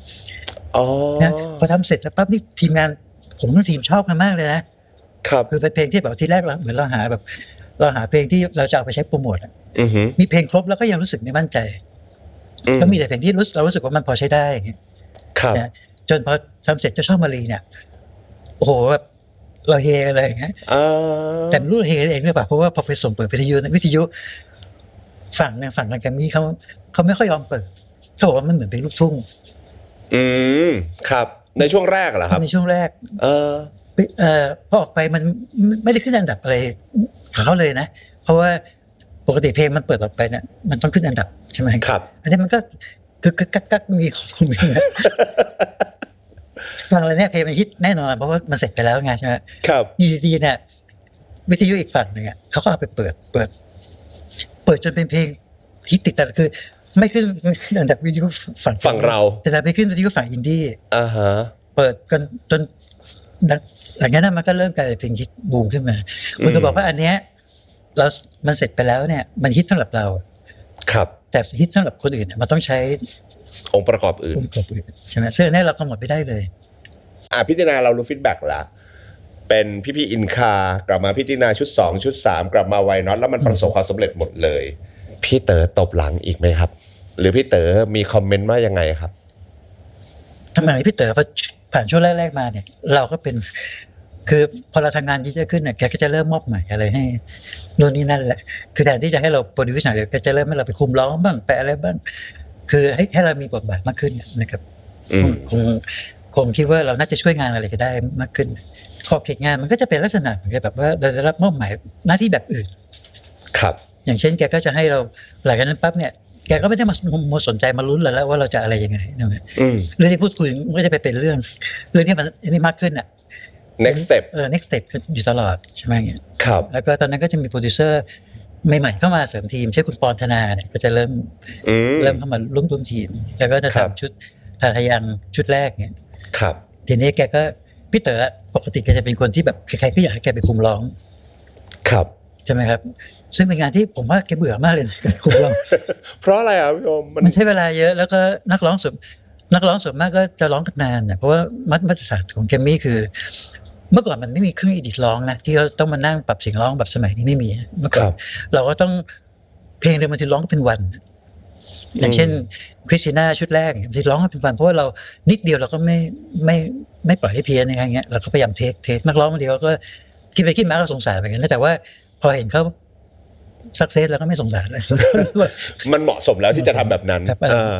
นะพอทำเสร็จแล้วปั๊บนี่ทีมงานผมทั้งทีมชอบกันมากเลยนะครับคือเป็นเพลงที่แบบที่แรกเราเหมือนเราหาเพลงที่เราจะเอาไปใช้โปรโมทมีเพลงครบแล้วก็ยังรู้สึกไม่มั่นใจก็มีแต่เพลงที่เรารู้สึกว่ามันพอใช้ได้นะจนพอทำเสร็จจะชอบมารีเนี่ยโอ้โหแบบเราเฮกันเลยอย่างเงี้ยแต่ไม่รู้เฮเองหรือเปล่าเพราะว่าพอไปส่งเปิดวิทยุฝั่งทางแกรมมี่เขาไม่ค่อยยอมเปิดเขาบอกว่ามันเหมือนเป็นลูกทุ่งครับในช่วงแรกเหรอครับในช่วงแรกพอออกไปมันไม่ได้ขึ้นอันดับอะไรของเขาเลยนะเพราะว่าปกติเพลงมันเปิดออกไปเนี่ยมันต้องขึ้นอันดับใช่ไหมครับอันนี้มันก็กักมีของคุณเองนะฟังอะไรเนี่ยเพลงมันฮิตแน่นอนเพราะว่ามันเสร็จไปแล้วไงใช่ไหมครับดีเนี่ยวิทยุอีกฝั่งหนึ่งเขาก็เอาไปเปิดจนเป็นเพลงฮิตติดแต่คือไม่ขึ้นอันดับวิทยุฝั่งเราแต่ไปขึ้นวิทยุฝั่งอินดี้เปิดกันจนหลังจากนั้นมันก็เริ่มกลายเป็นเพลงฮิตบูมขึ้นมาคุณก็บอกว่าอันเนี้ยมันเสร็จไปแล้วเนี่ยมันฮิตสำหรับเราครับแต่ฮิตสำหรับคนอื่นมันต้องใช้องค์ประกอบอื่นใช่ไหมซึ่งนี่เรากำหนดไม่ได้เลยพิจารณาเรารู้ฟีดแบ็กแล้วเป็นพี่อินคากลับมาพิจารณาชุด2ชุด3กลับมาไวน็อตแล้วมันประสบความสำเร็จหมดเลยพี่เต๋อตบหลังอีกไหมครับหรือพี่เต๋อมีคอมเมนต์ว่ายังไงครับทำไมพี่เต๋อพอผ่านช่วงแรกๆมาเนี่ยเราก็เป็นคือพอเราทำงานเยอะขึ้นเนี่ยแกก็จะเริ่มมอบหมายอะไรให้นู่นนี่นั่นแหละคือแทนที่จะให้เราโปรดิวซ์หน่อยแกจะเริ่มให้เราไปคุมร้องบ้างแปะอะไรบ้างคือให้เรามีบทบาทมากขึ้นนะครับคงคิดว่าเราน่าจะช่วยงานอะไรก็ได้มากขึ้นขอบเขตงานมันก็จะเป็นลักษณะเหมือนแบบว่าเราจะรับมอบหมายหน้าที่แบบอื่นครับอย่างเช่นแกก็จะให้เราหลังจากนั้นปั๊บเนี่ยแกก็ไม่ได้มาสนใจมาลุ้นแล้วว่าเราจะอะไรยังไงนะเรื่องที่พูดคุยมันก็จะไปเป็นเรื่องที่มันนี่มากขึ้นnext step next step อยู่ตลอดใช่ไหมเงี้ยครับแล้วก็ตอนนั้นก็จะมีโปรดิวเซอร์ใหม่ๆเข้ามาเสริมทีมเช่นคุณปอนธนาเนี่ยก็จะเริ่มเข้ามาร่วมทีมแล้วก็จะทำชุดทาทะยังชุดแรกเนี่ยครับทีนี้แกก็พี่เต๋อปกติแกจะเป็นคนที่แบบใครๆก็อยากให้แกไปคุมร้องครับใช่ไหมครับซึ่งเป็นงานที่ผมว่าแกเบื่อมากเลยการคุมร้องเพราะอะไรอ่ะพี่โอมมันใช้เวลาเยอะแล้วก็นักร้องส่วนมากก็จะร้องกันนานเนี่ยเพราะว่ามาตรฐานของแกรมมี่คือเมื่อก่อนมันไม่มีเครื่องอีดิทร้องนะที่เขาต้องมานั่งปรับเสียงร้องแบบสมัยนี้ไม่มีเมื่อก่อนเราก็ต้องเพลงเดียวมันจะร้องเป็นวันอย่างเช่นคริสติน่าชุดแรกที่ร้องเป็นวันเพราะว่าเรานิดเดียวเราก็ไม่ปล่อยให้เพี้ยนอะไรเงี้ยเราก็พยายามเทคนักร้องบางทีเขาก็คิดไปคิดมาก็สงสารเหมือนกันแต่ว่าพอเห็นเขาสักเซสแล้วก็ไม่สงสารเลยมันเหมาะสมแล้วที่จะทำแบบนั้นเ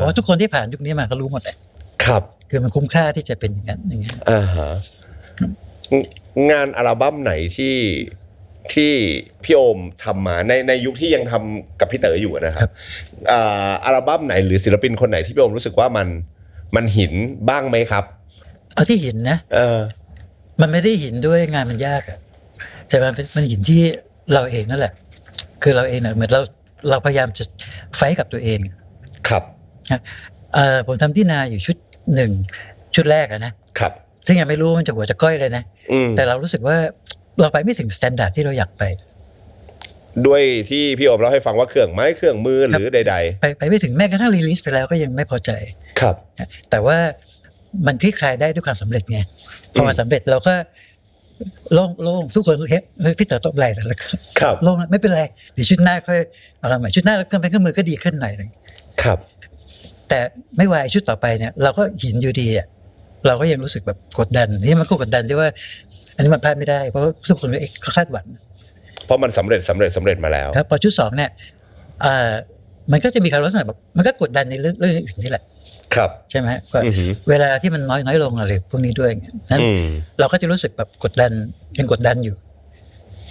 พราะว่าทุกคนที่ผ่านยุคนี้มาก็รู้หมดแหละครับคือมันคุ้มค่าที่จะเป็นอย่างนั้นอย่างเงี้ยงานอัลบั้มไหนที่พี่โอมทำมาในยุคที่ยังทำกับพี่เต๋ออยู่นะครับอัลบั้มไหนหรือศิลปินคนไหนที่พี่โอมรู้สึกว่ามันหินบ้างไหมครับเอาที่หินนะมันไม่ได้หินด้วยงานมันยากแต่มันหินที่เราเองนั่นแหละ คือเราเองเนี่ยเหมือนเราพยายามจะไฟท์กับตัวเอง ครับ นะผมทำที่นาอยู่ชุดแรกนะครับ ซึ่งยังไม่รู้มันจะหัวจะก้อยเลยนะ แต่เรารู้สึกว่าเราไปไม่ถึงสแตนดาร์ดที่เราอยากไป ด้วยที่พี่โอมเล่าให้ฟังว่าเครื่องไม้เครื่องมือหรือใดไปไม่ถึงแม้กระทั่งรีลิสไปแล้วก็ยังไม่พอใจ ๆครับ แต่ว่ามันคลี่คลายได้ด้วยความสำเร็จไงพอมาสำเร็จเราก็โล่งทุกคนเฮ้ยพี่เต๋อตบไหล่แต่ละ ครับ โล่งไม่เป็นไรเดี๋ยวชุดหน้าค่อยเอาใหม่ชุดหน้าแล้วเครื่องมือก็ดีขึ้นหน่อยนึง ครับ แต่ไม่ว่าชุดต่อไปเนี่ยเราก็หินอยู่ดีอ่ะเราก็ยังรู้สึกแบบกดดันนี่มันก็กดดันที่ว่า อันนี้มันพลาดไม่ได้เพราะทุกคนก็คาดหวัง เพราะมันสำเร็จมาแล้ว ครับพอชุดสองเนี่ยมันก็จะมีความรู้สึกแบบมันก็กดดันในเรื่องอื่นนี่แหละ ครับ ใช่ไหมก็เวลาที่มันน้อยลงอะไรพวกนี้ด้วยนั้นเราก็จะรู้สึกแบบกดดันยังกดดันอยู่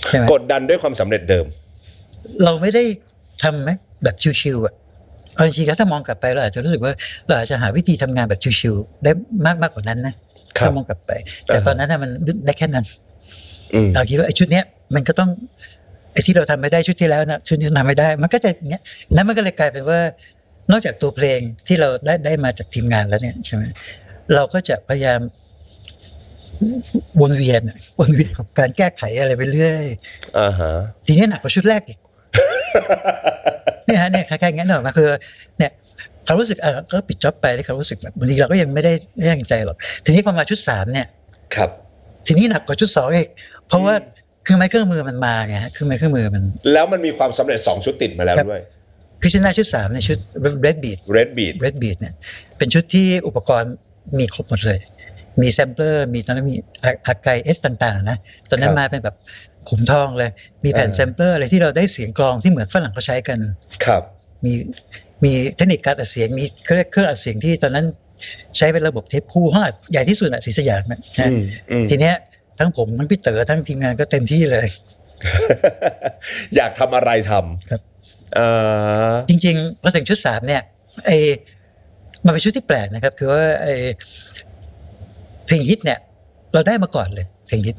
ใช่ไหม กดดันด้วยความสำเร็จเดิม เราไม่ได้ทำไหมแบบชิวๆอ่ะเอาจริงๆแล้วถ้ามองกลับไปเราอาจจะรู้สึกว่าเราอาจจะหาวิธีทำงานแบบชิวๆได้มากกว่านั้นนะถ้ามองกลับไปแต่ตอนนั้นมันได้แค่นั้นเราคิดว่าไอ้ชุดเนี้ยมันก็ต้องไอ้ที่เราทำไม่ได้ชุดที่แล้วนะชุดนี้ทำไม่ได้มันก็จะเนี้ยนั้นมันก็เลยกลายเป็นว่านอกจากตัวเพลงที่เราได้มาจากทีมงานแล้วเนี่ยใช่ไหมเราก็จะพยายามวนเวียนกับการแก้ไขอะไรไปเรื่อยทีนี้หนักกว่าชุดแรกอีก เนี่ยคล้ายๆงั้นหรอกมาคือเนี่ยเขารู้สึกก็ปิดจ็อบไปแล้วเขารู้สึกแบบบางทีเราก็ยังไม่ได้ตั้งใจหรอกทีนี้พอมาชุด3เนี่ยครับทีนี้หนักกว่าชุด2อีกเพราะว่าเครื่องมือมันมาไงเครื่องมือมันแล้วมันมีความสำเร็จ2ชุดติดมาแล้วด้วยคือชุดหน้าชุด3เนี่ยชุด Red Beat เนี่ยเป็นชุดที่อุปกรณ์มีครบหมดเลยมีแซมเปอร์มีตอนนั้นมีอาไกเอสต่างๆนะตอนนั้นมาเป็นแบบขุมทองเลยมีแผ่นแซมเปอร์อะไรที่เราได้เสียงกลองที่เหมือนฝรั่งเขาใช้กันครับมีเทคนิคการอัดเสียงมีเครื่องอัดเสียงที่ตอนนั้นใช้เป็นระบบเทปคู่ห้องอัดใหญ่ที่สุดศรีสยามนะทีเนี้ยทั้งผมทั้งพี่เต๋อทั้งทีมงานก็เต็มที่เลย อยากทำอะไรทำครับจริงๆพอถึงชุด3เนี่ยมันเป็นชุดที่แปลกนะครับคือว่าเพลงฮิตเนี่ยเราได้มาก่อนเลยเพลงฮิต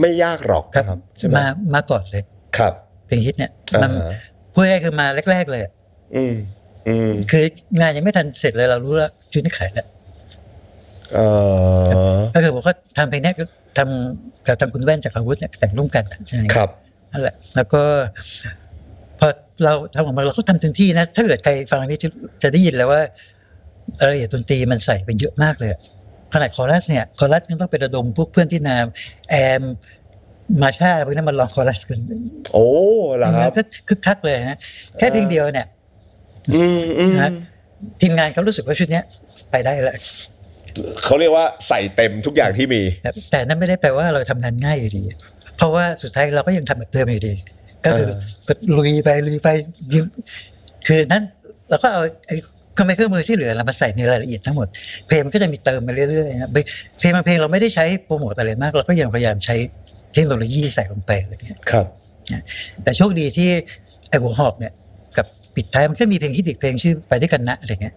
ไม่ยากหรอกครับใช่ไหมมาก่อนเลยครับเพลงฮิตเนี่ยมันพูดง่ายๆคือมาแรกๆเลยคืองานยังไม่ทันเสร็จเลยเรารู้แล้วชุดนี้ขายแล้วก็คือผมก็ทำเพลงนี้ทำกับทางคุณแว่นจากอาวุธแต่งร่วมกันใช่ไหมครับนั่นแหละแล้วก็พอเราทำออกมาเราก็ทำเต็มที่นะถ้าเกิดใครฟังนี้จะได้ยินแล้วว่ารายละเอียดดนตรีมันใส่เป็นเยอะมากเลยขนาดคอรัสเนี่ยคอรัสยังต้องไประดมพวกเพื่อนที่นาแอมมาชาพวกนั้นมาลองคอรัสกันโอ้เหรอครับก็คึกคักเลยนะแค่เพลงเดียวเนี่ยนะทีมงานเขารู้สึกว่าชุดนี้ไปได้แล้วเขาเรียกว่าใส่เต็มทุกอย่างที่มีแต่นั่นไม่ได้แปลว่าเราทำงานง่ายอยู่ดีเพราะว่าสุดท้ายเราก็ยังทำแบบเดิมอยู่ดีก็คือก็ลุยไปคือนั้นเราก็เอาเครื่องมือที่เหลือเรามาใส่ในรายละเอียดทั้งหมดเพลงมันก็จะมีเติมมาเรื่อยๆนะเพลงบางเพลงเราไม่ได้ใช้โปรโมทอะไรมากเราก็ยังพยายามใช้เทคโนโลยีใส่ลงไปอะไรเงี้ยครับแต่โชคดีที่ไอ้หัวหอบเนี่ยกับปิดท้ายมันก็มีเพลงฮิตอีกเพลงชื่อไปด้วยกันนะอะไรเงี้ย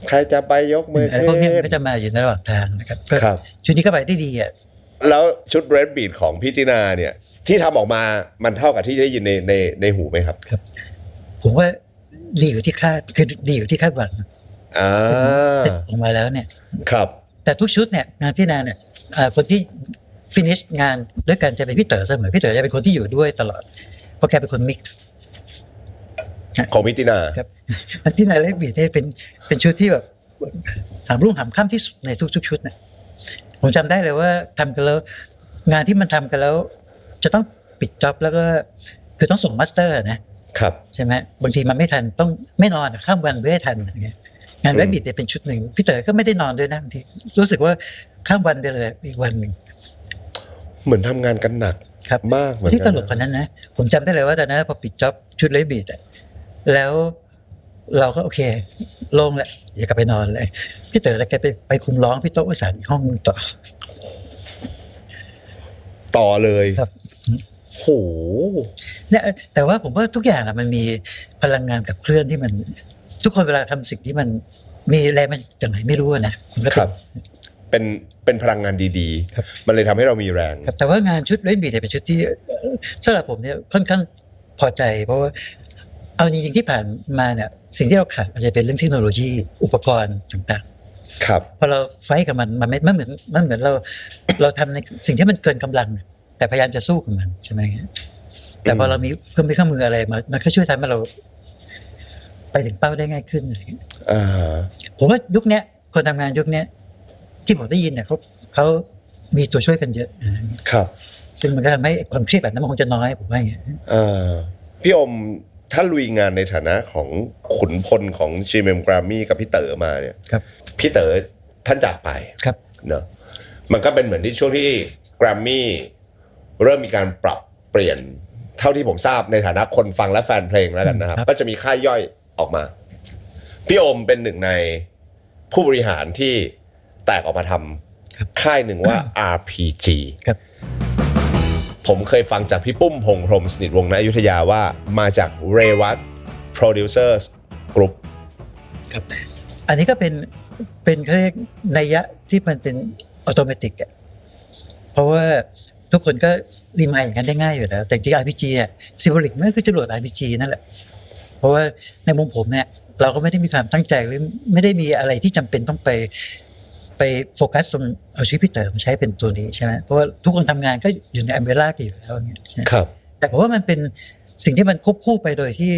ใครจะไปยกมือขึ้นพวกนี้มันก็จะมาอยู่ในระหว่างทางนะครับชุดนี้ก็ไปได้ดีอ่ะแล้วชุด Red Beat ของพี่ตินาเนี่ยที่ทำออกมามันเท่ากับที่ได้ยินในหูไหมครับครับผมว่าดีอยู่ที่คาดคือดีอยู่ที่คาดหวังเสร็จออกมาแล้วเนี่ยครับแต่ทุกชุดเนี่ยงานที่นาเนี่ยคนที่ฟินิชงานด้วยกันจะเป็นพี่เต๋อเสมอพี่เต๋อจะเป็นคนที่อยู่ด้วยตลอดเพราะแกเป็นคนมิกซ์ของพี่ตินาครับที่นาเล็กบีทเป็นชุดที่แบบหามรุ่งหามค่ำที่สุดในทุกชุดเนี่ยผมจำได้เลยว่าทำกันแล้วงานที่มันทำกันแล้วจะต้องปิดจ็อบแล้วก็คือต้องส่งมาสเตอร์นะครับใช่ไหมบางทีมันไม่ทันต้องไม่นอนข้ามวันเพื่อให้ทันอย่างเงี้ยงานเล็กบีทเป็นชุดหนึ่งพี่เต๋อก็ไม่ได้นอนด้วยนะบางทีรู้สึกว่าข้ามวันไปเลยอีกวันหนึ่งเหมือนทำงานกันหนักมากเหมือนที่ตลกคนนั้นนะผมจำได้เลยว่าตอนนั้นพอปิดจ็อบชุดเลบีดแล้วเราก็โอเคโล่งแล้วอย่ากลับไปนอนเลยพี่เต๋อแล้วแกไปคุมร้องพี่โต๊ะสารอีกห้องต่อเลยครับโหเนี่ยแต่ว่าผมว่าทุกอย่างมันมีพลังงานกับเคลื่อนที่มันทุกคนเวลาทำสิ่งที่มันมีแรงมันจากไหนไม่รู้นะคุณก็ครับเป็นพลังงานดีๆมันเลยทำให้เรามีแรงแต่ว่างานชุดเล่นบีทเป็นชุดที่สำหรับผมเนี่ยค่อนข้างพ พอใจเพราะว่าเอาจริงๆที่ผ่านมาเนี่ยสิ่งที่เราขาดอาจจะเป็นเรื่องเทคโนโลยีอุปกรณ์ต่างๆครับพอเราไฟท์กับมันไม่เหมือนเราทำในสิ่งที่มันเกินกำลังแต่พยายามจะสู้กับมันใช่ไหมแต่พอเรามีเครื่องมืออะไรมันก็ช่วยทำให้เราไปถึงเป้าได้ง่ายขึ้นอะไรอย่างเงี้ยผมว่ายุคนี้คนทำงานยุคนี้ที่ผมได้ยินเนี่ยเขามีตัวช่วยกันเยอะครับซึ่งมันก็ทำให้ความเครียดแบบนั้นมันคงจะน้อยผมว่าอย่างเงี้ยพี่อมถ้าลุยงานในฐานะของขุนพลของ GMM Grammy กับพี่เต๋อมาเนี่ยพี่เต๋อท่านจากไปเนอะมันก็เป็นเหมือนที่ช่วงที่ Grammy เริ่มมีการปรับเปลี่ยนเท่าที่ผมทราบในฐานะคนฟังและแฟนเพลงแล้วกันนะครับก็จะมีค่ายย่อยออกมาพี่อมเป็นหนึ่งในผู้บริหารที่แตกออกมาทำค่ายหนึ่งว่า RPG ผมเคยฟังจากพี่ปุ้มพงษ์พรหมสนิทวงศ์ณอยุธยาว่ามาจากเรวัต Producers Group ครับอันนี้ก็เป็นเขาเรียกนัยยะที่มันเป็นอัตโนมัติอ่ะเพราะว่าทุกคนก็รีมายอย่างนั้นได้ง่ายอยู่แล้วแต่จริง RPG อ่ะซิมโบลิกมันคือจรวด RPG นั่นแหละเพราะว่าในมุมผมเนี่ยเราก็ไม่ได้มีความตั้งใจหรือไม่ได้มีอะไรที่จำเป็นต้องไปโฟกัสตรงเอาชีวิตพี่เต๋อมาใช้เป็นตัวนี้ใช่ไหมเพราะว่าทุกคนทำงานก็อยู่ในอัมเบร่ากันอยู่แล้วเนี่ยครับแต่ผมว่ามันเป็นสิ่งที่มันควบคู่ไปโดยที่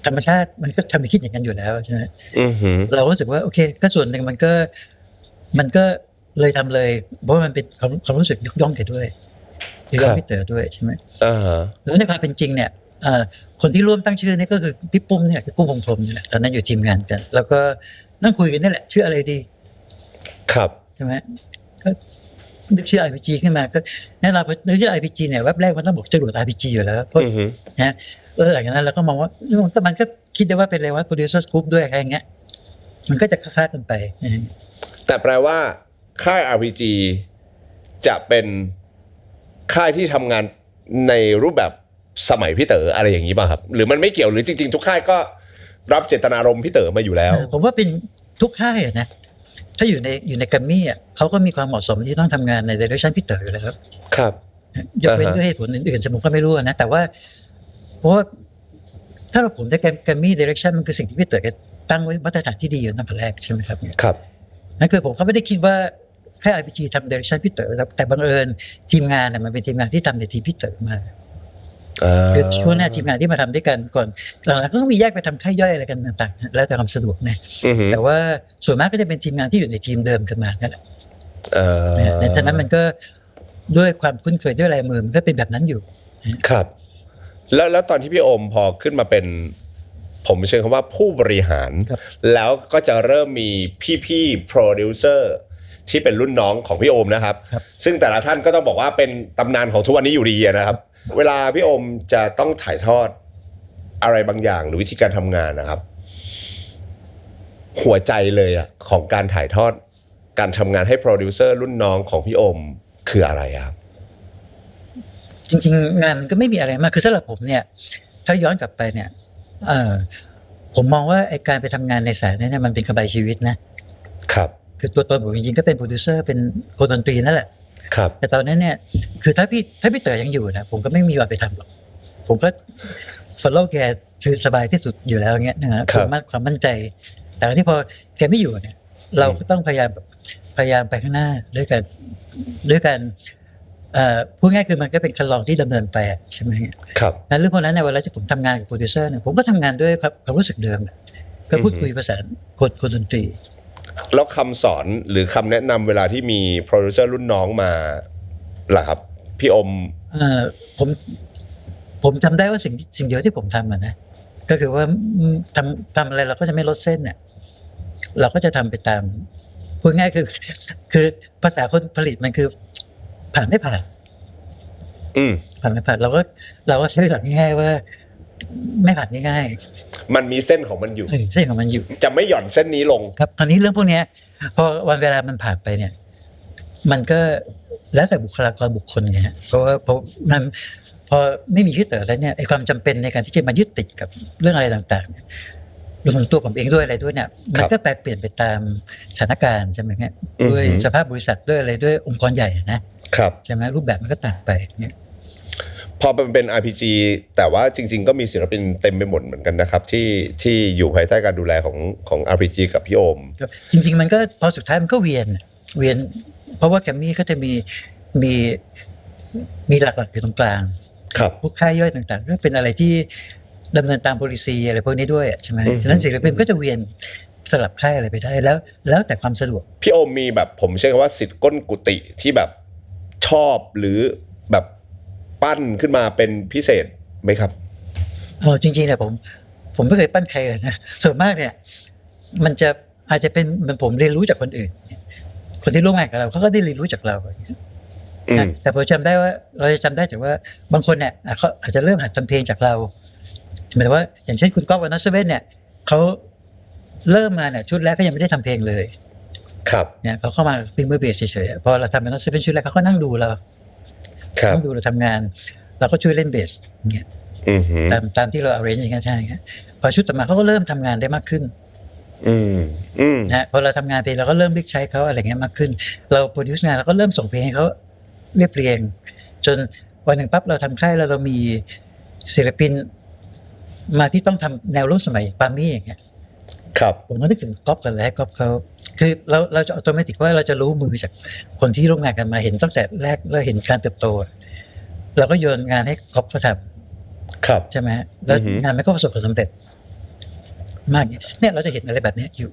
ธรรมชาติมันก็ทำให้คิดอย่างนั้นอยู่แล้วใช่ไหมเรารู้สึกว่าโอเคก็ส่วนหนึ่งมันก็เลยทำเลยเพราะว่ามันเป็นความรู้สึกยกย่องแกด้วยยกย่องพี่เต๋อด้วยใช่ไหมแล้วในความเป็นจริงเนี่ยคนที่ร่วมตั้งชื่อนี่ก็คือพี่ปุ้มเนี่ยพี่ปุ้มพงษ์พรหมนี่แหละตอนนั้นอยู่ทีมงานกันแล้วก็นั่งคุยกันนี่แหละชื่ออะไรดีครับใช่ไหมก็นึกชื่อ RPG ขึ้นมาก็แน่นอนพอนึกชื่อ RPG เนี่ยแวบแรกมันต้องบอกจรวด RPG อยู่แล้วเพราะนะหลังจากนั้นเราก็มองว่ามันก็คิดได้ว่าเป็นอะไรว่า Producers Group ด้วยอะไรอย่างเงี้ยมันก็จะคล้ายๆกันไปแต่แปลว่าค่าย RPG จะเป็นค่ายที่ทำงานในรูปแบบสมัยพี่เต๋ออะไรอย่างนี้ป่ะครับหรือมันไม่เกี่ยวหรือจริงๆทุกค่ายก็รับเจตนารมณ์พี่เต๋อมาอยู่แล้วผมว่าเป็นทุกค่ายนะถ้าอยู่ในแกรมมี่อ่ะเขาก็มีความเหมาะสมที่ต้องทำงานใน direction พี่เต๋ออยู่แล้วครับยกเว้นด้วยเหตุผลอื่นๆผมก็ไม่รู้นะแต่ว่าเพราะว่าถ้าเราผมได้แกรมมี่ direction มันคือสิ่งที่พี่เต๋อตั้งไว้มาตรฐานที่ดีอยู่ตั้งแต่แรกใช่ไหมครับครับนั่นคือผมก็ไม่ได้คิดว่าแค่ RPG ทำ direction พี่เต๋อแต่บังเอิญทีมงานเนี่ยมันเป็นทีมงานที่ทำในทีมพี่เต๋อมาคือช่วงหน้าทีมงานที่มาทำด้วยกันก่อนหลังๆก็ต้องมีแยกไปทำค่ายย่อยอะไรกันต่างๆแล้วแต่ความสะดวกนะแต่ว่าส่วนมากก็จะเป็นทีมงานที่อยู่ในทีมเดิมกันมานั่นแหละในฉะนั้นมันก็ด้วยความคุ้นเคยด้วยลายมือมันก็เป็นแบบนั้นอยู่ครับแล้วตอนที่พี่โอมพอขึ้นมาเป็นผมเชิญคำว่าผู้บริหารแล้วก็จะเริ่มมีพี่โปรดิวเซอร์ที่เป็นรุ่นน้องของพี่โอมนะครับซึ่งแต่ละท่านก็ต้องบอกว่าเป็นตำนานของทุกวันนี้อยู่ดีนะครับเวลาพี่โอมจะต้องถ่ายทอดอะไรบางอย่างหรือวิธีการทำงานนะครับหัวใจเลยอะของการถ่ายทอดการทำงานให้โปรดิวเซอร์รุ่นน้องของพี่โอมคืออะไรครับจริงๆงานก็ไม่มีอะไรมากคือสำหรับผมเนี่ยถ้าย้อนกลับไปเนี่ยผมมองว่าไอ้การไปทำงานในสายนี้เนี่ยมันเป็นกำไรชีวิตนะครับคือตัวตนผมจริงๆก็เป็นโปรดิวเซอร์เป็นคนดนตรีนั่นแหละครับแต่ตอนนั้นเนี่ยคือถ้าพี่เต๋อยังอยู่นะผมก็ไม่มีวันไปทำหรอกผมก็ follow แกคือสบายที่สุดอยู่แล้วเงี้ยนะฮะความมั่นใจแต่ที่พอแกไม่อยู่เนี่ยเราก็ต้องพยายามไปข้างหน้าด้วยกันพูดง่ายคือมันก็เป็นคันลองที่ดำเนินไปใช่ไหมครับนั้นเรื่องพวกนั้นในเวลาที่ผมทำงานกับโปรดิวเซอร์เนี่ยผมก็ทำงานด้วยความรู้สึกเดิมก็พูดคุยภาษาคนดนตรีแล้วคำสอนหรือคำแนะนำเวลาที่มีโปรดิวเซอร์รุ่นน้องมาล่ะครับพี่อมผมจำได้ว่าสิ่งเดียวที่ผมทำนะก็คือว่าทำอะไรเราก็จะไม่ลดเส้นเนี่ยเราก็จะทำไปตามพูดง่ายคือภาษาคนผลิตมันคือผ่านไม่ผ่านเราก็ใช้หลักง่ายๆว่าไม่ผ่านง่ายๆมันมีเส้นของมันอยู่เส้นของมันอยู่จะไม่หย่อนเส้นนี้ลงครับคราวนี้เรื่องพวกนี้พอวันเวลามันผ่านไปเนี่ยมันก็แล้วแต่บุคลากรบุคคลไงฮะเพราะว่ามันพอไม่มีพี่เต๋อแล้วเนี่ยไอ้ความจำเป็นในการที่จะมายึดติดกับเรื่องอะไรต่างๆรวมถึงตัวผมเองด้วยอะไรด้วยเนี่ยมันก็แปรเปลี่ยนไปตามสถานการณ์ใช่ไหมครับด้วยสภาพบริษัทด้วยอะไรด้วยองค์กรใหญ่นะครับใช่ไหมรูปแบบมันก็ต่างไปเนี่ย พอมันเป็น RPG แต่ว่าจริงๆก็มีศิลปินเต็มไปหมดเหมือนกันนะครับที่อยู่ภายใต้การดูแลของ RPG กับพี่โอมจริงๆมันก็พอสุดท้ายมันก็เวียนเพราะว่าแกรมมี่ก็จะมีหลักๆอยู่ตรงกลางครับพวกค่ายย่อยต่างๆก็เป็นอะไรที่ดำเนินตาม policy อะไรพวกนี้ด้วยใช่ไหมฉะนั้นศิลปินก็จะเวียนสลับค่ายอะไรไปได้แล้วแต่ความสะดวกพี่โอมมีแบบผมใช้คำว่าสิทธิ์ก้นกุฏิที่แบบชอบหรือแบบปั้นขึ้นมาเป็นพิเศษไหมครับจริงๆเนี่ยผมไม่เคยปั้นใครเลยนะส่วนมากเนี่ยมันจะอาจจะเป็นเหมือนผมเรียนรู้จากคนอื่นคนที่ร่วมงานกับเราเขาก็ได้เรียนรู้จากเราแต่ผมจำได้ว่าเราจะจำได้จากว่าบางคนเนี่ยเขาอาจจะเริ่มหัดทำเพลงจากเราหมายถึงว่าอย่างเช่นคุณก๊อฟวานัสเว่นเนี่ยเขาเริ่มมาเนี่ยชุดแรกก็ยังไม่ได้ทำเพลงเลยครับเนี่ยเขาเข้ามาเป็นมือเบสเฉยๆพอเราทำวานัสเว่นชุดแรกเขาก็นั่งดูเรานั่งดูเราทำงานเราก็ช่วยเล่นเบสเนี่ยตามที่เรา arrange อย่างนั้นใช่ครับพอชุดต่อมาเขาก็เริ่มทำงานได้มากขึ้นนะพอเราทำงานเพลงเราก็เริ่มเรียกใช้เขาอะไรเงี้ยมากขึ้นเราโปรดิวซ์งานเราก็เริ่มส่งเพลงให้เขาเรียบเรียงจนวันหนึ่งปั๊บเราทำค่ายแล้วเรามีศิลปินมาที่ต้องทำแนวร่วมสมัยปามี่อย่างเงี้ยครับผมก็นึกถึงก๊อฟกันแล้วก๊อฟเขาคือเราจะอัตโนมัติว่าเราจะรู้มือจากคนที่ร่วมงานกันมาเห็นตั้งแต่แรกเราเห็นการเติบโตเราก็โยนงานให้ก๊อฟเขาทำครับใช่ไหมแล้วงานมันก็ประสบความสำเร็จมากเนี่ยเราจะเห็นอะไรแบบนี้อยู่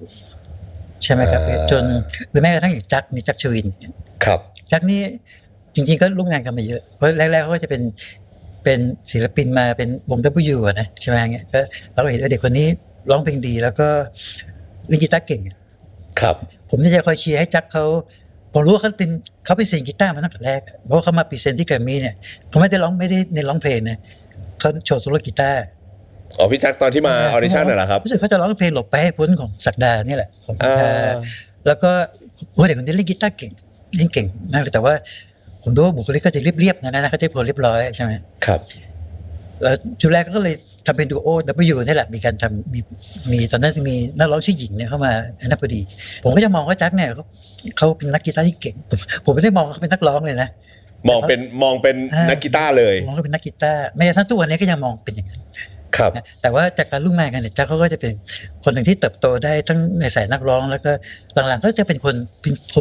ใช่ไหมครับจนหรือแม้กระทั่งอย่างจักมีจักรชวินครับจักนี่จริงๆก็ร่วมงานกันมาเยอะเพราะแรกๆเขาก็จะเป็นศิลปินมาเป็นวง W นะใช่ไหมเงี้ยก็เราก็เห็นเด็กคนนี้ร้องเพลงดีแล้วก็เล่นกีตาร์เก่งครับผมจะคอยเชียร์ให้จักเขาผมรู้ว่าเขาเป็นเสียงกีตาร์มาตั้งแต่แรกเพราะเขามาพรีเซนต์ที่แกรมมี่เนี่ยเขาไม่ได้ในร้องเพลงนะเขาโชว์โซโล่กีตาร์พี่จักตอนที่มาออดิชั่นน่ะเหรอครับรู้สึกเขาจะร้องเพลงหลบไปให้พ้นของศักดานี่แหละของแล้วก็เด็กคนนี้เล่นกีตาร์เก่งเล่นเก่งมากเลยแต่ว่าผมดูว่าบุคลิกก็จะเรียบๆนะเขาจะพอเรียบร้อยใช่ไหมครับแล้วชุดแรกก็เลยทำเป็นดูโอ W นี่แหละมีการทำมีตอนนั้นจะมีนักร้องชื่อหญิงเนี่ยเข้ามาอันนั้นพอดีผมก็จะมองว่าจักเนี่ยเขาเป็นนักกีตาร์ที่เก่งผมไม่ได้มองเขาเป็นนักร้องเลยนะมองเป็นนักกีตาร์เลยมองเขาเป็นนักกีตาร์แม้กระทั่งทุกวันนี้ก็ยังมองเป็นอย่างนั้นครับแต่ว่าจากการร่วมงานกันเนี่ยจักเขาก็จะเป็นคนหนึ่งที่เติบโตได้ทั้งในสายนักร้องแล้วก็หลังๆก็จะเป็นคน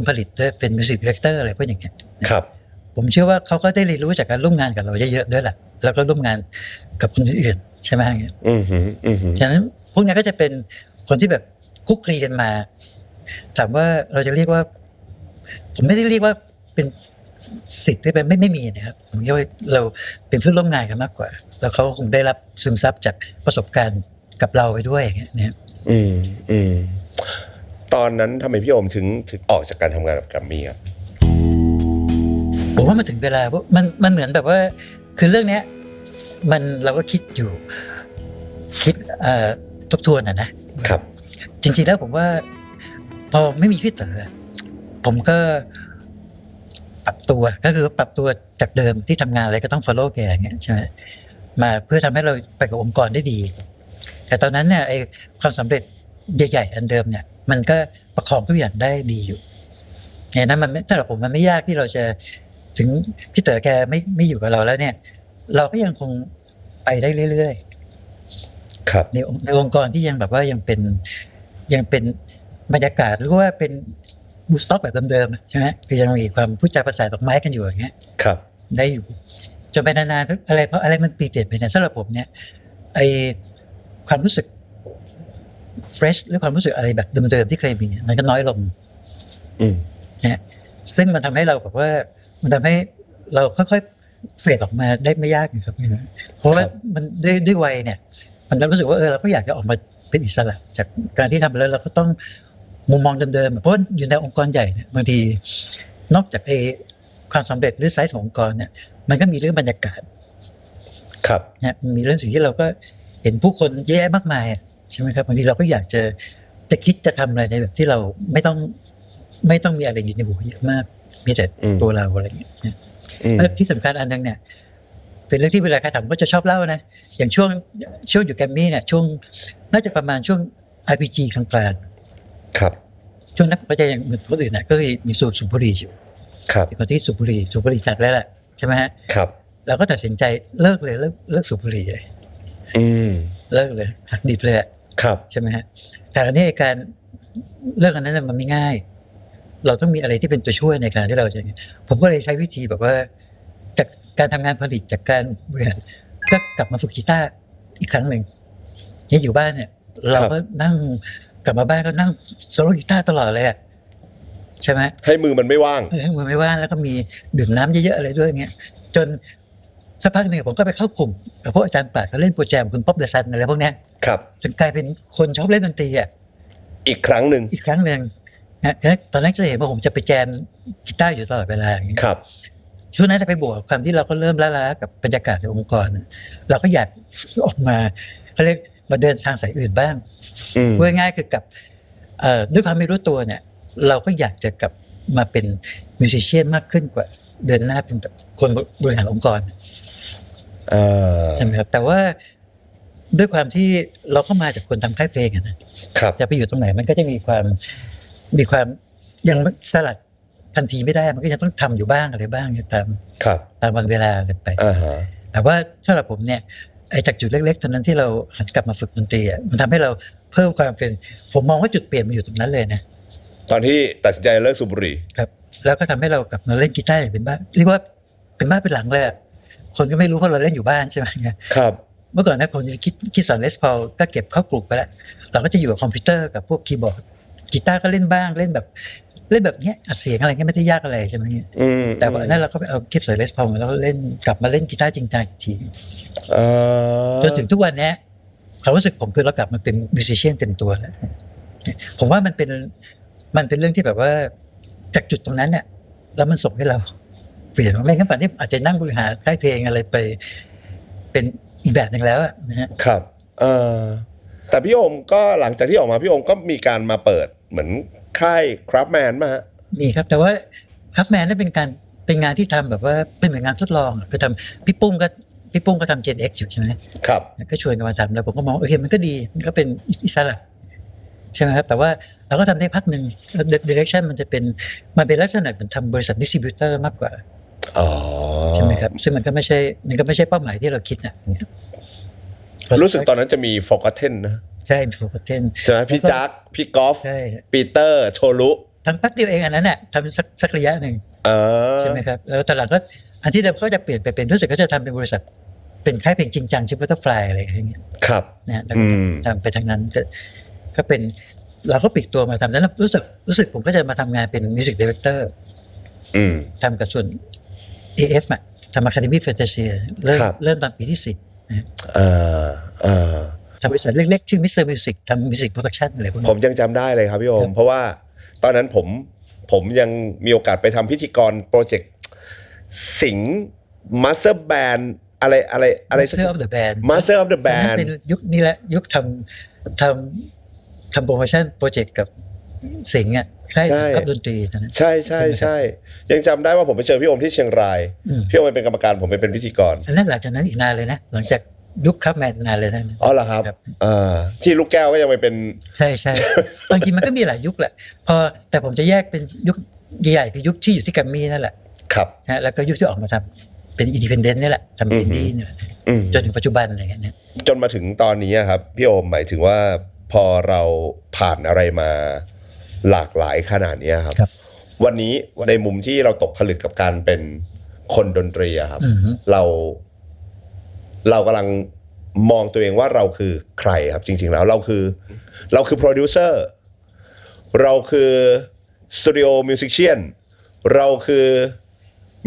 ผลิตด้วยเป็นมิวสิกดีเรคเตอร์อะไรพวกอย่างเงี้ยครับผมเชื่อว่าเขาก็ได้เรียนรู้จากการร่วมงานกับเราเยอะๆด้วยแหละแล้วก็ร่วมงานกับคนอื่นใช่ไหมอย่างเงี้ยฉะนั้นพวกนี้ก็จะเป็นคนที่แบบคุกคลีกันมาถามว่าเราจะเรียกว่าผมไม่ได้เรียกว่าเป็นสิทธิ์ที่เป็นไม่มีนะครับผมคิดว่าเราเป็นเพื่อนร่วมงานกันมากกว่าแล้วเขาคงได้รับซึมซับจากประสบการณ์กับเราไปด้วยอย่างเงี้ยนะตอนนั้นทำไมพี่โอมถึงออกจากการทำงานกับแกรมมี่ครับผมว่ามันถึงเวลาเพราะมันเหมือนแบบว่าคือเรื่องเนี้ยเราก็คิดอยู่ทบทวนนะครับจริงๆแล้วผมว่าพอไม่มีพี่เต๋อผมก็ปรับตัวจากเดิมที่ทำงานอะไรก็ต้อง follow แกอย่างเงี้ยใช่ไหมมาเพื่อทำให้เราไปกับองค์กรได้ดีแต่ตอนนั้นเนี่ยไอ้ความสำเร็จใหญ่ๆอันเดิมเนี่ยมันก็ประคองทุกอย่างได้ดีอยู่เนี่ยนั้นสำหรับผมมันไม่ยากที่เราจะถึงพี่เต๋อแกไม่อยู่กับเราแล้วเนี่ยเราก็ยังคงไปได้เรื่อยๆครับในองค์กรที่ยังแบบว่ายังเป็นบรรยากาศหรือว่าเป็นบูสต็อกแบบเดิมๆใช่ไหมคือยังมีความพูดจาภาษาดอกไม้กันอยู่อย่างเงี้ยครับได้อยู่จนไปนานๆอะไรเพราะอะไรมันเปลี่ยนไปเนี่ยสำหรับผมเนี่ยไอความรู้สึกเฟรชหรือความรู้สึกอะไรแบบเดิมๆที่เคยมีมันก็น้อยลงนะซึ่งมันทำให้เราแบบว่ามันทำให้เราค่อยๆเฟดออกมาได้ไม่ยากนะครับเพราะว่ามันด้วยวัยเนี่ยมันรู้สึกว่าเราก็อยากจะออกมาเป็นอิสระจากการที่ทำแล้วเราก็ต้องมุมมองเดิมๆเพราะอยู่ในองค์กรใหญ่เนี่ยบางทีนอกจากความสำเร็จหรือไซส์ขององค์กรเนี่ยมันก็มีเรื่องบรรยากาศครับเนี่ยมีเรื่องสิ่งที่เราก็เห็นผู้คนเยอะแยะมากมายใช่ไหมครับบางทีเราก็อยากจะคิดจะทำอะไรในแบบที่เราไม่ต้องมีอะไรอยู่ในหัวเยอะมากมีแต่ตัวเราอะไรอย่างเงี้ยแล้วที่สำคัญอันนึงเนี่ยเป็นเรื่องที่เวลาใครถามก็จะชอบเล่านะอย่างช่วงอยู่แกรมมี่เนี่ยช่วงน่าจะประมาณช่วง RPG กลางๆครับช่วงนั้นก็จะยังเหมือนคนอื่นนะก็มีสูบบุหรี่อยู่ครับคนที่สูบบุหรี่จัดแล้วแหละใช่ไหมฮะครับ เราก็ตัดสินใจเลิกเลยเลิกสูบบุหรี่เลย เลิกเลยหักดิบเลยครับใช่ไหมฮะแต่อันนี้การเลิกอันนั้นมันไม่ง่ายเราต้องมีอะไรที่เป็นตัวช่วยในการที่เราจะผมก็เลยใช้วิธีแบบว่าจากการทำงานผลิตจากการบริหารก็กลับมาฝึกกีตาร์อีกครั้งหนึ่งนี่อยู่บ้านเนี่ยเราก็นั่งกลับมาบ้านก็นั่งโซโล่กีตาร์ตลอดเลยใช่ไหมให้มือมันไม่ว่างให้มือไม่ว่างแล้วก็มีดื่มน้ำเยอะๆอะไรด้วยเงี้ยจนสักพักหนึ่งผมก็ไปเข้ากลุ่มกับพวกอาจารย์ปราชญ์เขาเล่นโปรแจมคุณป๊อปเดอะซันอะไรพวกนี้ครับจนกลายเป็นคนชอบเล่นดนตรีอีกครั้งหนึ่งนะตอนแรกจะเห็นว่าผมจะไปแจมกีตาร์อยู่ตลอดเวลาอย่างนี้ครับช่วงนั้นจะไปบวกความที่เราก็เริ่มล้าๆกับบรรยากาศในองค์กรเราก็อยากออกมาเขาเรียกมาเดินทางสายอื่นบ้างพูดง่ายๆคือกับด้วยความไม่รู้ตัวเนี่ยเราก็อยากจะกลับมาเป็นมิวสิชเชียนมากขึ้นกว่าเดินหน้าเป็นคนบริหารองค์กรใช่ไหมครับแต่ว่าด้วยความที่เราก็มาจากคนทำค่ายเพลงนะครับจะไปอยู่ตรงไหนมันก็จะมีความยังสลัดทันทีไม่ได้มันก็ยังต้องทำอยู่บ้างอะไรบ้างตามวันเวลากันไปแต่ว่าสำหรับผมเนี่ยไอ้จากจุดเล็กๆตอนนั้นที่เราหันกลับมาฝึกดนตรีมันทำให้เราเพิ่มความเป็นผมมองว่าจุดเปลี่ยนมันอยู่ตรงนั้นเลยนะตอนที่ตัดสินใจเลิกสูบบุหรี่ครับแล้วก็ทำให้เรากลับมาเล่นกีตาร์อย่างเป็นบ้าเรียกว่าเป็นบ้าเป็นหลังเลยคนก็ไม่รู้เพราะเราเล่นอยู่บ้านใช่ไหมครับเมื่อก่อนนะผมจะคิดสอนเลสพอลก็เก็บเข้ากลุ่มไปแล้วเราก็จะอยู่กับคอมพิวเตอร์กับพวกคีย์บอร์ดกีตาร์ก็เล่นบ้างเล่นแบบเนี้ยอัดเสียงอะไรเงี้ยไม่ได้ยากอะไรใช่ไหมเงี้ยแต่ว่านั้นเราก็ไปเอาเก็บใส่เลสพอลแล้วก็เล่นกลับมาเล่นกีตาร์จริงจังอีกทีจนถึงทุกวันนี้ความรู้สึกผมคือเรากลับมาเป็นมิวสิชเชียนเต็มตัวแล้วผมว่ามันเป็นเรื่องที่แบบว่าจากจุดตรงนั้นเนี่ยแล้วมันส่งให้เราเปลี่ยนไม่งั้นป่านนี้อาจจะนั่งบริหารค่ายเพลงอะไรไปเป็นอีกแบบนึงแล้วนะฮะครับแต่พี่โอมก็หลังจากที่ออกมาพี่โอมก็มีการมาเปิดเหมือนค่ายคราฟแมนมามีครับแต่ว่าคราฟแมนนี่เป็นงานที่ทำแบบว่าเป็นเหมือนงานทดลองคือทำพี่ปุ้มก็ทำ Gen X อยู่ใช่ไหมครับก็ชวนกันมาทำแล้วผมก็มองโอเคมันก็ดีมันก็เป็นอิสระใช่ไหมครับแต่ว่าเราก็ทำได้พักหนึ่ง direction มันเป็นลักษณะเหมือนทำบริษัทดิสทริบิวเตอร์มากกว่าใช่ไหมครับซึ่งมันก็ไม่ใช่เป้าหมายที่เราคิดนะรู้สึกตอนนั้นจะมี Forgotten นะใช่ Forgotten ใช่ไหมพี่จักพี่กอล์ฟปีเตอร์โชลุทำพักเดียวเองอันนั้นน่ะทำสักระยะหนึ่งใช่ไหมครับแล้วตอนหลังก็อันที่เดิมเขาจะเปลี่ยนไปเป็นรู้สึกก็จะทำเป็นบริษัทเป็นค่ายเพลงจริงจังชื่อ Butterfly อะไรอย่างเงี้ยครับนะแล้วก็ทำไปทางนั้นก็เป็นเราก็ปลีกตัวมาทำแล้วรู้สึกผมก็จะมาทำงานเป็นมิวสิกดีเรคเตอร์ทำกับส่วน AF ทำ Academy Fantasia เริ่มตอนปีที่10นะทำบริษัทเล็กๆชื่อ Mr. Music ทำ Music Production อะไรพวกนี้ผมยังจำได้เลยครับพี่โอมเพราะว่าตอนนั้นผมยังมีโอกาสไปทำพิธีกรโปรเจกต์สิงห์ Master Band อะไร Master of the Band Master of the Band เป็นยุคนี้แหละยุคทำโปรโมชั่นโปรเจกต์กับสิงห์ค่ายสภาพดนตรีนะใช่ยังจำได้ว่าผมไปเจอพี่โอมที่เชียงรายพี่โอมเป็นกรรมการผมเป็นพิธีกรอันนั้นหลังจากนั้นอีกนานเลยนะหลังจากยุคครับแมนนานเลยนะอ๋อเหรอครับที่ลูกแก้วก็ยังไปเป็นใช่บางทีมันก็มีหลายยุคแหละแต่ผมจะแยกเป็นยุคใหญ่คือยุคที่อยู่ที่แกรมมี่นั่นแหละครับนะแล้วก็ยุคที่ออกมาทำเป็นอินดิเพนเดนต์นี่แหละทำอินดี้เนี่ยจนถึงปัจจุบันอะไรอย่างเงี้ยจนมาถึงตอนนี้ครับพี่โอมหมายถึงว่าพอเราผ่านอะไรมาหลากหลายขนาดนี้ครับวันนี้ในมุมที่เราตกผลึกกับการเป็นคนดนตรีครับเรากำลังมองตัวเองว่าเราคือใครครับจริงๆแล้วเราคือโปรดิวเซอร์เราคือสตูดิโอมิวสิชเชียนเราคือ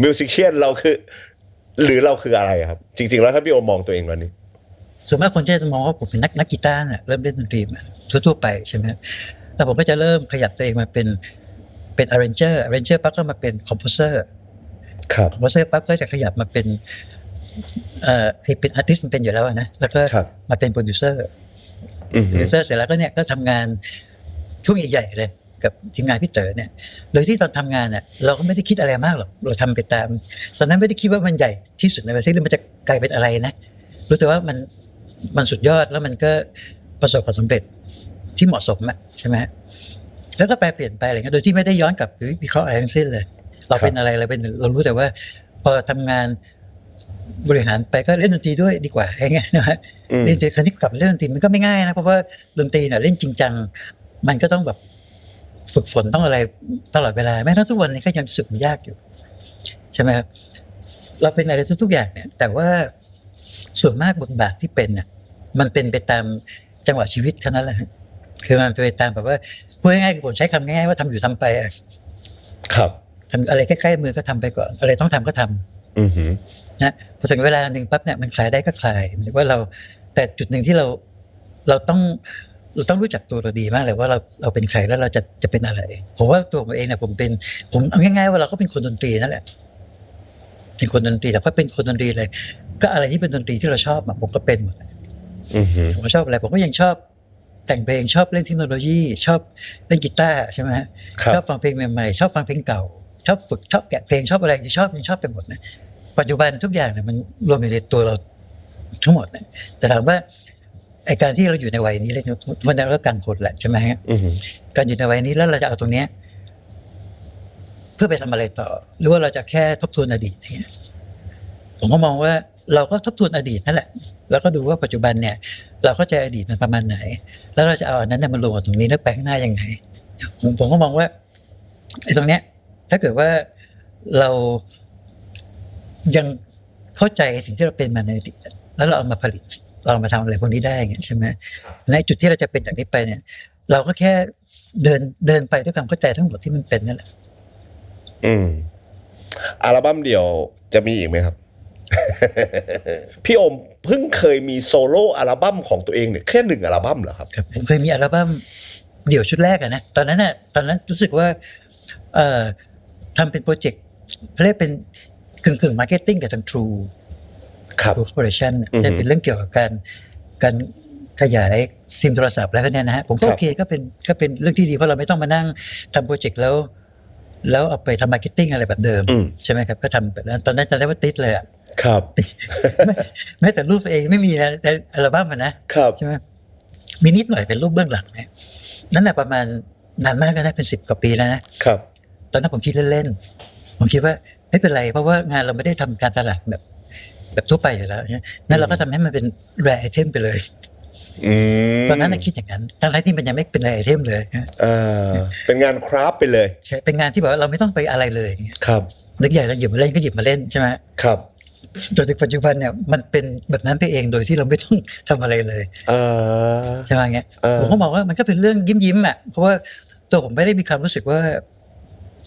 มิวสิชเชียนเราคืออะไรครับจริงๆแล้วถ้าพี่โอมองตัวเองวันนี้ส่วนมากคนจะมองว่าผมเป็นนักกีตาร์เริ่มเล่นดนตรีมาทั่วไปใช่ไหมแล้วผมก็จะเริ่มขยับตัวเองมาเป็น arranger ปั๊บก็มาเป็น composer ครับ composer ปั๊บก็จะขยับมาเป็นเป็น artist มันเป็นอยู่แล้วนะแล้วก็มาเป็น producer เสร็จแล้วก็เนี่ยก็ทำงานช่วงใหญ่ๆเลยกับทีมงานพี่เต๋อเนี่ยโดยที่ตอนทำงานเนี่ยเราก็ไม่ได้คิดอะไรมากหรอกเราทำไปตามตอนนั้นไม่ได้คิดว่ามันใหญ่ที่สุดในประเทศหรือมันจะกลายเป็นอะไรนะรู้แต่ว่ามันสุดยอดแล้วมันก็ประสบความสำเร็จที่เหมาะสมใช่ไหมแล้วก็แปลเปลี่ยนไปอะไรเงี้ยโดยที่ไม่ได้ย้อนกลับวิเคราะห์อะไรทั้งสิ้นเลยเราเป็นอะไรเรารู้แต่ว่าพอทำงาน บริหารไปก็เล่นดนตรีด้วยดีกว่าอย่างเงี้ยนะฮะเล่นดนตรีคราวนี้กลับมาเล่นดนตรีมันก็ไม่ง่ายนะเพราะว่าดนตรีเนี่ยเล่นจริงจังมันก็ต้องแบบฝึกฝนต้องอะไรตลอดเวลาแม้ทั้งทุกวันนี้ก็ยังรู้สึกมันยากอยู่ใช่ไหมครับเราเป็นอะไรทุกอย่างเนี่ยแต่ว่าส่วนมากบทบาทที่เป็นเนี่ยมันเป็นไปตามจังหวะชีวิตเท่านั้นแหละคือมันเป็นไปตามแบบว่าพูดง่ายๆผมใช้คำง่ายๆว่าทำอยู่ทำไปครับทำอะไรใกล้ๆมือก็ทำไปก่อนอะไรต้องทำก็ทำนะพอถึงเวลาหนึ่งปั๊บเนี่ยมันคลายได้ก็คลายหรือว่าเราแต่จุดหนึ่งที่เราต้องรู้จักตัวเราดีมากเลยว่าเราเป็นใครแล้วเราจะเป็นอะไรผมว่าตัวผมเองเนี่ยผมเอาง่ายๆว่าเราก็เป็นคนดนตรีนั่นแหละเป็นคนดนตรีแต่ก็เป็นคนดนตรีเลยก็อะไรที่เป็นดนตรีที่เราชอบผมก็เป็นหมดผมชอบอะไรผมก็ยังชอบแต่งเพลงชอบเล่นเทคโนโลยีชอบเล่นกีตาร์ใช่ไหมฮะชอบฟังเพลงใหม่ๆชอบฟังเพลงเก่าชอบฝึกชอบแกะเพลงชอบอะไรที่ชอบยังชอบไปหมดนะปัจจุบันทุกอย่างเนี่ยมันรวมอยู่ในตัวเราทั้งหมดนะแต่ถามว่าไอการที่เราอยู่ในวัยนี้เลยวันนั้นก็กลางคนแหละใช่ไหมฮะการอยู่ในวัยนี้แล้วเราจะเอาตรงเนี้ยเพื่อไปทำอะไรต่อหรือว่าเราจะแค่ทบทวนอดีตอย่างเงี้ยผมก็มองว่าเราก็ทบทวนอดีตนั่นแหละแล้วก็ดูว่าปัจจุบันเนี่ยเราเข้าใจอดีตมันประมาณไหนแล้วเราจะเอาอันนั้นเนี่ยมาลงกับตรงนี้แล้วไปข้างหน้ายังไงผมก็มองว่าไอ้ตรงเนี้ยถ้าเกิดว่าเรายังเข้าใจสิ่งที่เราเป็นมาในอดีตแล้วเราเอามาผลิตเรามาทำอะไรพวกนี้ได้ไงใช่ไหมในจุดที่เราจะเป็นจากนี้ไปเนี่ยเราก็แค่เดินไปด้วยความเข้าใจทั้งหมดที่มันเป็นนั่นแหละอัลบั้มเดี่ยวจะมีอีกไหมครับ พี่โอมเพิ่งเคยมีโซโล่อัลบั้มของตัวเองเนี่ยแค่1อัลบั้มเหรอครับครับผมเคยมีอัลบั้มเดี่ยวชุดแรกอะนะตอนนั้นรู้สึกว่าทำเป็นโปรเจกต์เรียกเป็นกึ่งมาร์เก็ตติ้งกับทาง True ครับ True Corporation จะเป็นเรื่องเกี่ยวกับการขยายซิมโทรศัพท์แล้วเนี่ยนะฮะผมก็โอเคก็เป็นเรื่องที่ดีเพราะเราไม่ต้องมานั่งทำโปรเจกต์แล้วเอาไปทำมาร์เก็ตติ้งอะไรแบบเดิมใช่ไหมครับก็ทำแบบนั้นตอนนั้นจะได้ว่าติดเลยอ่ะครับแม้แต่รูปตัวเองไม่มีนะแต่อัลบั้มมันนะครับใช่ไหมมีนิดหน่อยเป็นรูปเบื้องหลังเนี่ยนั่นแหละประมาณนานมากก็ได้เป็น10 กว่าปีแล้วนะครับตอนนั้นผมคิดเล่นๆผมคิดว่าไม่เป็นไรเพราะว่างานเราไม่ได้ทำการตลาดแบบทั่วไปอยู่แล้วเนี่ยนั่นเราก็ทำให้มันเป็นแรร์ไอเทมไปเลยตอนนั้นคิดอย่างนั้นทั้งที่มันยังไม่เป็นแรร์ไอเทมเลยเป็นงานคราฟไปเลยใช่เป็นงานที่แบบว่าเราไม่ต้องไปอะไรเลยครับนึกอยากจะหยิบมาเล่นก็หยิบมาเล่นใช่ไหมครับจนถึงปัจจุบันเนี่ยมันเป็นแบบนั้นไปเองโดยที่เราไม่ต้องทำอะไรเลยใช่ไหมเงี้ยผมก็มองว่ามันก็เป็นเรื่องยิ้มอ่ะเพราะว่าตัวผมไม่ได้มีความรู้สึกว่า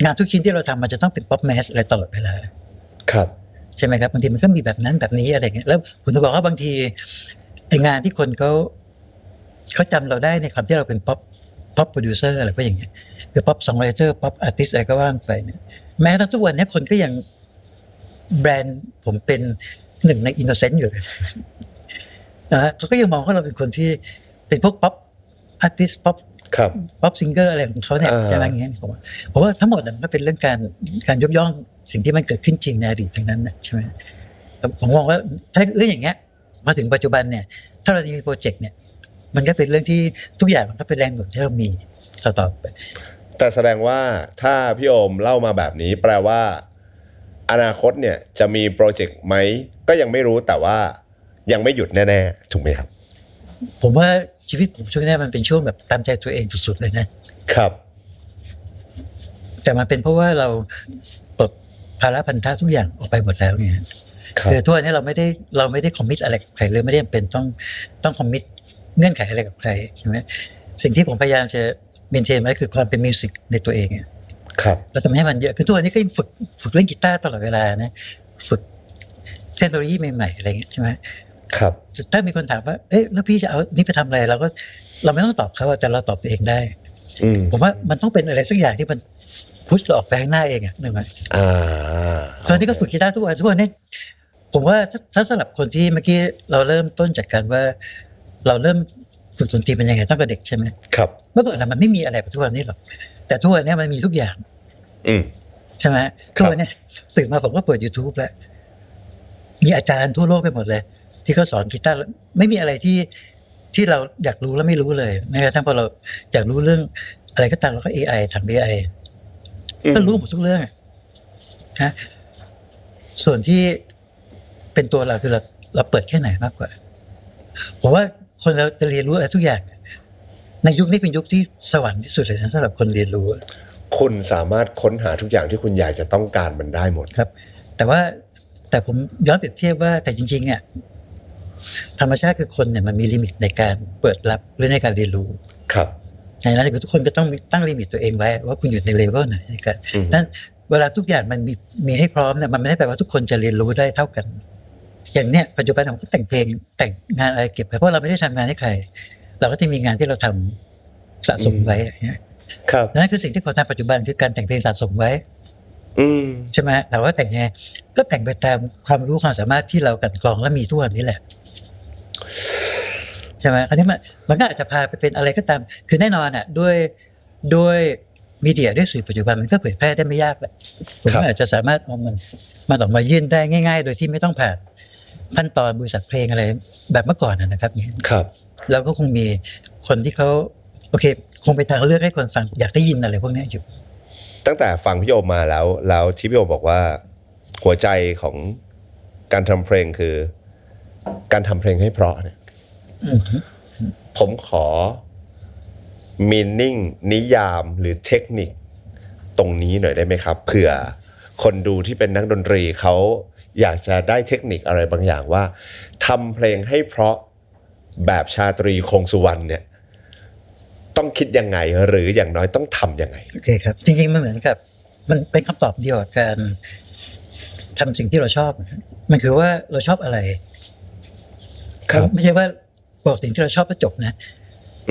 งานทุกชิ้นที่เราทำมันจะต้องเป็นป๊อปแมสอะไรตลอดเวลาครับใช่ไหมครับบางทีมันก็มีแบบนั้นแบบนี้อะไรเงี้ยแล้วผมจะบอกว่าบางทีไองานที่คนเขาจำเราได้ในความที่เราเป็นป๊อปโปรดิวเซอร์อะไรก็อย่างเงี้ยหรือป๊อปซองไรเตอร์ป๊อปอาร์ติสอะไรก็ว่างไปเนี่ยแม้กระทั่งทุกวันนี้คนก็ยังแบรนด์ผมเป็นหนึ่งในอินโนเซนต์อยู่เลยนะเขาก็ยังมองว่าเราเป็นคนที่เป็นพวกป๊อปอาร์ติสป๊อปซิงเกอร์อะไรของเขาเนี่ยใช่ไหมเงี้ยผมว่าทั้งหมดมันก็เป็นเรื่องการยกย่องสิ่งที่มันเกิดขึ้นจริงในอดีตทั้งนั้นนะใช่ไหมผมมองว่าถ้าอย่างเงี้ยมาถึงปัจจุบันเนี่ยถ้าเรามีโปรเจกต์เนี่ยมันก็เป็นเรื่องที่ทุกอย่างมันก็เป็นแรงหนุนที่เรามีต่อไปแต่แสดงว่าถ้าพี่โอมเล่ามาแบบนี้แปลว่าอนาคตเนี่ยจะมีโปรเจกต์ไหมก็ยังไม่รู้แต่ว่ายังไม่หยุดแน่ๆถูกไหมครับผมว่าชีวิตผมช่วงนี้มันเป็นช่วงแบบตามใจตัวเองสุดๆเลยนะครับแต่มันเป็นเพราะว่าเราปลดภาระพันธะทุกอย่างออกไปหมดแล้วเนี่ยคือทั่วนี้เราไม่ได้คอมมิตอะไรกับใครเลยไม่ได้เป็นต้องคอมมิตเงื่อนไขอะไรกับใครใช่ไหมสิ่งที่ผมพยายามจะเมนเทนไว้คือความเป็นมิวสิกในตัวเองครับแล้วทำให้มันเยอะคือตัวนี้ก็ยังฝึกเล่นกีตาร์ตลอดเวลานะฝึกเทคโนโลยีใหม่ๆอะไรเงี้ยใช่ไหมครับถ้ามีคนถามว่าเอ๊ะแล้วพี่จะเอานี่ไปทำอะไรเราไม่ต้องตอบเขาแต่เราตอบตัวเองได้ผมว่ามันต้องเป็นอะไรสักอย่างที่มันพุชเราออกไปข้างหน้าเองนึกไหมตอนนี้ก็ฝึกกีตาร์ทุกวันนี้ผมว่าถ้าสำหรับคนที่เมื่อกี้เราเริ่มต้นจากการว่าเราเริ่มฝึกดนตรีเป็นยังไงตั้งแต่เด็กใช่ไหมครับเมื่อก่อนมันไม่มีอะไรแบบทุกวันนี้หรอกแต่ทุกวันนี้มันมีทุกอย่างใช่ไหมทุกวันนี้ตื่นมาผมก็เปิด YouTube แล้วมีอาจารย์ทั่วโลกไปหมดเลยที่เขาสอนกีตาร์ไม่มีอะไรที่เราอยากรู้แล้วไม่รู้เลยแม้กระทั่งพอเราอยากรู้เรื่องอะไรก็ตามเราก็ AI ทำ AI ก็รู้หมดทุกเรื่องนะส่วนที่ เป็นตัวเราคือเราเปิดแค่ไหนมากกว่าผมว่าคนเราจะเรียนรู้อะไรทุกอย่างในยุคนี้เป็นยุคที่สวรรค์ที่สุดเลยนะสำหรับคนเรียนรู้คุณสามารถค้นหาทุกอย่างที่คุณอยากจะต้องการมันได้หมดครับแต่ผมย้อนเปรียบเทียบว่าแต่จริงๆเนี่ยธรรมชาติคือคนเนี่ยมันมีลิมิตในการเปิดรับหรือในการเรียนรู้ครับในนั้นทุกคนก็ต้องตั้งลิมิตตัวเองไว้ว่าคุณอยู่ในเลเวลไหนกันนั้นเวลาทุกอย่างมันมีให้พร้อมเนี่ยมันไม่ได้แปลว่าทุกคนจะเรียนรู้ได้เท่ากันอย่างเนี้ยปัจจุบันผมก็แต่งเพลงแต่งงานอะไรเก็บไปเพราะเราไม่ได้ทำงานให้ใครเราก็จะมีงานที่เราทำสะสมไว้อย่างเงี้ยครับนั่นคือสิ่งที่ผมทำปัจจุบันคือการแต่งเพลงสะสมไว้ใช่ไหมแต่ว่าแต่งไงก็แต่งไปตามความรู้ความสามารถที่เรากันกรองและมีทุกวันนี้แหละใช่ไหมคราวนี้มันก็อาจจะพาไปเป็นอะไรก็ตามคือแน่นอนอ่ะด้วยมีเดียด้วยสื่อปัจจุบันมันก็เผยแพร่ได้ไม่ยากแหละผมก็อาจจะสามารถเอามันออกมายื่นได้ง่ายๆโดยที่ไม่ต้องผ่านขั้นตอนบริษัทเพลงอะไรแบบเมื่อก่อนนะครับครับแล้วก็คงมีคนที่เขาโอเคคงไปทางเลือกให้คนฟังอยากได้ยินอะไรพวกนี้อยู่ตั้งแต่ฟังพี่โอมมาแล้วที่พี่โอมบอกว่าหัวใจของการทำเพลงคือการทำเพลงให้เพราะเนี่ยผมขอmeaning นิยามหรือเทคนิคตรงนี้หน่อยได้ไหมครับเผื่อคนดูที่เป็นนักดนตรีเขาอยากจะได้เทคนิคอะไรบางอย่างว่าทำเพลงให้เพราะแบบชาตรีคงสุวรรณเนี่ยต้องคิดยังไงหรืออย่างน้อยต้องทำยังไงโอเคครับจริงๆมันเหมือนกับมันเป็นคำตอบเดียวกับการทำสิ่งที่เราชอบมันคือว่าเราชอบอะไรไม่ใช่ว่าบอกสิ่งที่เราชอบแล้วจบนะ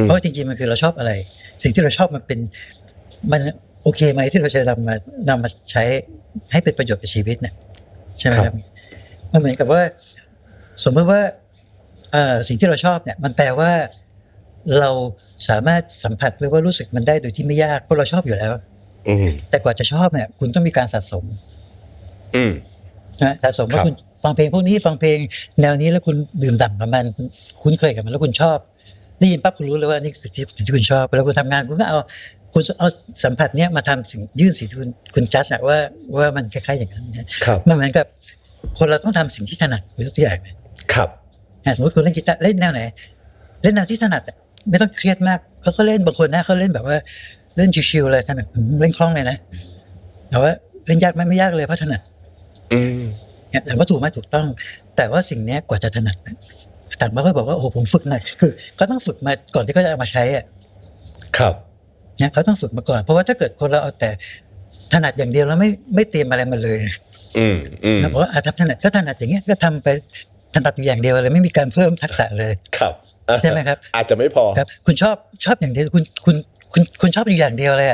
เพราะจริงๆมันคือเราชอบอะไรสิ่งที่เราชอบมันโอเคไหมที่เราจะนำมาใช้ให้เป็นประโยชน์กับชีวิตเนี่ยใช่ไหมครับมันเหมือนกับว่าสมมติว่าสิ่งที่เราชอบเนี่ยมันแปลว่าเราสามารถสัมผัสหรือว่ารู้สึกมันได้โดยที่ไม่ยากเพราะเราชอบอยู่แล้วแต่กว่าจะชอบเนี่ยคุณต้องมีการสะสมนะสะสมว่าคุณฟังเพลงพวกนี้ฟังเพลงแนวนี้แล้วคุณดื่มด่ำกับมันคุณคุ้นเคยกับมันแล้วคุณชอบได้ยินปั๊บคุณรู้เลยว่านี่คือสิ่งที่คุณชอบแล้วคุณทำงานคุณก็คุณเอาสัมผัสเนี้ยมาทำสิ่งยื่นสิ่งที่คุณจัดนะว่ามันคล้ายๆอย่างนั้นมันเหมือนกับคนเราต้องทำสิ่งที่ถนัดหรือทุกอย่างครับสมมติคุณเล่นกีตาร์เล่นแนวไหนเล่นแนวที่ถนัดไม่ต้องเครียดมากเขาก็เล่นบางคนนะเขาเล่นแบบว่าเล่นชิวๆเลยถนัดเล่นคล่องเลยนะแต่ว่าเล่นยากไม่ยากเลยเพราะถนัดแต่ว่าถูกไหมถูกต้องแต่ว่าสิ่งนี้กว่าจะถนัดต่างบ้านก็บอกว่าโอ้ผมฝึกหนักคือเขาต้องฝึกมาก่อนที่เขาจะเอามาใช้ครับเนี่ยเขาต้องฝึกมาก่อนเพราะว่าถ้าเกิดคนเราเอาแต่ถนัดอย่างเดียวแล้วไม่เตรียมอะไรมาเลยนะเพราะว่าทำถนัดก็ถนัดอย่างเงี้ยก็ทำไปถนัดอยู่อย่างเดียวเลยไม่มีการเพิ่มทักษะเลยครับใช่ไหมครับอาจจะไม่พอครับคุณชอบอย่างเดียวคุณชอบอยู่อย่างเดียวเลย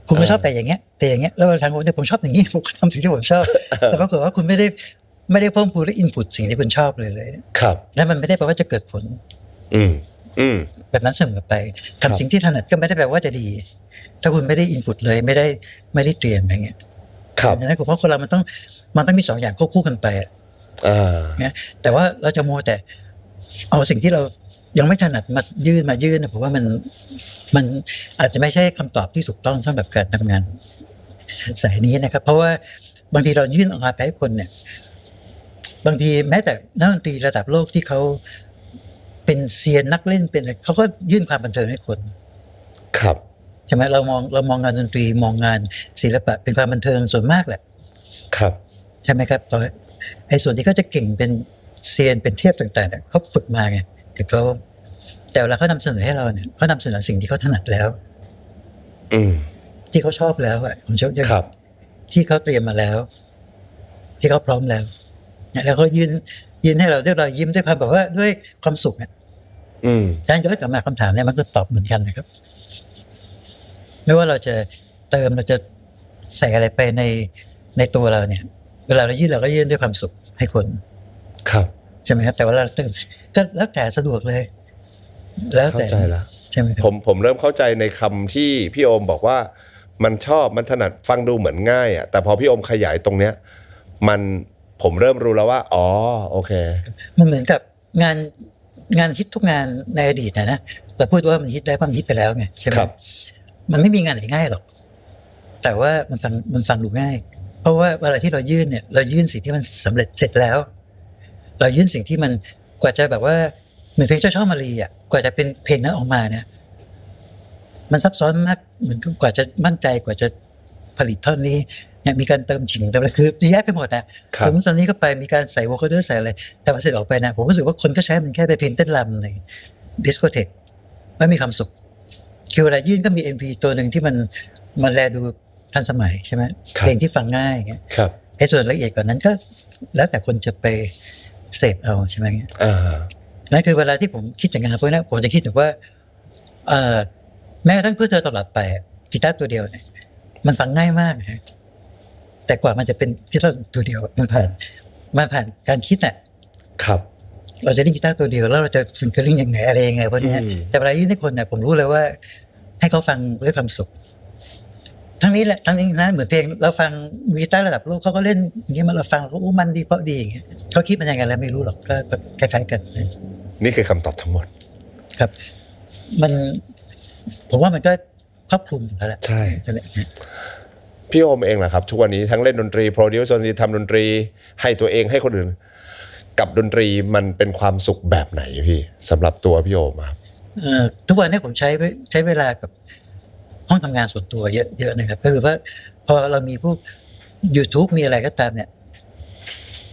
คุณไม่ชอบแต่อย่างเงี้ยแล้วทางผมชอบอย่างนี้ผมทำสิ่งที่ผมชอบแต่ปรากฏว่าคุณไม่ได้เพิ่มพูนและอินพุตสิ่งที่คุณชอบเลยครับแล้วมันไม่ได้แปลว่าจะเกิดผลแบบนั้นเสมอไปทำสิ่งที่ถนัดก็ไม่ได้แปลว่าจะดีถ้าคุณไม่ได้อินพุตเลยไม่ได้เตรียมอะไรเงี้ยครับดังนั้นผมว่าคนเรามันต้องมีสองอย่างควบคู่กันไปเนี่ยแต่ว่าเราจะมัวแต่เอาสิ่งที่เรายังไม่ถนัดมายื่นผมว่ามันอาจจะไม่ใช่คำตอบที่ถูกต้องสำหรับการทำงานสายนี้นะครับเพราะว่าบางทีเรายื่นออกมาไปให้คนเนี่ยบางทีแม้แต่นักดนตรีระดับโลกที่เขาเป็นเซียนนักเล่นเป็นอะไรเขาก็ยื่นความบันเทิงให้คนครับใช่ไหมเรามองงานดนตรีมองงานศิลปะเป็นความบันเทิงส่วนมากแหละครับใช่ไหมครับตอนไอ้ส่วนที่เขาจะเก่งเป็นเซียนเป็นเทพต่างๆเนี่ยเขาฝึกมาไงแต่เวลาเขานำเสนอให้เราเนี่ยเขานำเสนอสิ่งที่เขาถนัดแล้วที่เขาชอบแล้วผมชอบที่เขาเตรียมมาแล้วที่เขาพร้อมแล้วแล้วเขายืนให้เราด้วยรอยยิ้มด้วยความแบบว่าด้วยความสุขเนี่ยการย้อนกลับมาคำถามเนี่ยมันก็ตอบเหมือนกันนะครับไม่ว่าเราจะเติมเราจะใส่อะไรไปในตัวเราเนี่ยเวลาเรายื่นเราก็ยื่นด้วยความสุขให้คนครับใช่ไหมครับแต่ว่าเราเติมก็แล้วแต่สะดวกเลยแล้วแต่เข้าใจแล้วใช่ไหมครับผมเริ่มเข้าใจในคำที่พี่โอมบอกว่ามันชอบมันถนัดฟังดูเหมือนง่ายแต่พอพี่โอมขยายตรงเนี้ยผมเริ่มรู้แล้วว่าอ๋อโอเคมันเหมือนกับงานฮิตทุกงานในอดีตนะเราพูดว่ามันฮิตได้เพราะมันฮิตไปแล้วไงใช่ไหมมันไม่มีงานไหนง่ายหรอกแต่ว่ามันฟังดูง่าย เพราะว่าเวลาที่เรายื่นเนี่ยเรายื่นสิ่งที่มันสำเร็จเสร็จแล้ว เรายื่นสิ่งที่มันกว่าจะแบบว่าเหมือนเพลงเจ้าช่อมารีอ่ะกว่าจะเป็นเพลงนั้นออกมาเนี่ยมันซับซ้อนมากเหมือนกว่าจะมั่นใจกว่าจะผลิตท่อนนี้เนี่ยมีการเติมฉิงเติมอะไรคือเยอะแยะไปหมดนะเติมตอนนี้ก็ไปมีการใส่วอลคอเดอร์ใส่อะไรแต่พอเสร็จออกไปนะผมรู้สึกว่าคนก็ใช้มันแค่ไปเพลงเต้นรำในดิสโกเทกไม่มีความสุขคือเวลายื่นก็มี MV ตัวหนึ่งที่มันแลดูทันสมัยใช่ไหมเพลงที่ฟังง่ายอย่างเงี้ยไอ้ส่วนละเอียดกว่านั้นก็แล้วแต่คนจะไปเสพเอาใช่ไหมเงี้ยนั่นคือเวลาที่ผมคิดถึงงานพวกนี้ผมจะคิดถึงว่าแม้กระทั่งเพื่อเธอตลอดไปกีตาร์ตัวเดียวเนี่ยมันฟังง่ายมากนะแต่กว่ามันจะเป็นกีตาร์ตัวเดียวมันผ่านการคิดน่ะครับเราจะเล่นกีตาร์ตัวเดียวแล้วเราจะฟิงเกอร์ลิ่งยังไงอะไรยังไงพวกนี้แต่เวลาที่คนเนี่ยผมรู้เลยว่าให้เขาฟังด้วยความสุขทั้งนี้แหละทั้งนี้นะเหมือนเพลงเราฟังกีตาร์ระดับโลกเขาก็เล่นอย่างเงี้ยมาเราฟังเขามันดีเพราะดีอย่างเงี้ยเขาคิดมันยังไงแล้วไม่รู้หรอกก็คล้ายๆกันนี่คือคำตอบทั้งหมดครับผมว่ามันก็ครอบคลุมแล้วแหละใช่พี่โอมเองล่ะครับทุกวันนี้ทั้งเล่นดนตรีโปรดิวซ์ดนตรีทำดนตรีให้ตัวเองให้คนอื่นกับดนตรีมันเป็นความสุขแบบไหนพี่สำหรับตัวพี่โอมครับทุกวันนี้ผมใช้เวลากับห้องทำงานส่วนตัวเยอะนะครับก็คือว่าพอเรามีพวก YouTube มีอะไรก็ตามเนี่ย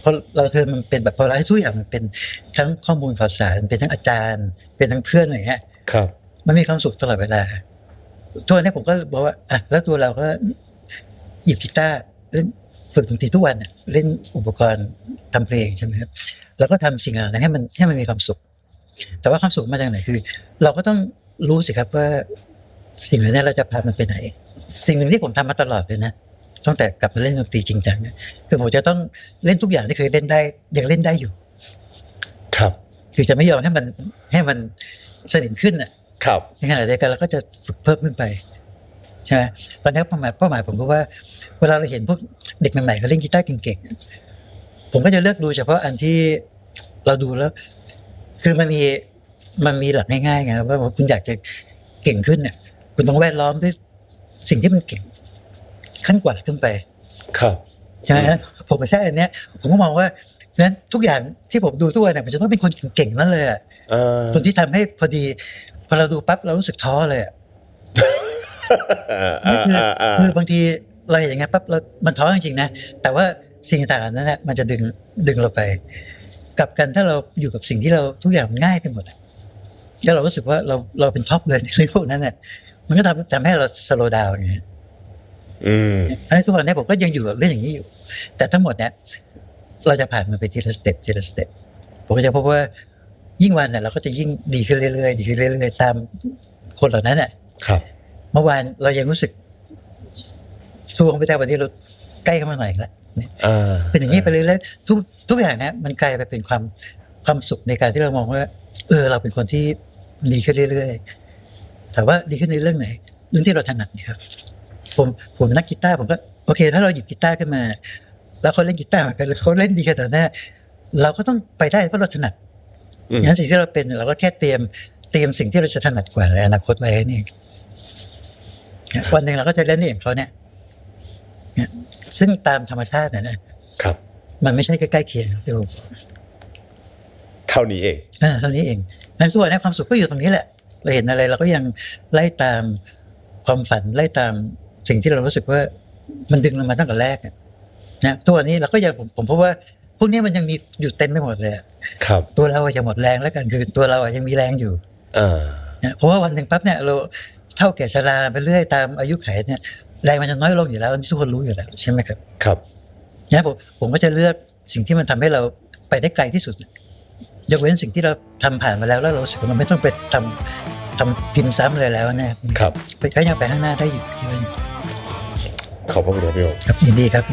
พอเรามันเป็นแบบพอเราให้ทุกอย่างมันเป็นทั้งข้อมูลข่าวสารเป็นทั้งอาจารย์เป็นทั้งเพื่อนอะไรเงี้ยครับมันมีความสุขตลอดเวลาตัวนี้ผมก็บอกว่าแล้วตัวเราก็หยิบกีตาร์เล่นฝึกดนตรีทุกวันเล่นอุปกรณ์ทำเพลงใช่ไหมครับแล้วก็ทำสิ่งเหล่านั้นให้มันมีความสุขแต่ว่าความสุขมาจากไหนคือเราก็ต้องรู้สิครับว่าสิ่งเหล่านี้เราจะพามันไปไหนสิ่งหนึ่งที่ผมทำมาตลอดเลยนะตั้งแต่กลับมาเล่นดนตรีจริงจังเนี่ยคือผมจะต้องเล่นทุกอย่างที่เคยเล่นได้ยังเล่นได้อยู่ครับคือจะไม่ยอมให้มันสนิมขึ้นครับในขณะเดียวกันเราก็จะฝึกเพิ่มขึ้นไปใช่ไหมตอนนี้เป้าหมายผมก็ว่าเวลาเราเห็นพวกเด็กใหม่ๆเขาเล่นกีตาร์เก่งๆผมก็จะเลือกดูเฉพาะอันที่เราดูแล้วคือมันมีหลักง่ายๆไงว่าคุณอยากจะเก่งขึ้นเนี่ยคุณต้องแวดล้อมด้วยสิ่งที่มันเก่งขั้นกว่าขึ้นไปครับใช่ไหมผมไม่ใช่อันเนี้ยผมก็มองว่าฉะนั้นทุกอย่างที่ผมดูทุกวันเนี่ยมันจะต้องเป็นคนเก่งๆนั่นเลยคนที่ทำให้พอดีพอเราดูปั๊บเรารู้สึกท้อเลยคือบางทีเราอย่างเงี้ยปั๊บมันท้อจริงๆนะแต่ว่าสิ่งต่างๆนั้นมันจะดึงเราไปกับกันถ้าเราอยู่กับสิ่งที่เราทุกอย่างง่ายไปหมดแล้วเรารู้สึกว่าเราเป็นท็อปเลยในเรื่องพวกนั้นเนี่ยมันก็ทำให้เราสโลว์ดาวน์อย่างเงี้ยอันนี้ทุกวันนี้ผมก็ยังอยู่กับเรื่องอย่างนี้อยู่แต่ทั้งหมดเนี่ยเราจะผ่านมันไปทีละสเต็ปผมก็จะพบว่ายิ่งวันเนี่ยเราก็จะยิ่งดีขึ้นเรื่อยๆตามคนเหล่านั้นครับเมื่อวานเรายังรู้สึกสู้เขาไม่ได้วันนี้เราใกล้เข้ามาหน่อยแล้วเป็นอย่างนี้ไปเรื่อยๆทุกอย่างเนี่ยมันกลายไปเป็นความสุขในการที่เรามองว่าเราเป็นคนที่ดีขึ้นเรื่อยๆแต่ว่าดีขึ้นในเรื่องไหนเรื่องที่เราถนัดนี่ครับผมนักกีตาร์ผมก็โอเคถ้าเราหยิบกีตาร์ขึ้นมาแล้วเขาเล่นกีตาร์กันเขาเล่นดีขนาดนั้นเราก็ต้องไปได้เพราะเราถนัดงั้นสิ่งที่เราเป็นเราก็แค่เตรียมสิ่งที่เราจะถนัดกว่าในอนาคตไว้นี่วันหนึ่งเราก็จะเล่นอย่างเขาเนี่ยซึ่งตามธรรมชาตินะครับมันไม่ใช่ใกล้ๆเคียงครับพี่โอเท่านี้เองเท่านี้เองในส่วนนี้ความสุขก็อยู่ตรงนี้แหละเราเห็นอะไรเราก็ยังไล่ตามความฝันไล่ตามสิ่งที่เรารู้สึกว่ามันดึงเรามาตั้งแต่แรกนะตัวนี้เราก็ยังผมพบว่าพวกนี้มันยังมีอยู่เต็มไปหมดเลยครับตัวเราจะหมดแรงแล้วกันคือตัวเรายังมีแรงอยู่เพราะว่าวันหนึ่งปั๊บเนี่ยเราเท่าแก่ชราไปเรื่อยตามอายุขัยเนี่ยแรงมันจะน้อยลงอยู่แล้วทุกคนรู้อยู่แล้วใช่ไหมครับครับเนี่ยผมก็จะเลือกสิ่งที่มันทำให้เราไปได้ไกลที่สุดยกเว้นสิ่งที่เราทำผ่านมาแล้วเรารู้สึกว่ามันไม่ต้องไปทำพิมพ์ซ้ำอะไรแล้วนะครับก็ยังไปข้างหน้าได้อยู่ที่นั่นขอบคุณครับพี่โอครับยินดีครับ